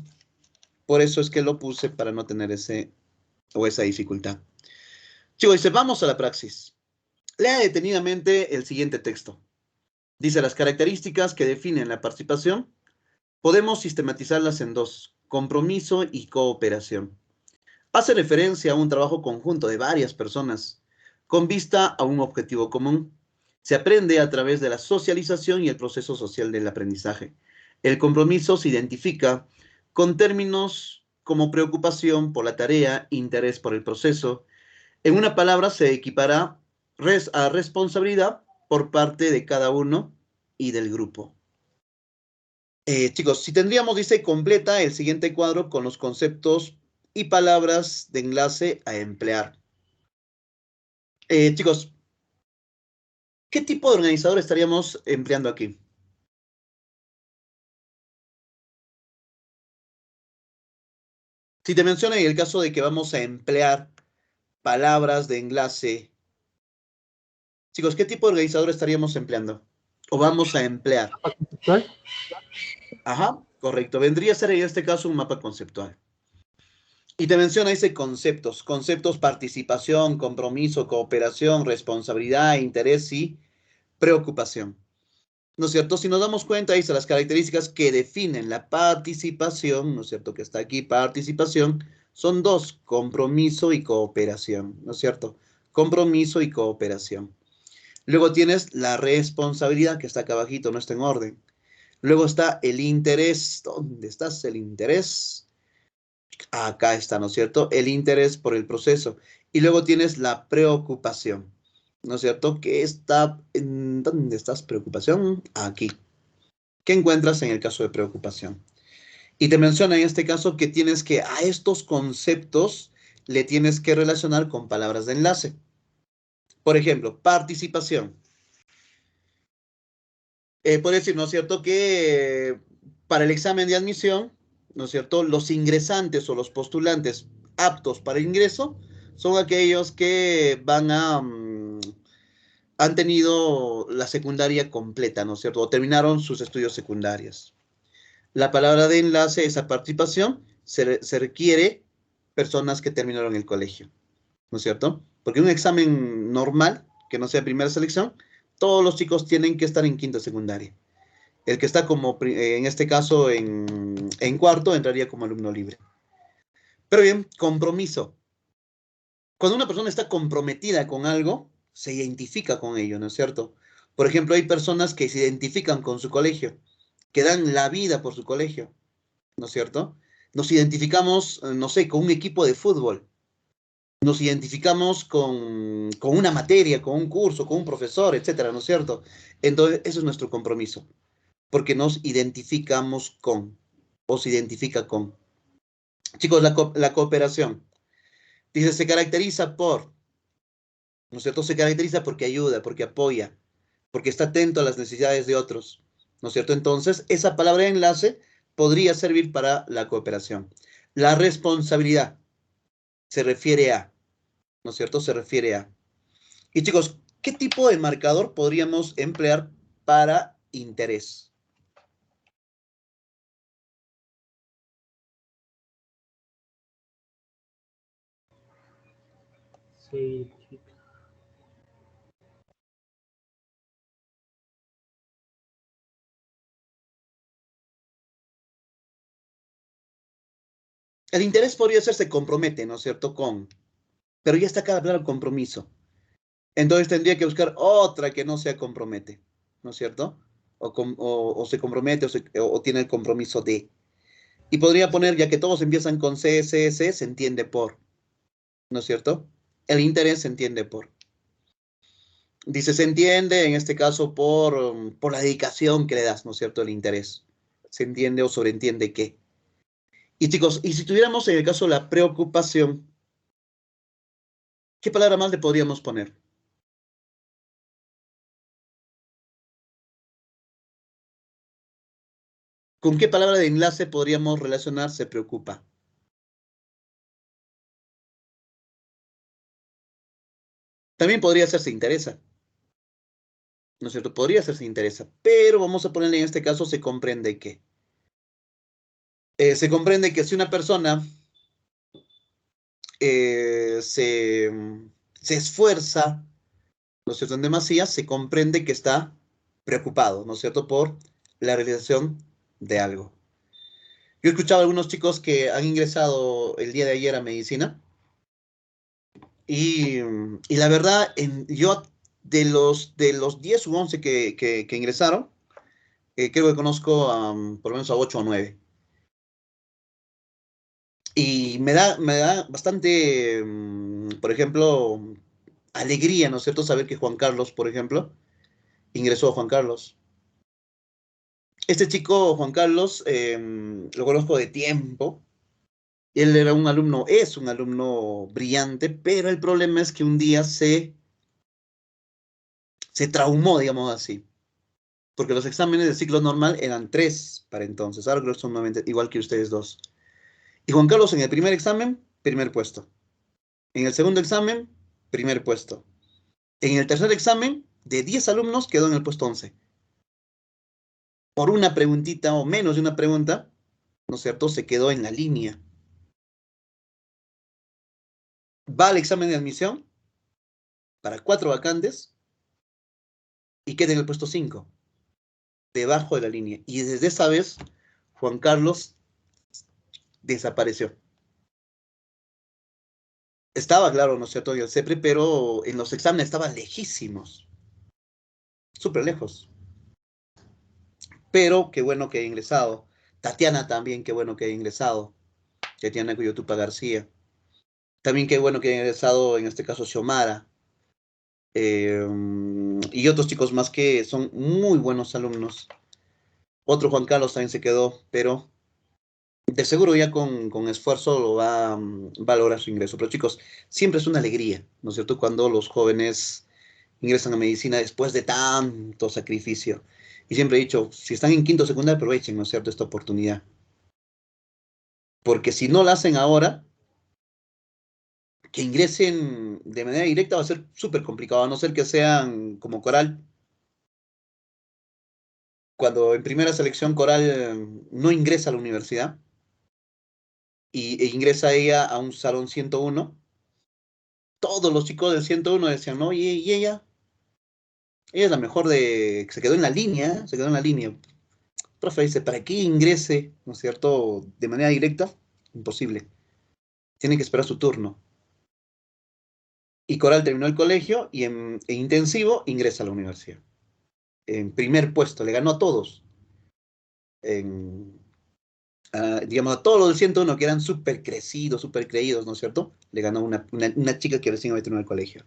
[SPEAKER 1] por eso es que lo puse para no tener esa dificultad. Chicos, dice, vamos a la praxis. Lea detenidamente el siguiente texto. Dice, las características que definen la participación podemos sistematizarlas en dos, compromiso y cooperación. Hace referencia a un trabajo conjunto de varias personas con vista a un objetivo común. Se aprende a través de la socialización y el proceso social del aprendizaje. El compromiso se identifica con términos como preocupación por la tarea, interés por el proceso. En una palabra se equipara a responsabilidad por parte de cada uno y del grupo. Chicos, si tendríamos, dice, completa el siguiente cuadro con los conceptos y palabras de enlace a emplear. Chicos, ¿qué tipo de organizador estaríamos empleando aquí? Si te menciono en el caso de que vamos a emplear palabras de enlace, chicos, ¿qué tipo de organizador estaríamos empleando? ¿O vamos a emplear?
[SPEAKER 4] ¿Mapa conceptual?
[SPEAKER 1] Ajá, correcto. Vendría a ser en este caso un mapa conceptual. Y te menciona, dice, conceptos. Conceptos, participación, compromiso, cooperación, responsabilidad, interés y preocupación. ¿No es cierto? Si nos damos cuenta, dice las características que definen la participación, ¿no es cierto? Que está aquí, participación, son dos, compromiso y cooperación, ¿no es cierto? Compromiso y cooperación. Luego tienes la responsabilidad, que está acá abajito, no está en orden. Luego está el interés. ¿Dónde estás? El interés. Acá está, ¿no es cierto? El interés por el proceso. Y luego tienes la preocupación, ¿no es cierto? Que está, ¿dónde estás? Preocupación, aquí. ¿Qué encuentras en el caso de preocupación? Y te menciona en este caso que tienes que a estos conceptos le tienes que relacionar con palabras de enlace. Por ejemplo, participación. Puede decir, ¿no es cierto?, que para el examen de admisión, ¿no es cierto?, los ingresantes o los postulantes aptos para el ingreso son aquellos que han tenido la secundaria completa, ¿no es cierto?, o terminaron sus estudios secundarios. La palabra de enlace, esa participación, se requiere personas que terminaron el colegio, ¿no es cierto? Porque un examen normal, que no sea primera selección, todos los chicos tienen que estar en quinta secundaria. El que está como, en este caso, en cuarto, entraría como alumno libre. Pero bien, compromiso. Cuando una persona está comprometida con algo, se identifica con ello, ¿no es cierto? Por ejemplo, hay personas que se identifican con su colegio, que dan la vida por su colegio, ¿no es cierto? Nos identificamos, no sé, con un equipo de fútbol. Nos identificamos con una materia, con un curso, con un profesor, etcétera, ¿no es cierto? Entonces, eso es nuestro compromiso, porque nos identificamos con, o se identifica con. Chicos, la cooperación. Dice, se caracteriza por, ¿no es cierto? Se caracteriza porque ayuda, porque apoya, porque está atento a las necesidades de otros, ¿no es cierto? Entonces, esa palabra de enlace podría servir para la cooperación. La responsabilidad se refiere a, ¿no es cierto? Se refiere a. Y chicos, ¿Qué tipo de marcador podríamos emplear para interés?
[SPEAKER 4] Sí,
[SPEAKER 1] El interés podría ser se compromete, ¿no es cierto? Pero ya está claro el compromiso. Entonces tendría que buscar otra que no sea compromete, ¿no es cierto? O se compromete o tiene el compromiso de. Y podría poner, ya que todos empiezan con C, se entiende por, ¿no es cierto? El interés se entiende por. Dice, se entiende en este caso por la dedicación que le das, ¿no es cierto? El interés. Se entiende o sobreentiende qué. Y chicos, y si tuviéramos en el caso la preocupación, ¿qué palabra más le podríamos poner? ¿Con qué palabra de enlace podríamos relacionar se preocupa? También podría ser se interesa, ¿no es cierto? Podría ser se interesa, pero vamos a ponerle en este caso se comprende que. Se comprende que si una persona se esfuerza, ¿no es cierto? En demasía, se comprende que está preocupado, ¿no es cierto? Por la realización de algo. Yo he escuchado a algunos chicos que han ingresado el día de ayer a medicina y la verdad, yo de los 10 u 11 que ingresaron, creo que conozco por lo menos a 8 o 9. Y me da bastante, por ejemplo, alegría, ¿no es cierto? Saber que Juan Carlos, por ejemplo, ingresó Juan Carlos. Este chico, Juan Carlos, lo conozco de tiempo. Él era un alumno, es un alumno brillante, pero el problema es que un día se traumó, digamos así. Porque los exámenes de ciclo normal eran 3 para entonces. Ahora creo que son nuevamente igual que ustedes dos. Y Juan Carlos en el primer examen, primer puesto. En el segundo examen, primer puesto. En el tercer examen, de 10 alumnos, quedó en el puesto 11. Por una preguntita o menos de una pregunta, ¿no es cierto? Se quedó en la línea. Va al examen de admisión para 4 vacantes y queda en el puesto 5, debajo de la línea. Y desde esa vez, Juan Carlos desapareció. Estaba, claro, ¿no es cierto?, en el CEPRE, pero en los exámenes estaba lejísimos, súper lejos. Pero qué bueno que ha ingresado. Tatiana también, qué bueno que ha ingresado. Tatiana Coyotupa García. También qué bueno que ha ingresado, en este caso, Xiomara. Y otros chicos más que son muy buenos alumnos. Otro Juan Carlos también se quedó, pero de seguro ya con esfuerzo lo va a lograr su ingreso. Pero chicos, siempre es una alegría, ¿no es cierto?, cuando los jóvenes ingresan a medicina después de tanto sacrificio. Y siempre he dicho, si están en quinto secundaria, aprovechen, ¿no es cierto?, esta oportunidad. Porque si no la hacen ahora, que ingresen de manera directa va a ser súper complicado, a no ser que sean como Coral. Cuando en primera selección Coral no ingresa a la universidad e ingresa ella a un salón 101, todos los chicos del 101 decían, no, y ella es la mejor se quedó en la línea, se quedó en la línea. Profe dice, ¿para qué ingrese, no es cierto, de manera directa? Imposible. Tiene que esperar su turno. Y Coral terminó el colegio y en intensivo ingresa a la universidad. En primer puesto, le ganó a todos. Digamos, a todos los del 101 que eran súper crecidos, súper creídos, ¿no es cierto? Le ganó una chica que recién había terminado el colegio.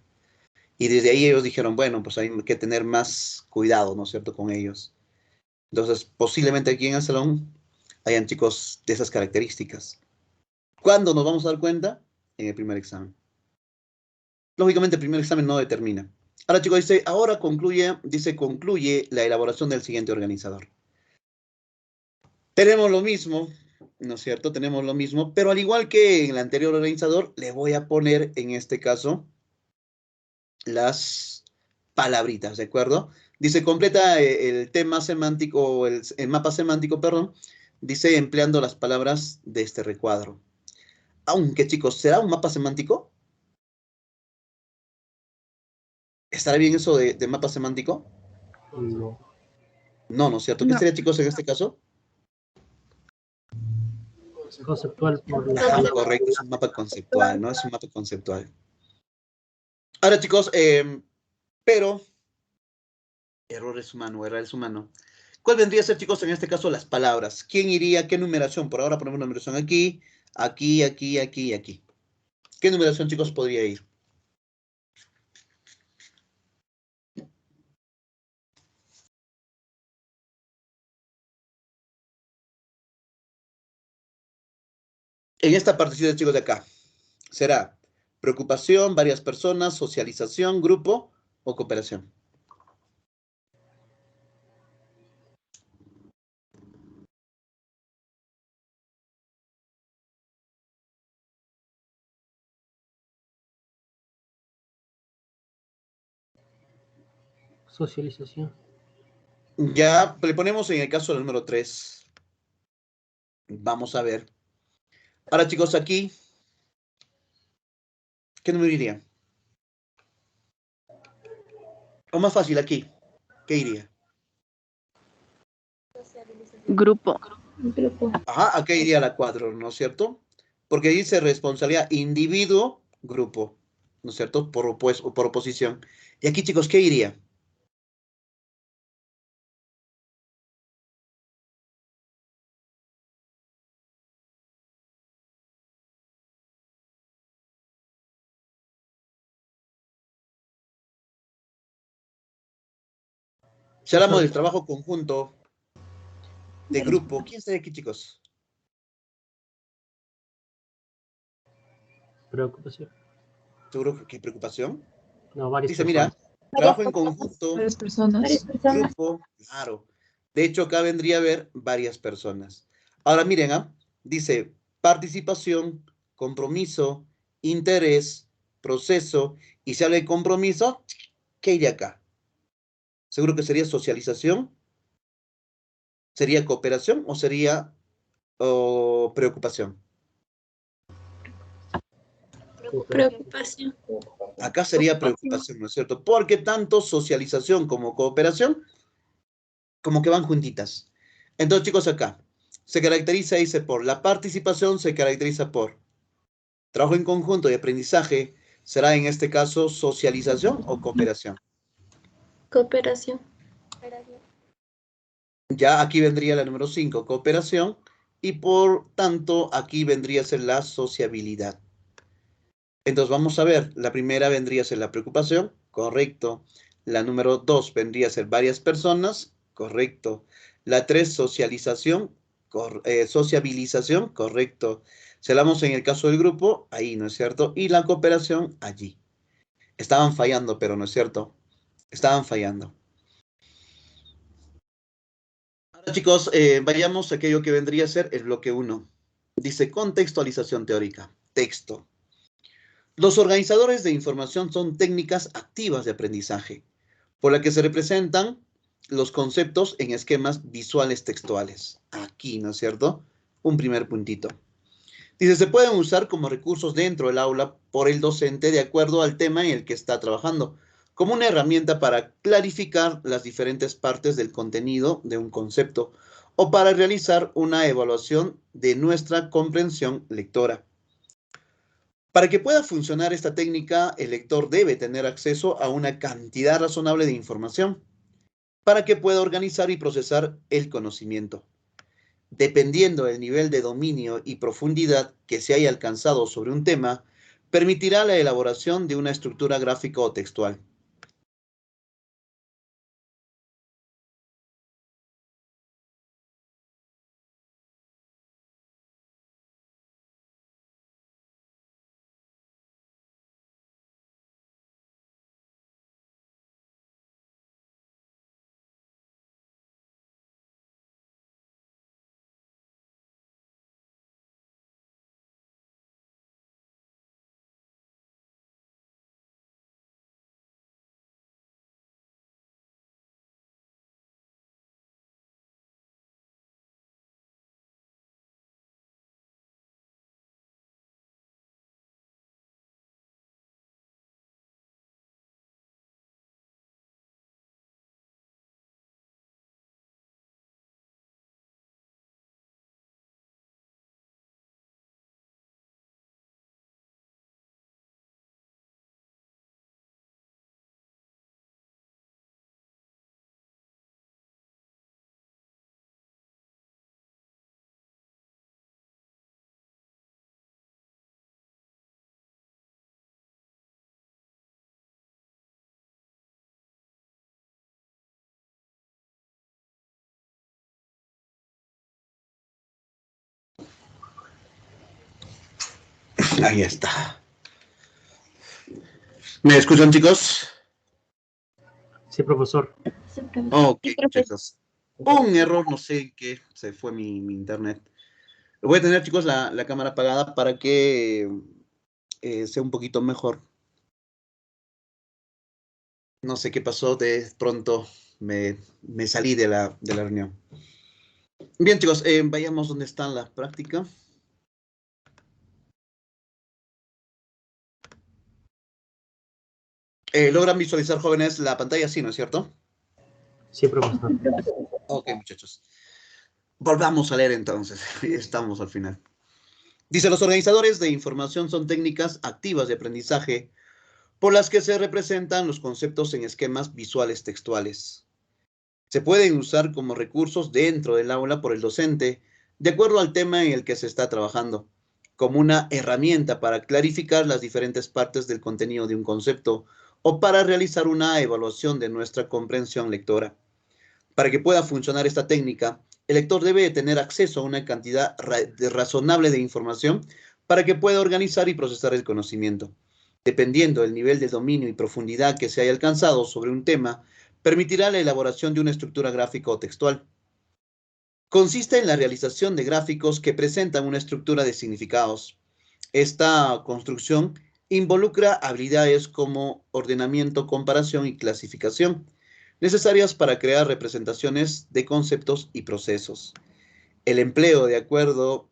[SPEAKER 1] Y desde ahí ellos dijeron, bueno, pues hay que tener más cuidado, ¿no es cierto?, con ellos. Entonces, posiblemente aquí en el salón hayan chicos de esas características. ¿Cuándo nos vamos a dar cuenta? En el primer examen. Lógicamente, el primer examen no determina. Ahora, chicos, concluye la elaboración del siguiente organizador. Tenemos lo mismo, ¿no es cierto? Tenemos lo mismo, pero al igual que en el anterior organizador, le voy a poner, en este caso, las palabritas, ¿de acuerdo? Dice, completa el tema semántico, o el mapa semántico, perdón, dice empleando las palabras de este recuadro. Aunque, chicos, ¿será un mapa semántico? ¿Estará bien eso de mapa semántico?
[SPEAKER 4] No.
[SPEAKER 1] No, ¿no es cierto? ¿Qué
[SPEAKER 6] No.
[SPEAKER 1] sería, chicos, en este caso?
[SPEAKER 4] Conceptual por la
[SPEAKER 1] Ah, correcto, es un mapa conceptual, ¿no? Es un mapa conceptual. Ahora, chicos, pero error es humano, error es humano. ¿Cuál vendría a ser, chicos, en este caso las palabras? ¿Quién iría? ¿Qué numeración? Por ahora ponemos una numeración aquí, aquí, aquí, aquí y aquí. ¿Qué numeración, chicos, podría ir? En esta partecita, chicos, de acá, ¿será preocupación, varias personas, socialización, grupo o cooperación?
[SPEAKER 4] socialización.
[SPEAKER 1] Ya le ponemos en el caso del número 3. Vamos a ver. Ahora, chicos, aquí, ¿qué número iría? O más fácil, aquí, ¿qué iría?
[SPEAKER 6] Grupo.
[SPEAKER 3] Grupo.
[SPEAKER 1] Ajá, acá iría la 4, ¿no es cierto? Porque dice responsabilidad individuo, grupo, ¿no es cierto? Por oposición. Y aquí, chicos, ¿qué iría? Si hablamos del trabajo conjunto, de grupo, ¿quién está aquí, chicos?
[SPEAKER 4] Preocupación.
[SPEAKER 1] ¿Seguro que preocupación?
[SPEAKER 4] No, varias
[SPEAKER 1] Dice,
[SPEAKER 4] personas.
[SPEAKER 1] mira, trabajo en conjunto,
[SPEAKER 3] Varias personas.
[SPEAKER 1] grupo, claro. De hecho, acá vendría a haber varias personas. Ahora miren, dice participación, compromiso, interés, proceso, y se habla de compromiso, ¿qué iría acá? Seguro que sería socialización, sería cooperación o sería preocupación.
[SPEAKER 6] Preocupación.
[SPEAKER 1] Acá sería preocupación, ¿no es cierto? Porque tanto socialización como cooperación como que van juntitas. Entonces, chicos, acá se caracteriza, dice, por la participación, se caracteriza por trabajo en conjunto y aprendizaje. ¿Será en este caso socialización o cooperación?
[SPEAKER 2] Cooperación.
[SPEAKER 1] Ya aquí vendría la número 5, cooperación, y por tanto aquí vendría a ser la sociabilidad. Entonces vamos a ver, la primera vendría a ser la preocupación, correcto. La número 2 vendría a ser varias personas, correcto. La 3, socialización, sociabilización, correcto. Si hablamos en el caso del grupo, ahí, ¿no es cierto? Y la cooperación, allí. Estaban fallando, pero no es cierto. Estaban fallando. Ahora, chicos, vayamos a aquello que vendría a ser el bloque 1. Dice contextualización teórica. Texto. Los organizadores de información son técnicas activas de aprendizaje, por la que se representan los conceptos en esquemas visuales textuales. Aquí, ¿no es cierto? Un primer puntito. Dice, se pueden usar como recursos dentro del aula por el docente de acuerdo al tema en el que está trabajando, como una herramienta para clarificar las diferentes partes del contenido de un concepto o para realizar una evaluación de nuestra comprensión lectora. Para que pueda funcionar esta técnica, el lector debe tener acceso a una cantidad razonable de información para que pueda organizar y procesar el conocimiento. Dependiendo del nivel de dominio y profundidad que se haya alcanzado sobre un tema, permitirá la elaboración de una estructura gráfica o textual. Ahí está. ¿Me escuchan, chicos?
[SPEAKER 4] Sí, profesor.
[SPEAKER 1] Ok, chicos. Un error, no sé qué, se fue mi internet. Voy a tener, chicos, la cámara apagada para que sea un poquito mejor. No sé qué pasó, de pronto me salí de la reunión. Bien, chicos, vayamos donde está la práctica. ¿Logran visualizar, jóvenes, la pantalla? Sí, ¿no es cierto?
[SPEAKER 4] Sí, profesor.
[SPEAKER 1] Ok, muchachos. Volvamos a leer entonces. Estamos al final. Dice, los organizadores de información son técnicas activas de aprendizaje por las que se representan los conceptos en esquemas visuales textuales. Se pueden usar como recursos dentro del aula por el docente, de acuerdo al tema en el que se está trabajando, como una herramienta para clarificar las diferentes partes del contenido de un concepto o para realizar una evaluación de nuestra comprensión lectora. Para que pueda funcionar esta técnica, el lector debe tener acceso a una cantidad razonable de información para que pueda organizar y procesar el conocimiento. Dependiendo del nivel de dominio y profundidad que se haya alcanzado sobre un tema, permitirá la elaboración de una estructura gráfica o textual. Consiste en la realización de gráficos que presentan una estructura de significados. Esta construcción involucra habilidades como ordenamiento, comparación y clasificación, necesarias para crear representaciones de conceptos y procesos. El empleo de acuerdo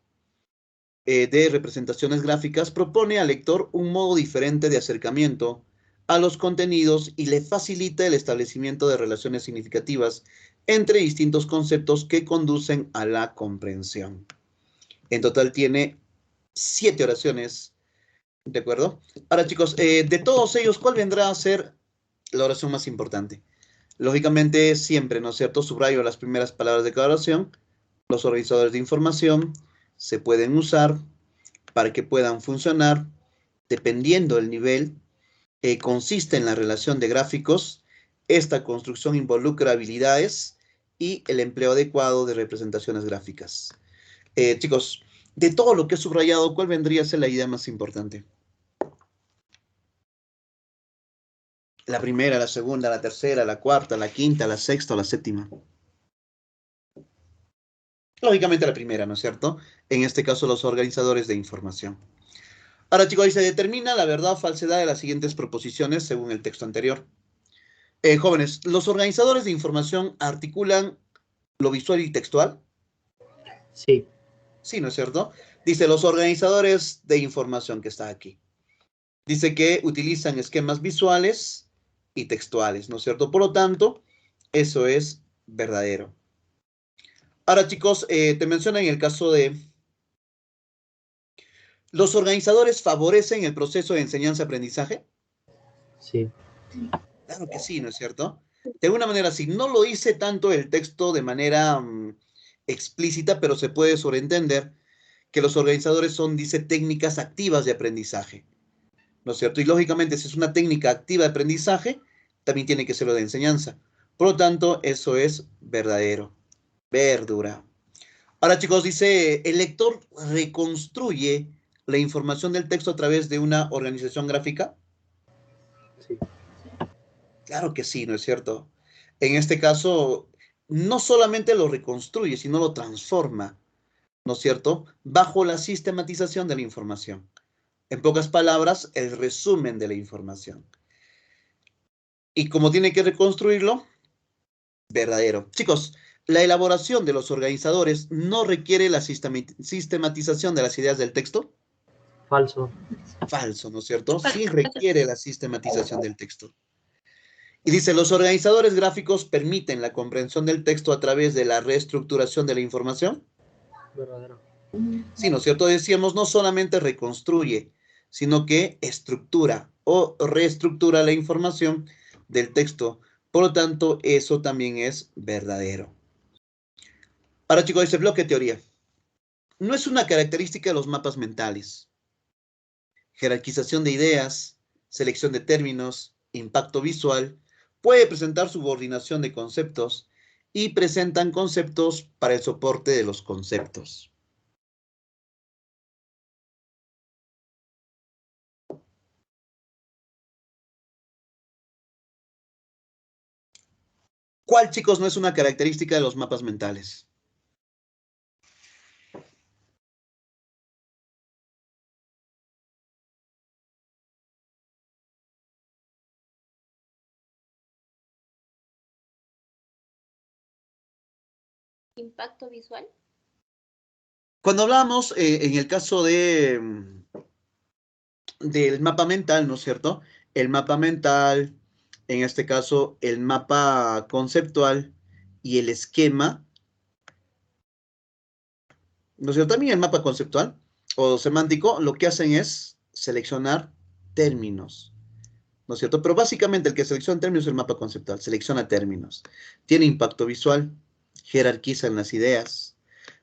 [SPEAKER 1] de representaciones gráficas propone al lector un modo diferente de acercamiento a los contenidos y le facilita el establecimiento de relaciones significativas entre distintos conceptos que conducen a la comprensión. En total tiene 7 oraciones, ¿de acuerdo? Ahora, chicos, de todos ellos, ¿cuál vendrá a ser la oración más importante? Lógicamente, siempre, ¿no es cierto? Subrayo las primeras palabras de cada oración. Los organizadores de información se pueden usar para que puedan funcionar dependiendo del nivel. Consiste en la relación de gráficos. Esta construcción involucra habilidades y el empleo adecuado de representaciones gráficas. Chicos, de todo lo que he subrayado, ¿cuál vendría a ser la idea más importante? La primera, la segunda, la tercera, la cuarta, la quinta, la sexta o la séptima. Lógicamente la primera, ¿no es cierto? En este caso, los organizadores de información. Ahora, chicos, ahí se determina la verdad o falsedad de las siguientes proposiciones según el texto anterior. Jóvenes, ¿los organizadores de información articulan lo visual y textual?
[SPEAKER 4] Sí.
[SPEAKER 1] Sí, ¿no es cierto? Dice, los organizadores de información que está aquí. Dice que utilizan esquemas visuales y textuales, ¿no es cierto? Por lo tanto, eso es verdadero. Ahora, chicos, te mencionan el caso de... ¿Los organizadores favorecen el proceso de enseñanza-aprendizaje?
[SPEAKER 4] Sí.
[SPEAKER 1] Claro que sí, ¿no es cierto? De alguna manera sí. No lo dice tanto el texto de manera explícita, pero se puede sobreentender que los organizadores son, dice, técnicas activas de aprendizaje, ¿no es cierto? Y lógicamente, si es una técnica activa de aprendizaje, también tiene que ser lo de enseñanza. Por lo tanto, eso es verdadero. Verdura. Ahora, chicos, dice, el lector reconstruye la información del texto a través de una organización gráfica.
[SPEAKER 4] Sí.
[SPEAKER 1] Claro que sí, ¿no es cierto? En este caso, no solamente lo reconstruye, sino lo transforma, ¿no es cierto? Bajo la sistematización de la información. En pocas palabras, el resumen de la información. Y como tiene que reconstruirlo, verdadero. Chicos, la elaboración de los organizadores no requiere la sistematización de las ideas del texto.
[SPEAKER 4] Falso.
[SPEAKER 1] Falso, ¿no es cierto? Sí requiere la sistematización del texto. Y dice, los organizadores gráficos permiten la comprensión del texto a través de la reestructuración de la información.
[SPEAKER 4] Verdadero.
[SPEAKER 1] Sí, ¿no es cierto? Decíamos, no solamente reconstruye, sino que estructura o reestructura la información del texto. Por lo tanto, eso también es verdadero. Ahora, chicos, dice bloque teoría. No es una característica de los mapas mentales. Jerarquización de ideas, selección de términos, impacto visual, puede presentar subordinación de conceptos y presentan conceptos para el soporte de los conceptos. ¿Cuál, chicos, no es una característica de los mapas mentales?
[SPEAKER 2] Impacto visual.
[SPEAKER 1] Cuando hablamos en el caso del mapa mental, ¿no es cierto? El mapa mental, en este caso, el mapa conceptual y el esquema, ¿no es cierto? También el mapa conceptual o semántico, lo que hacen es seleccionar términos, ¿no es cierto? Pero básicamente el que selecciona términos es el mapa conceptual, selecciona términos. Tiene impacto visual, jerarquizan las ideas.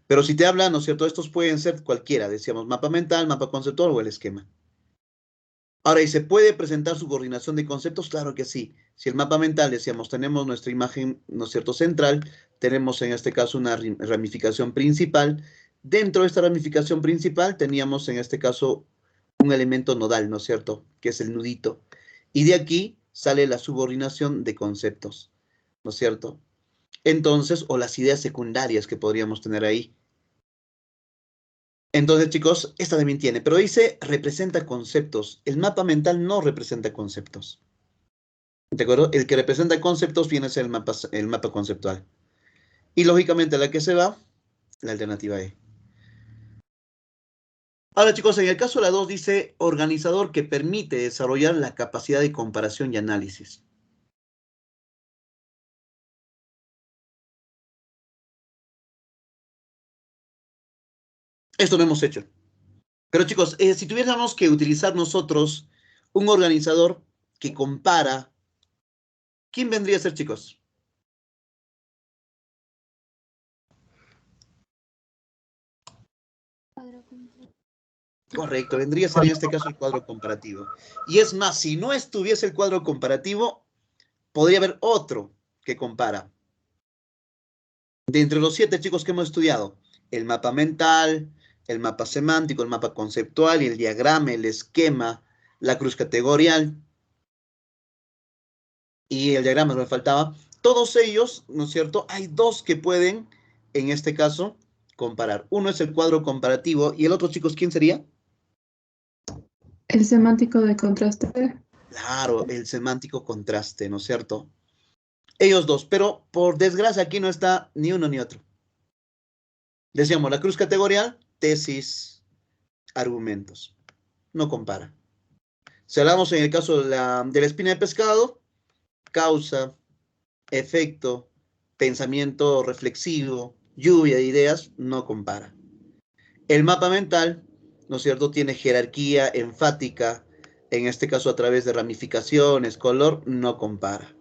[SPEAKER 1] Pero si te hablan, ¿no es cierto? Estos pueden ser cualquiera, decíamos, mapa mental, mapa conceptual o el esquema. Ahora, ¿y se puede presentar subordinación de conceptos? Claro que sí. Si el mapa mental, decíamos, tenemos nuestra imagen, ¿no es cierto?, central, tenemos en este caso una ramificación principal. Dentro de esta ramificación principal teníamos en este caso un elemento nodal, ¿no es cierto?, que es el nudito. Y de aquí sale la subordinación de conceptos, ¿no es cierto? Entonces, o las ideas secundarias que podríamos tener ahí. Entonces, chicos, esta también tiene, pero dice representa conceptos. El mapa mental no representa conceptos. ¿De acuerdo? El que representa conceptos viene a ser el mapa conceptual. Y lógicamente la que se va, la alternativa E. Ahora, chicos, en el caso de la 2 dice organizador que permite desarrollar la capacidad de comparación y análisis. Esto lo hemos hecho. Pero chicos, si tuviéramos que utilizar nosotros un organizador que compara, ¿quién vendría a ser, chicos? Correcto, vendría a ser en este caso el cuadro comparativo. Y es más, si no estuviese el cuadro comparativo, podría haber otro que compara. De entre los 7 chicos que hemos estudiado, el mapa mental, el mapa semántico, el mapa conceptual y el diagrama, el esquema, la cruz categorial y el diagrama me faltaba. Todos ellos, ¿no es cierto? Hay 2 que pueden, en este caso, comparar. Uno es el cuadro comparativo y el otro, chicos, ¿quién sería?
[SPEAKER 3] El semántico de contraste.
[SPEAKER 1] Claro, el semántico contraste, ¿no es cierto? Ellos 2, pero por desgracia aquí no está ni uno ni otro. Decíamos, la cruz categorial, tesis, argumentos. No compara. Si hablamos en el caso de la espina de pescado, causa, efecto, pensamiento reflexivo, lluvia de ideas, no compara. El mapa mental, ¿no es cierto?, tiene jerarquía enfática, en este caso a través de ramificaciones, color, no compara.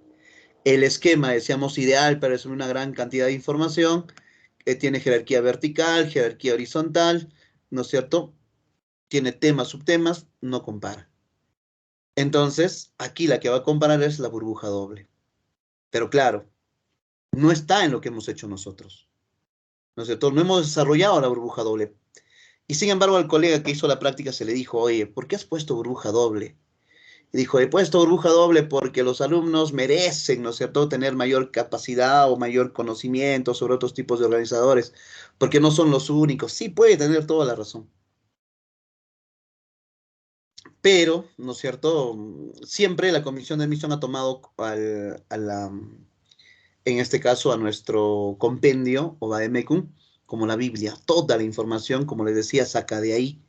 [SPEAKER 1] El esquema, decíamos, ideal para resumir una gran cantidad de información, tiene jerarquía vertical, jerarquía horizontal, ¿no es cierto? Tiene temas, subtemas, no compara. Entonces, aquí la que va a comparar es la burbuja doble. Pero claro, no está en lo que hemos hecho nosotros, ¿no es cierto? No hemos desarrollado la burbuja doble. Y sin embargo, al colega que hizo la práctica se le dijo, oye, ¿por qué has puesto burbuja doble? Y dijo, he puesto burbuja doble porque los alumnos merecen, ¿no es cierto?, tener mayor capacidad o mayor conocimiento sobre otros tipos de organizadores, porque no son los únicos. Sí, puede tener toda la razón. Pero, ¿no es cierto?, siempre la comisión de admisión ha tomado en este caso a nuestro compendio o Vademecum como la Biblia. Toda la información, como les decía, saca de ahí.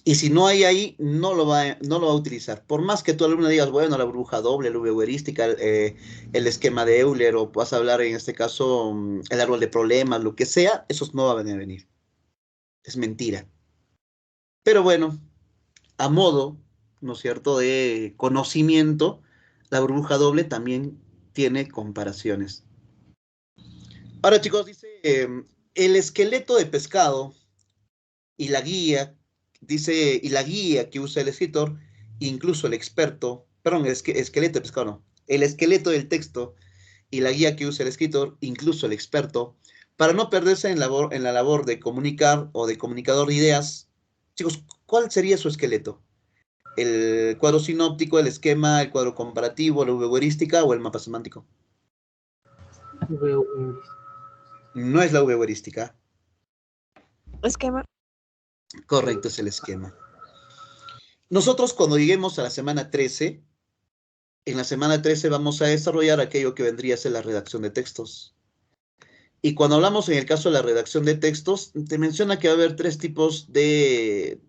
[SPEAKER 1] Y si no hay ahí, no lo va a utilizar. Por más que tu alumno digas, bueno, la burbuja doble, la heurística, el esquema de Euler, o vas a hablar en este caso el árbol de problemas, lo que sea, esos no van a venir. Es mentira. Pero bueno, a modo, ¿no es cierto?, de conocimiento, la burbuja doble también tiene comparaciones. Ahora, chicos, dice, el esqueleto de pescado y la guía, dice, y la guía que usa el escritor, incluso el experto, perdón, esqueleto de pescado no, el esqueleto del texto y la guía que usa el escritor, incluso el experto, para no perderse en la labor de comunicar o de comunicador de ideas. Chicos, ¿cuál sería su esqueleto? ¿El cuadro sinóptico, el esquema, el cuadro comparativo, la heurística o el mapa semántico? No es la V heurística.
[SPEAKER 6] Esquema.
[SPEAKER 1] Correcto, es el esquema. Nosotros cuando lleguemos a la semana 13, en la semana 13 vamos a desarrollar aquello que vendría a ser la redacción de textos. Y cuando hablamos en el caso de la redacción de textos, te menciona que va a haber 3 tipos de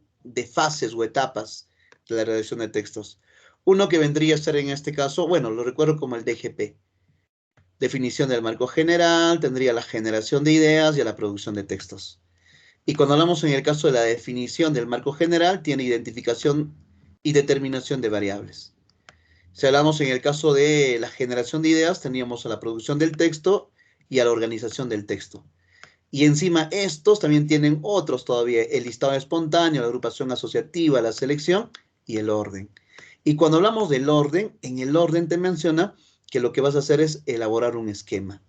[SPEAKER 1] fases o etapas de la redacción de textos. Uno que vendría a ser en este caso, bueno, lo recuerdo como el DGP. Definición del marco general, tendría la generación de ideas y la producción de textos. Y cuando hablamos en el caso de la definición del marco general, tiene identificación y determinación de variables. Si hablamos en el caso de la generación de ideas, teníamos a la producción del texto y a la organización del texto. Y encima estos también tienen otros todavía, el listado espontáneo, la agrupación asociativa, la selección y el orden. Y cuando hablamos del orden, en el orden te menciona que lo que vas a hacer es elaborar un esquema.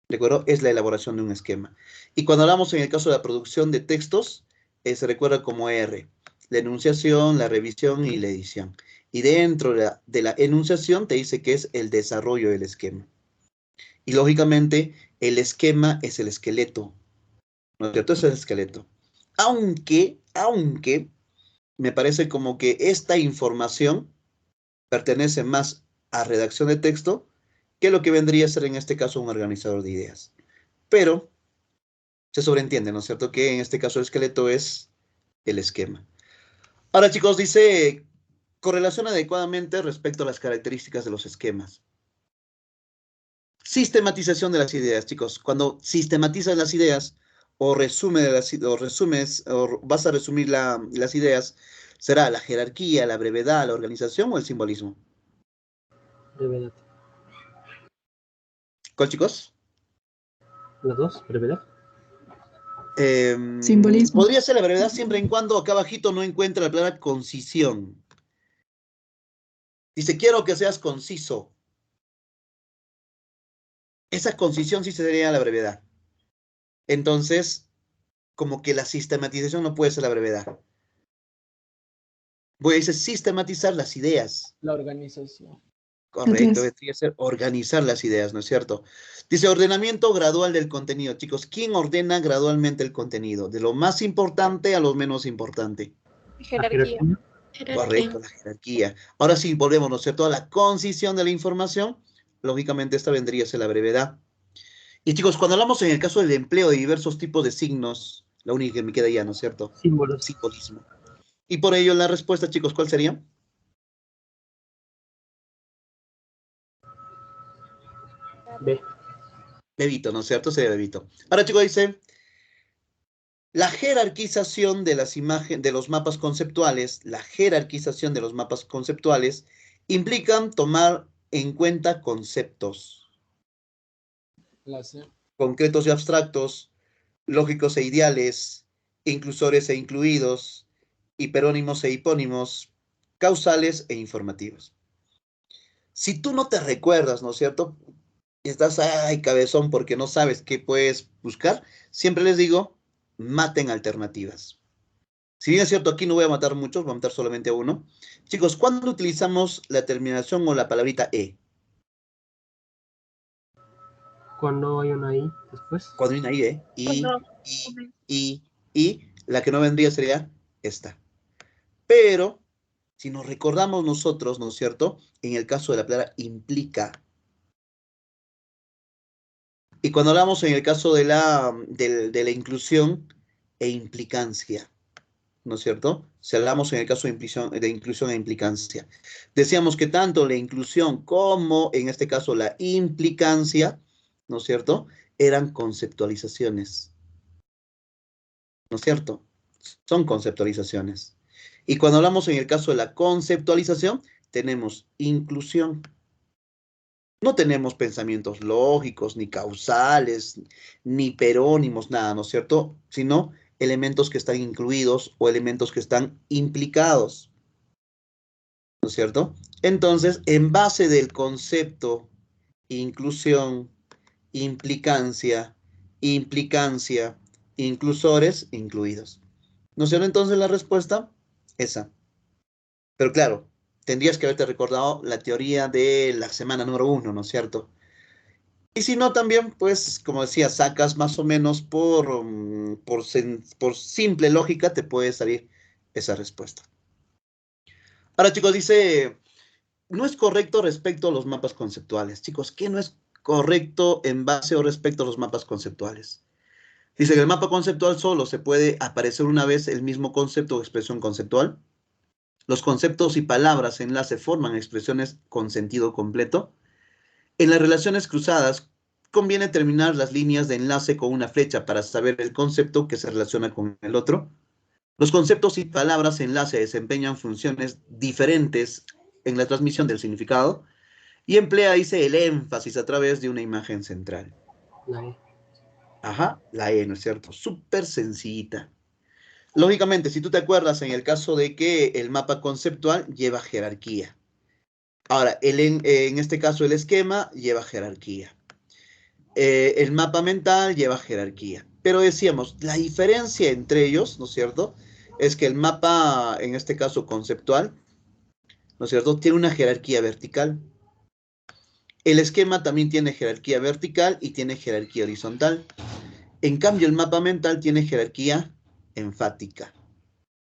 [SPEAKER 1] ¿De acuerdo? Es la elaboración de un esquema. Y cuando hablamos en el caso de la producción de textos, se recuerda como R, la enunciación, la revisión y la edición. Y dentro de la enunciación te dice que es el desarrollo del esquema. Y lógicamente el esquema es el esqueleto, ¿no es cierto? Es el esqueleto. Aunque me parece como que esta información pertenece más a redacción de texto que lo que vendría a ser en este caso un organizador de ideas. Pero se sobreentiende, ¿no es cierto? Que en este caso el esqueleto es el esquema. Ahora, chicos, dice correlación adecuadamente respecto a las características de los esquemas. Sistematización de las ideas, chicos. Cuando sistematizas las ideas o vas a resumir las ideas, ¿será la jerarquía, la brevedad, la organización o el simbolismo?
[SPEAKER 4] Brevedad.
[SPEAKER 1] ¿Cuál, chicos?
[SPEAKER 4] ¿Las dos? ¿Brevedad?
[SPEAKER 3] Simbolismo.
[SPEAKER 1] Podría ser la brevedad siempre y cuando acá abajito no encuentre la palabra concisión. Dice, quiero que seas conciso. Esa concisión sí sería la brevedad. Entonces, como que la sistematización no puede ser la brevedad. Voy a decir sistematizar las ideas.
[SPEAKER 7] La organización.
[SPEAKER 1] Correcto, debería ser organizar las ideas, ¿no es cierto? Dice ordenamiento gradual del contenido. Chicos, ¿quién ordena gradualmente el contenido? De lo más importante a lo menos importante.
[SPEAKER 6] Jerarquía.
[SPEAKER 1] Correcto, la jerarquía. Ahora sí, volvemos, ¿no es cierto? A la concisión de la información. Lógicamente, esta vendría a ser la brevedad. Y chicos, cuando hablamos en el caso del empleo de diversos tipos de signos, la única que me queda ya, ¿no es cierto?
[SPEAKER 4] Símbolos.
[SPEAKER 1] Simbolismo. Y por ello, la respuesta, chicos, ¿cuál sería?
[SPEAKER 4] B.
[SPEAKER 1] Bebito, ¿no es cierto? Sería Bebito. Ahora, chicos, dice, la jerarquización de las imágenes, de los mapas conceptuales, la jerarquización de los mapas conceptuales implican tomar en cuenta conceptos concretos y abstractos, lógicos e ideales, inclusores e incluidos, hiperónimos e hipónimos, causales e informativos. Si tú no te recuerdas, ¿no es cierto? Y estás, ay, cabezón, porque no sabes qué puedes buscar, siempre les digo, maten alternativas. Si bien es cierto, aquí no voy a matar muchos, voy a matar solamente a uno. Chicos, ¿cuándo utilizamos la terminación o la palabrita E?
[SPEAKER 4] Cuando hay una I después.
[SPEAKER 1] Cuando hay una I, ¿eh? Y, la que no vendría sería esta. Pero, si nos recordamos nosotros, ¿no es cierto? En el caso de la palabra implica. Y cuando hablamos en el caso de la inclusión e implicancia, ¿no es cierto? Si hablamos en el caso de inclusión e implicancia. Decíamos que tanto la inclusión como, en este caso, la implicancia, ¿no es cierto? Eran conceptualizaciones. ¿No es cierto? Son conceptualizaciones. Y cuando hablamos en el caso de la conceptualización, tenemos inclusión. No tenemos pensamientos lógicos, ni causales, ni perónimos, nada, ¿no es cierto? Sino elementos que están incluidos o elementos que están implicados. ¿No es cierto? Entonces, en base del concepto inclusión, implicancia, inclusores, incluidos. ¿No es cierto? Entonces la respuesta, esa. Pero claro, tendrías que haberte recordado la teoría de la semana número 1, ¿no es cierto? Y si no, también, pues, como decía, sacas más o menos por simple lógica, te puede salir esa respuesta. Ahora, chicos, dice, no es correcto respecto a los mapas conceptuales. Chicos, ¿qué no es correcto en base o respecto a los mapas conceptuales? Dice que el mapa conceptual solo se puede aparecer una vez el mismo concepto o expresión conceptual. Los conceptos y palabras enlace forman expresiones con sentido completo. En las relaciones cruzadas, conviene terminar las líneas de enlace con una flecha para saber el concepto que se relaciona con el otro. Los conceptos y palabras enlace desempeñan funciones diferentes en la transmisión del significado y emplea, dice, el énfasis a través de una imagen central.
[SPEAKER 4] La E.
[SPEAKER 1] Ajá, la E, ¿no es cierto? Súper sencillita. Lógicamente, si tú te acuerdas en el caso de que el mapa conceptual lleva jerarquía. Ahora, en este caso el esquema lleva jerarquía. El mapa mental lleva jerarquía. Pero decíamos, la diferencia entre ellos, ¿no es cierto? Es que el mapa, en este caso conceptual, ¿no es cierto? Tiene una jerarquía vertical. El esquema también tiene jerarquía vertical y tiene jerarquía horizontal. En cambio, el mapa mental tiene jerarquía enfática,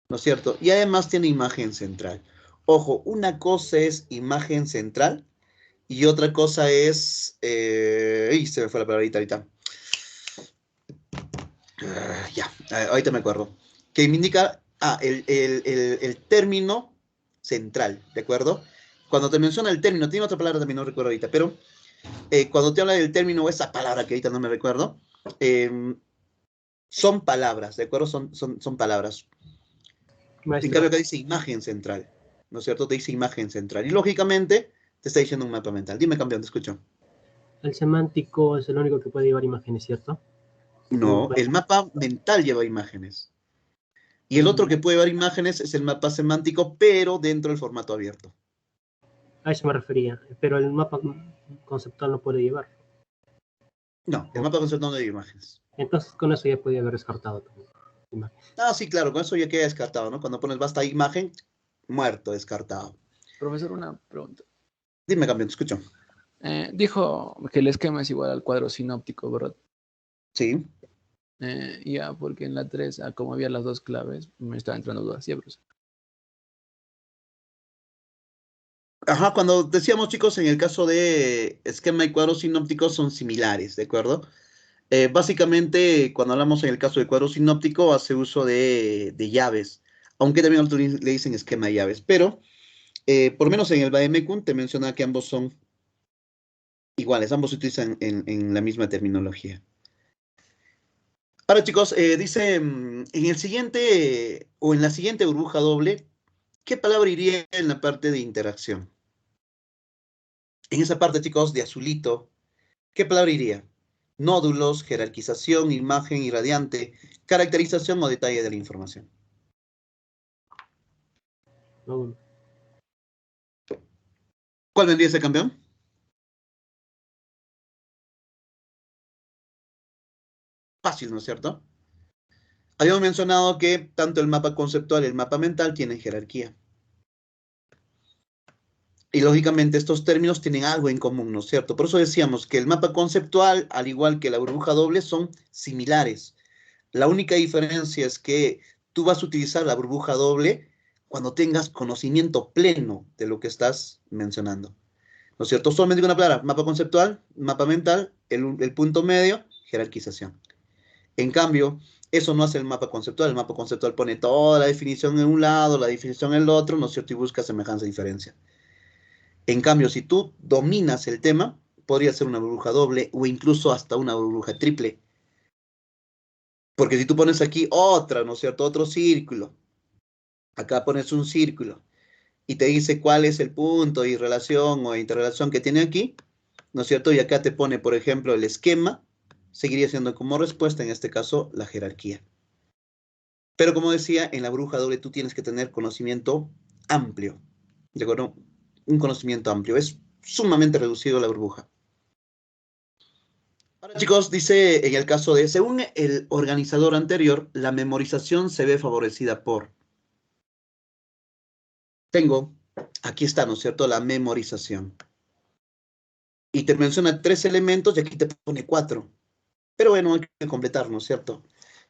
[SPEAKER 1] ¿no es cierto? Y además tiene imagen central. Ojo, una cosa es imagen central y otra cosa es... se me fue la palabra ahorita. Ya, ahorita me acuerdo. Que me indica el término central, ¿de acuerdo? Cuando te menciona el término, tiene otra palabra también, no recuerdo ahorita, pero cuando te habla del término, esa palabra que ahorita no me recuerdo, son palabras, ¿de acuerdo? Son palabras. En
[SPEAKER 4] Maestro,
[SPEAKER 1] cambio acá dice imagen central, ¿no es cierto? Te dice imagen central. Y lógicamente te está diciendo un mapa mental. Dime, campeón, te escucho.
[SPEAKER 4] el semántico es el único que puede llevar imágenes, ¿cierto?
[SPEAKER 1] No, el mapa mental lleva imágenes. Y el otro que puede llevar imágenes es el mapa semántico, pero dentro del formato abierto.
[SPEAKER 4] A eso me refería, pero el mapa conceptual no puede llevar.
[SPEAKER 1] No, el mapa conceptual no lleva imágenes.
[SPEAKER 4] Entonces con eso ya podía haber descartado también.
[SPEAKER 1] Ah, sí, claro, con eso ya queda descartado, ¿no? Cuando pones basta imagen, muerto, descartado.
[SPEAKER 7] Profesor, una pregunta.
[SPEAKER 1] Dime, campeón, te escucho.
[SPEAKER 7] Dijo que el esquema es igual al cuadro sinóptico, ¿verdad?
[SPEAKER 1] Sí.
[SPEAKER 7] Ya, porque en la 3, como había las dos claves, me estaba entrando dudas. Sí, profesor.
[SPEAKER 1] Ajá, cuando decíamos, chicos, en el caso de esquema y cuadros sinópticos son similares, ¿de acuerdo? Básicamente, cuando hablamos en el caso de cuadro sinóptico, hace uso de llaves, aunque también otros le dicen esquema de llaves, pero por lo menos en el Bademecum te menciona que ambos son iguales, ambos se utilizan en la misma terminología. Ahora, chicos, dice, en el siguiente, o en la siguiente burbuja doble, ¿qué palabra iría en la parte de interacción? En esa parte, chicos, de azulito, ¿qué palabra iría? Nódulos, jerarquización, imagen irradiante, caracterización o detalle de la información.
[SPEAKER 4] No,
[SPEAKER 1] ¿Cuál vendría ese campeón? Fácil, ¿no es cierto? Habíamos mencionado que tanto el mapa conceptual y el mapa mental tienen jerarquía. Y lógicamente estos términos tienen algo en común, ¿no es cierto? Por eso decíamos que el mapa conceptual, al igual que la burbuja doble, son similares. La única diferencia es que tú vas a utilizar la burbuja doble cuando tengas conocimiento pleno de lo que estás mencionando. ¿No es cierto? Solamente con una palabra, mapa conceptual, mapa mental, el punto medio, jerarquización. En cambio, eso no hace el mapa conceptual. El mapa conceptual pone toda la definición en un lado, la definición en el otro, ¿no es cierto? Y busca semejanza y diferencia. En cambio, si tú dominas el tema, podría ser una burbuja doble o incluso hasta una burbuja triple. Porque si tú pones aquí otra, ¿no es cierto? Otro círculo. Acá pones un círculo y te dice cuál es el punto y relación o interrelación que tiene aquí, ¿no es cierto? Y acá te pone, por ejemplo, el esquema, seguiría siendo como respuesta, en este caso, la jerarquía. Pero como decía, en la burbuja doble tú tienes que tener conocimiento amplio, ¿de acuerdo? Un conocimiento amplio. Es sumamente reducido la burbuja. Ahora, chicos, dice en el caso de, según el organizador anterior, la memorización se ve favorecida por... Aquí está, ¿no es cierto? La memorización. y te menciona 3 elementos y aquí te pone 4. Pero bueno, hay que completar, ¿no es cierto?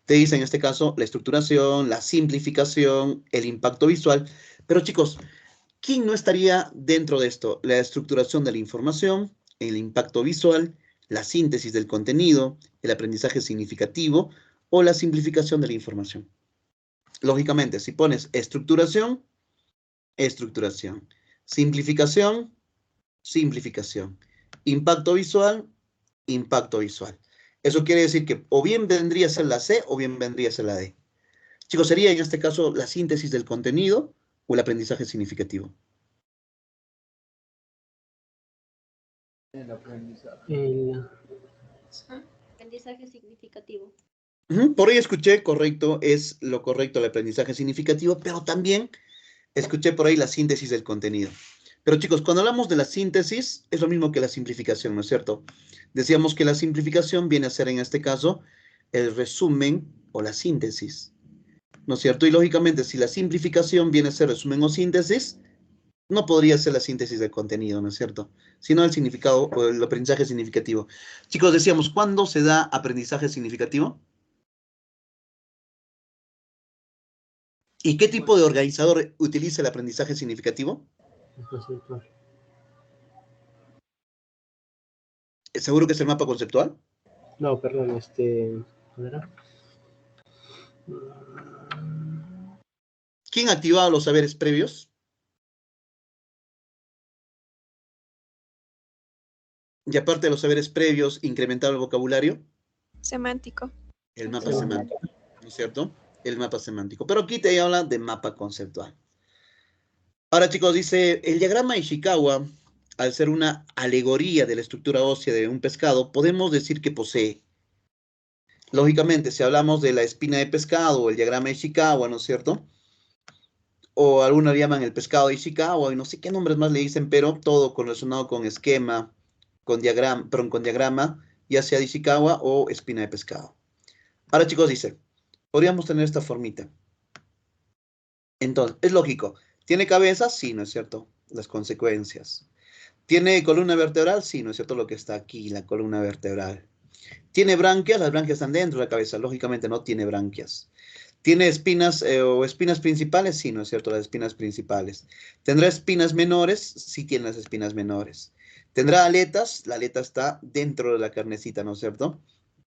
[SPEAKER 1] Te dice en este caso la estructuración, la simplificación, el impacto visual. Pero chicos, ¿quién no estaría dentro de esto? La estructuración de la información, el impacto visual, la síntesis del contenido, el aprendizaje significativo o la simplificación de la información. Lógicamente, si pones estructuración, estructuración. Simplificación, simplificación. Impacto visual, impacto visual. Eso quiere decir que o bien vendría a ser la C o bien vendría a ser la D. Chicos, sería en este caso la síntesis del contenido o el aprendizaje significativo.
[SPEAKER 4] El,
[SPEAKER 5] Sí.
[SPEAKER 2] Aprendizaje significativo.
[SPEAKER 1] Por ahí escuché, correcto, es lo correcto el aprendizaje significativo, pero también escuché por ahí la síntesis del contenido. Pero chicos, cuando hablamos de la síntesis, es lo mismo que la simplificación, ¿no es cierto? Decíamos que la simplificación viene a ser en este caso el resumen o la síntesis, ¿no es cierto? Y lógicamente, si la simplificación viene a ser resumen o síntesis, no podría ser la síntesis del contenido, ¿no es cierto? Sino el significado o el aprendizaje significativo. Chicos, decíamos, ¿cuándo se da aprendizaje significativo? ¿Y qué tipo de organizador utiliza el aprendizaje significativo?
[SPEAKER 4] conceptual.
[SPEAKER 1] ¿Seguro que es el mapa conceptual?
[SPEAKER 4] No, perdón, ¿cuál era?
[SPEAKER 1] ¿Quién activaba los saberes previos? Y aparte de los saberes previos, incrementaba el vocabulario.
[SPEAKER 6] Semántico.
[SPEAKER 1] El mapa semántico, ¿no es cierto? El mapa semántico. Pero aquí te habla de mapa conceptual. Ahora, chicos, dice, el diagrama Ishikawa, al ser una alegoría de la estructura ósea de un pescado, podemos decir que posee. Lógicamente, si hablamos de la espina de pescado o el diagrama Ishikawa, ¿no es cierto? O algunos llaman el pescado de Ishikawa y no sé qué nombres más le dicen, pero todo relacionado con esquema, con diagrama, ya sea de Ishikawa o espina de pescado. Ahora, chicos, dice, podríamos tener esta formita. Entonces, es lógico. ¿Tiene cabeza? Sí, ¿no es cierto? Las consecuencias. ¿Tiene columna vertebral? Sí, ¿no es cierto? Lo que está aquí, la columna vertebral. ¿Tiene branquias? Las branquias están dentro de la cabeza. Lógicamente no tiene branquias. ¿Tiene espinas o espinas principales? Sí, ¿no es cierto? Las espinas principales. ¿Tendrá espinas menores? Sí tiene las espinas menores. ¿Tendrá aletas? La aleta está dentro de la carnecita, ¿no es cierto?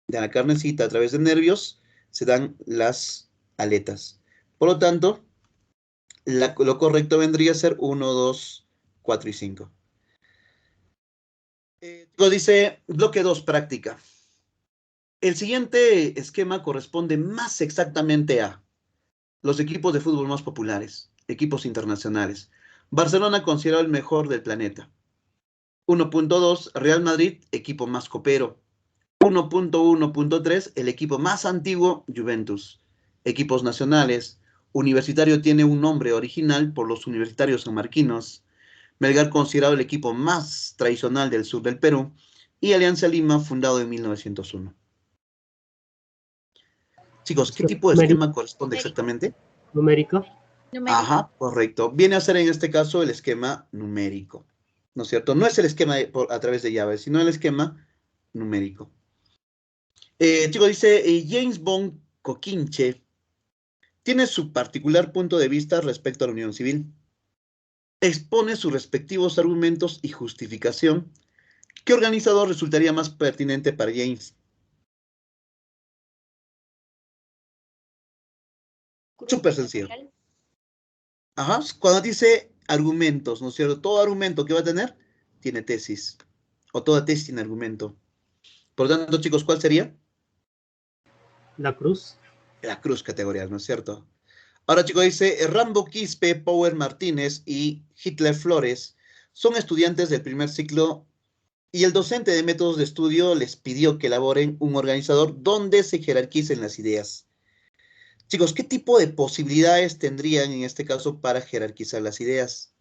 [SPEAKER 1] De la carnecita, a través de nervios, se dan las aletas. Por lo tanto, lo correcto vendría a ser 1, 2, 4 y 5. Dice bloque 2, práctica. El siguiente esquema corresponde más exactamente a los equipos de fútbol más populares, equipos internacionales. Barcelona considerado el mejor del planeta. 1.2, Real Madrid, equipo más copero. 1.1.3, el equipo más antiguo, Juventus. Equipos nacionales. Universitario tiene un nombre original por los universitarios sanmarquinos. Melgar considerado el equipo más tradicional del sur del Perú. Y Alianza Lima, fundado en 1901. Chicos, ¿qué tipo de esquema corresponde exactamente?
[SPEAKER 4] Numérico.
[SPEAKER 1] Ajá, correcto. Viene a ser en este caso el esquema numérico, ¿no es cierto? No es el esquema a través de llaves, sino el esquema numérico. Chicos, dice James Bond Coquinche tiene su particular punto de vista respecto a la unión civil. Expone sus respectivos argumentos y justificación. ¿Qué organizador resultaría más pertinente para James? Súper sencillo. Ajá, cuando dice argumentos, ¿no es cierto? Todo argumento que va a tener, tiene tesis. O toda tesis tiene argumento. Por lo tanto, chicos, ¿cuál sería?
[SPEAKER 4] La Cruz.
[SPEAKER 1] La Cruz categorial, ¿no es cierto? Ahora, chicos, dice Rambo Quispe, Power Martínez y Hitler Flores son estudiantes del primer ciclo y el docente de métodos de estudio les pidió que elaboren un organizador donde se jerarquicen las ideas. Chicos, ¿qué tipo de posibilidades tendrían en este caso para jerarquizar las ideas?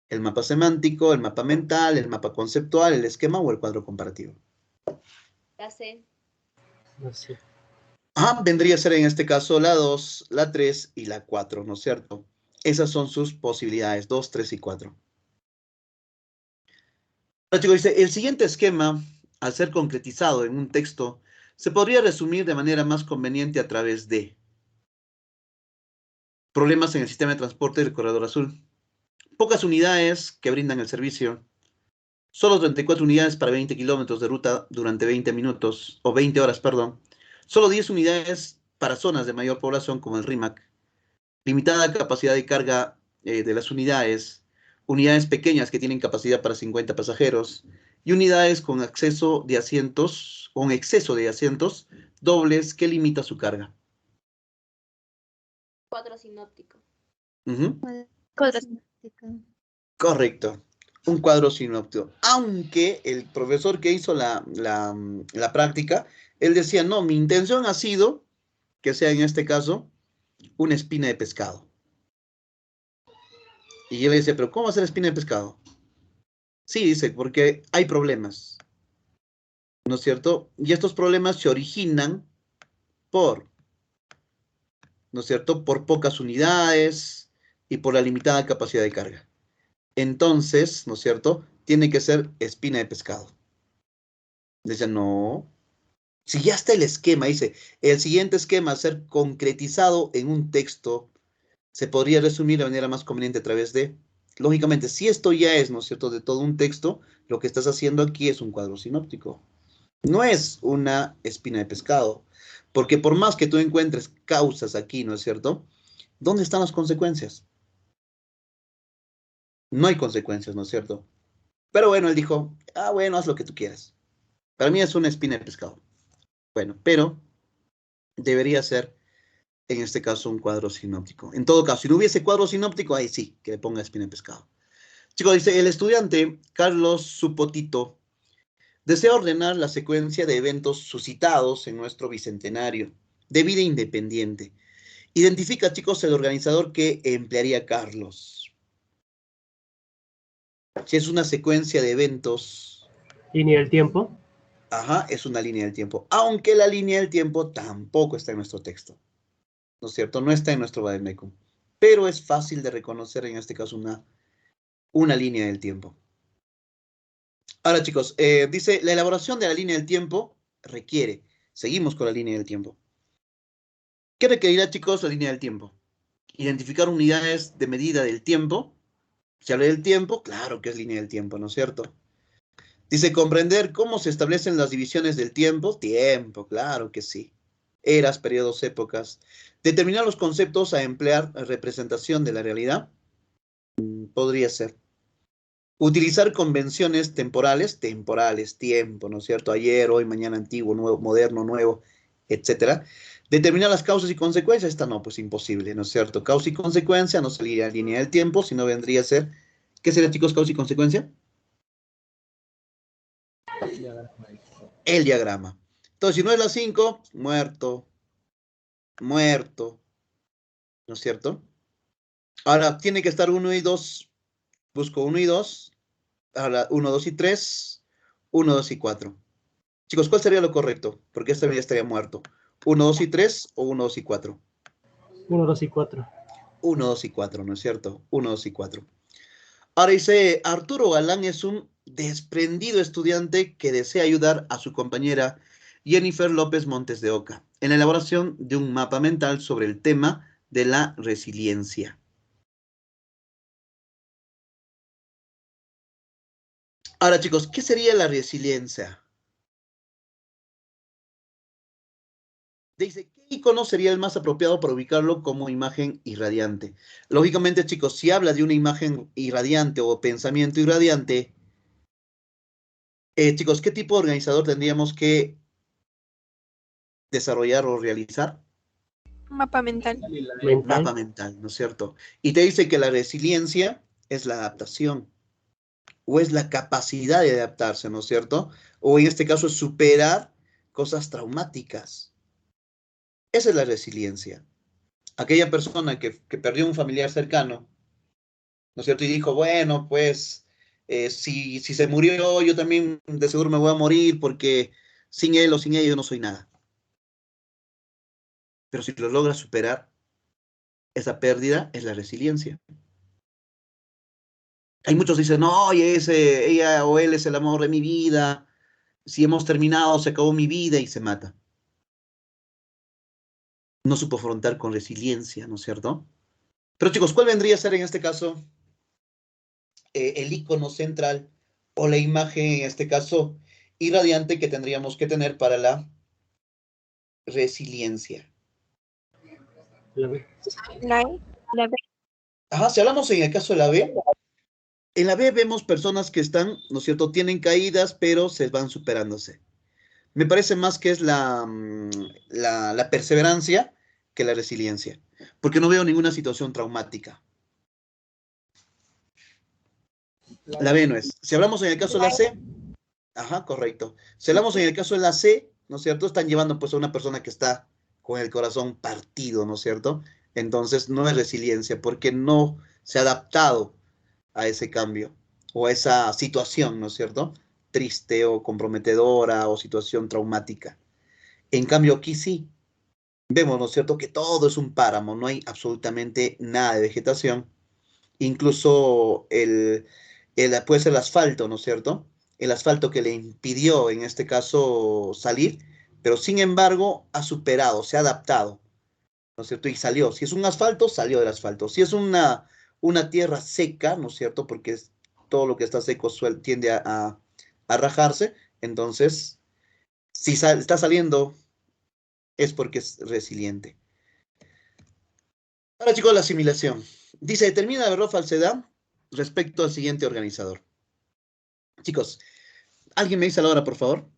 [SPEAKER 1] ¿El mapa semántico, el mapa mental, el mapa conceptual, el esquema o el cuadro comparativo?
[SPEAKER 2] La C.
[SPEAKER 4] No sé.
[SPEAKER 1] Vendría a ser en este caso la 2, la 3 y la 4, ¿no es cierto? Esas son sus posibilidades, 2, 3 y 4. Ahora, chicos, dice, el siguiente esquema, al ser concretizado en un texto, se podría resumir de manera más conveniente a través de problemas en el sistema de transporte del corredor azul, pocas unidades que brindan el servicio, solo 34 unidades para 20 kilómetros de ruta durante 20 minutos, o 20 horas, perdón, solo 10 unidades para zonas de mayor población como el RIMAC, limitada capacidad de carga de las unidades, unidades pequeñas que tienen capacidad para 50 pasajeros y unidades con acceso de asientos, con exceso de asientos dobles que limita su carga.
[SPEAKER 2] Cuadro sinóptico.
[SPEAKER 1] Ujú.
[SPEAKER 6] Cuadro.
[SPEAKER 1] Correcto. Un cuadro sinóptico. Aunque el profesor que hizo la práctica, él decía, no, mi intención ha sido que sea en este caso una espina de pescado. Y yo le decía, pero ¿cómo va a ser espina de pescado? Sí, dice, porque hay problemas, ¿no es cierto? Y estos problemas se originan por, ¿no es cierto?, por pocas unidades y por la limitada capacidad de carga. Entonces, ¿no es cierto?, tiene que ser espina de pescado. Dice, no. Si ya está el esquema, dice, el siguiente esquema a ser concretizado en un texto se podría resumir de manera más conveniente a través de, lógicamente, si esto ya es, ¿no es cierto?, de todo un texto, lo que estás haciendo aquí es un cuadro sinóptico. No es una espina de pescado, porque por más que tú encuentres causas aquí, ¿no es cierto?, ¿dónde están las consecuencias? No hay consecuencias, ¿no es cierto? Pero bueno, él dijo, ah, bueno, haz lo que tú quieras. Para mí es una espina de pescado. Bueno, pero debería ser, en este caso, un cuadro sinóptico. En todo caso, si no hubiese cuadro sinóptico, ahí sí, que le ponga espina de pescado. Chicos, dice, el estudiante Carlos Supotito desea ordenar la secuencia de eventos suscitados en nuestro bicentenario de vida independiente. Identifica, chicos, el organizador que emplearía Carlos. Si es una secuencia de eventos,
[SPEAKER 4] Línea del tiempo.
[SPEAKER 1] ajá, es una línea del tiempo. Aunque la línea del tiempo tampoco está en nuestro texto. ¿No es cierto? No está en nuestro vademecum. Pero es fácil de reconocer en este caso una línea del tiempo. Ahora, chicos, dice, la elaboración de la línea del tiempo requiere, seguimos con la línea del tiempo. ¿Qué requerirá, chicos, la línea del tiempo? Identificar unidades de medida del tiempo. Si habla del tiempo, claro que es línea del tiempo, ¿no es cierto? Dice, comprender cómo se establecen las divisiones del tiempo. Tiempo, claro que sí. Eras, periodos, épocas. Determinar los conceptos a emplear representación de la realidad. Podría ser. Utilizar convenciones temporales, tiempo, ¿no es cierto? Ayer, hoy, mañana, antiguo, nuevo, moderno, nuevo, etcétera. Determinar las causas y consecuencias, esta no, pues imposible, ¿no es cierto? Causa y consecuencia no sería en línea del tiempo, sino vendría a ser, ¿qué sería, chicos, causa y consecuencia? El diagrama. Entonces, si no es la 5, muerto, muerto, ¿no es cierto? Ahora, tiene que estar 1 y 2, busco 1 y 2, ahora 1, 2 y 3, 1, 2 y 4. Chicos, ¿cuál sería lo correcto? Porque esta ya estaría muerto. ¿1, 2 y 3 o 1, 2 y 4?
[SPEAKER 4] 1, 2 y 4.
[SPEAKER 1] 1, 2 y 4, ¿no es cierto? 1, 2 y 4. Ahora dice, Arturo Galán es un desprendido estudiante que desea ayudar a su compañera Jennifer López Montes de Oca en la elaboración de un mapa mental sobre el tema de la resiliencia. Ahora, chicos, ¿qué sería la resiliencia? Dice, ¿qué icono sería el más apropiado para ubicarlo como imagen irradiante? Lógicamente, chicos, si habla de una imagen irradiante o pensamiento irradiante, chicos, ¿qué tipo de organizador tendríamos que desarrollar o realizar?
[SPEAKER 6] Mapa mental.
[SPEAKER 1] Mapa mental, ¿no es cierto? Y te dice que la resiliencia es la adaptación o es la capacidad de adaptarse, ¿no es cierto? O en este caso es superar cosas traumáticas. Esa es la resiliencia. Aquella persona que perdió un familiar cercano, ¿no es cierto? Y dijo, bueno, pues si se murió, yo también de seguro me voy a morir porque sin él o sin ella yo no soy nada. Pero si lo logra superar, esa pérdida es la resiliencia. Hay muchos que dicen, no, oye, ella o él es el amor de mi vida, si hemos terminado, se acabó mi vida y se mata. No supo afrontar con resiliencia, ¿no es cierto? Pero chicos, ¿cuál vendría a ser en este caso el icono central o la imagen, en este caso, irradiante que tendríamos que tener para la resiliencia?
[SPEAKER 4] La B.
[SPEAKER 6] La E. La B.
[SPEAKER 1] Ajá, si hablamos en el caso de la B, en la B vemos personas que están, ¿no es cierto?, tienen caídas, pero se van superándose. Me parece más que es la perseverancia que la resiliencia, porque no veo ninguna situación traumática. La B no es. Si hablamos en el caso de la C, ajá, correcto. Si hablamos en el caso de la C, ¿no es cierto?, están llevando pues a una persona que está con el corazón partido, ¿no es cierto? Entonces no es resiliencia, porque no se ha adaptado a ese cambio o a esa situación, ¿no es cierto? Triste o comprometedora o situación traumática. En cambio, aquí sí, vemos, ¿no es cierto?, que todo es un páramo, no hay absolutamente nada de vegetación, incluso puede ser el asfalto, ¿no es cierto? El asfalto que le impidió, en este caso, salir, pero sin embargo ha superado, se ha adaptado, ¿no es cierto? Y salió. Si es un asfalto, salió del asfalto. Si es una tierra seca, ¿no es cierto? Porque todo lo que está seco tiende a rajarse, entonces, si está saliendo es porque es resiliente. Ahora, chicos, la asimilación. Dice, determina la verdad o falsedad respecto al siguiente organizador. Chicos, ¿alguien me dice la hora, por favor?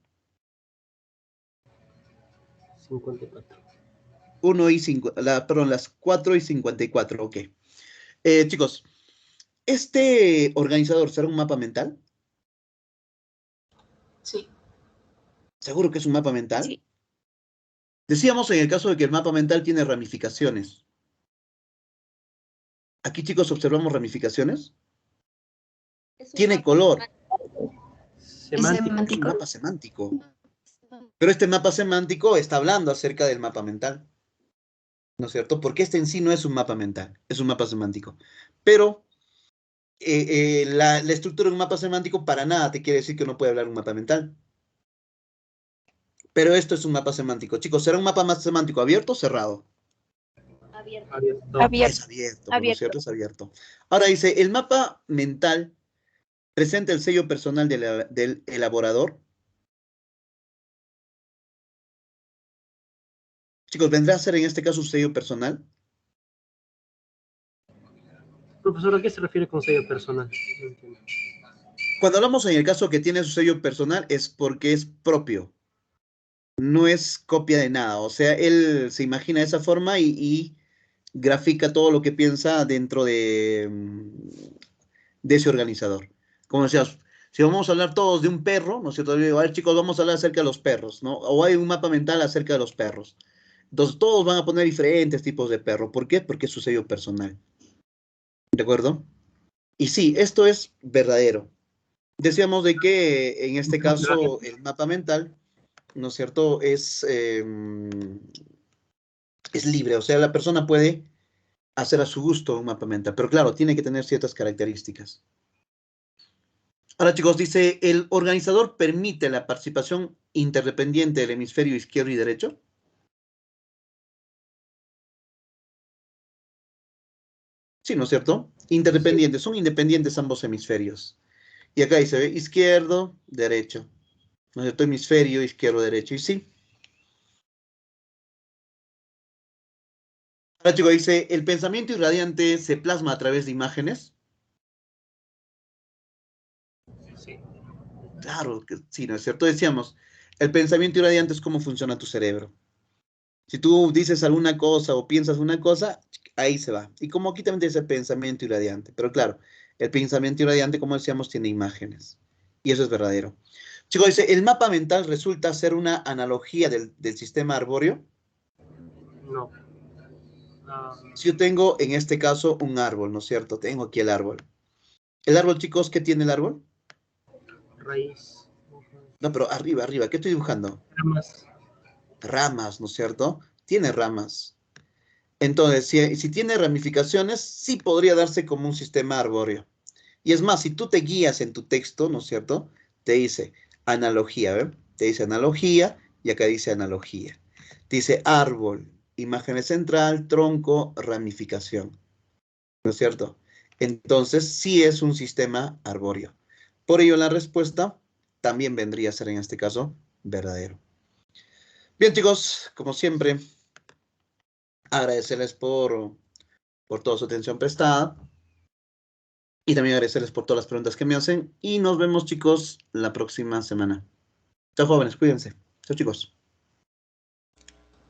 [SPEAKER 4] 54.
[SPEAKER 1] Las 4:54, ok. Chicos, ¿este organizador será un mapa mental?
[SPEAKER 5] Sí.
[SPEAKER 1] ¿Seguro que es un mapa mental?
[SPEAKER 6] Sí.
[SPEAKER 1] Decíamos en el caso de que el mapa mental tiene ramificaciones. Aquí, chicos, observamos ramificaciones.
[SPEAKER 2] Es un
[SPEAKER 1] Tiene
[SPEAKER 2] mapa
[SPEAKER 1] color.
[SPEAKER 4] Semántico.
[SPEAKER 1] Es un mapa semántico. Pero este mapa semántico está hablando acerca del mapa mental, ¿no es cierto? Porque este en sí no es un mapa mental, es un mapa semántico. Pero la estructura de un mapa semántico para nada te quiere decir que no puede hablar un mapa mental. Pero esto es un mapa semántico. Chicos, ¿será un mapa más semántico abierto o cerrado?
[SPEAKER 2] abierto.
[SPEAKER 4] Abierto.
[SPEAKER 6] Abierto.
[SPEAKER 1] Es abierto, ¿no es
[SPEAKER 6] Abierto.
[SPEAKER 1] cierto? Es abierto. Ahora dice, el mapa mental presenta el sello personal del elaborador. Chicos, ¿vendrá a ser en este caso un sello personal?
[SPEAKER 4] Profesor, ¿a qué se refiere con sello personal? No entiendo.
[SPEAKER 1] Cuando hablamos en el caso que tiene su sello personal es porque es propio. No es copia de nada. O sea, él se imagina de esa forma y grafica todo lo que piensa dentro de ese organizador. Como decías, si vamos a hablar todos de un perro, ¿no es cierto? Digo, a ver, chicos, vamos a hablar acerca de los perros, ¿no? O hay un mapa mental acerca de los perros. Entonces, todos van a poner diferentes tipos de perro. ¿Por qué? Porque es su sello personal. ¿De acuerdo? Y sí, esto es verdadero. Decíamos de que en este caso el mapa mental, ¿no es cierto? Es libre, o sea, la persona puede hacer a su gusto un mapa mental, pero claro, tiene que tener ciertas características. Ahora, chicos, dice, ¿el organizador permite la participación interdependiente del hemisferio izquierdo y derecho? Sí, ¿no es cierto? Interdependientes, son independientes ambos hemisferios. Y acá dice, izquierdo, derecho. ¿No es cierto? Hemisferio izquierdo, derecho. Y sí. Ahora, chicos, dice, ¿el pensamiento irradiante se plasma a través de imágenes?
[SPEAKER 4] Sí.
[SPEAKER 1] Claro que sí, ¿no es cierto? Decíamos, el pensamiento irradiante es cómo funciona tu cerebro. Si tú dices alguna cosa o piensas una cosa, ahí se va. Y como aquí también dice pensamiento irradiante. Pero claro, el pensamiento irradiante, como decíamos, tiene imágenes. Y eso es verdadero. Chicos, dice, ¿el mapa mental resulta ser una analogía del sistema arbóreo?
[SPEAKER 4] No. Ah,
[SPEAKER 1] Si yo tengo, en este caso, un árbol, ¿no es cierto? Tengo aquí el árbol. El árbol, chicos, ¿qué tiene el árbol?
[SPEAKER 4] raíz.
[SPEAKER 1] No, pero arriba, arriba. ¿Qué estoy dibujando?
[SPEAKER 4] Ramas.
[SPEAKER 1] Ramas, ¿no es cierto? Tiene ramas. Entonces, si tiene ramificaciones, sí podría darse como un sistema arbóreo. Y es más, si tú te guías en tu texto, ¿no es cierto? Te dice analogía, ¿ve? Te dice analogía y acá dice analogía. Dice árbol, imagen central, tronco, ramificación. ¿No es cierto? Entonces, sí es un sistema arbóreo. Por ello, la respuesta también vendría a ser, en este caso, verdadero. Bien, chicos, como siempre, agradecerles por toda su atención prestada. Y también agradecerles por todas las preguntas que me hacen. Y nos vemos, chicos, la próxima semana. Chao, jóvenes, cuídense. Chao, chicos.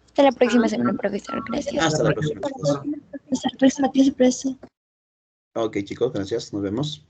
[SPEAKER 6] Hasta la próxima semana, profesor. Gracias.
[SPEAKER 1] Hasta la próxima, chicos.
[SPEAKER 6] Hasta la próxima clase, profesor.
[SPEAKER 1] Ok, chicos, gracias. Nos vemos.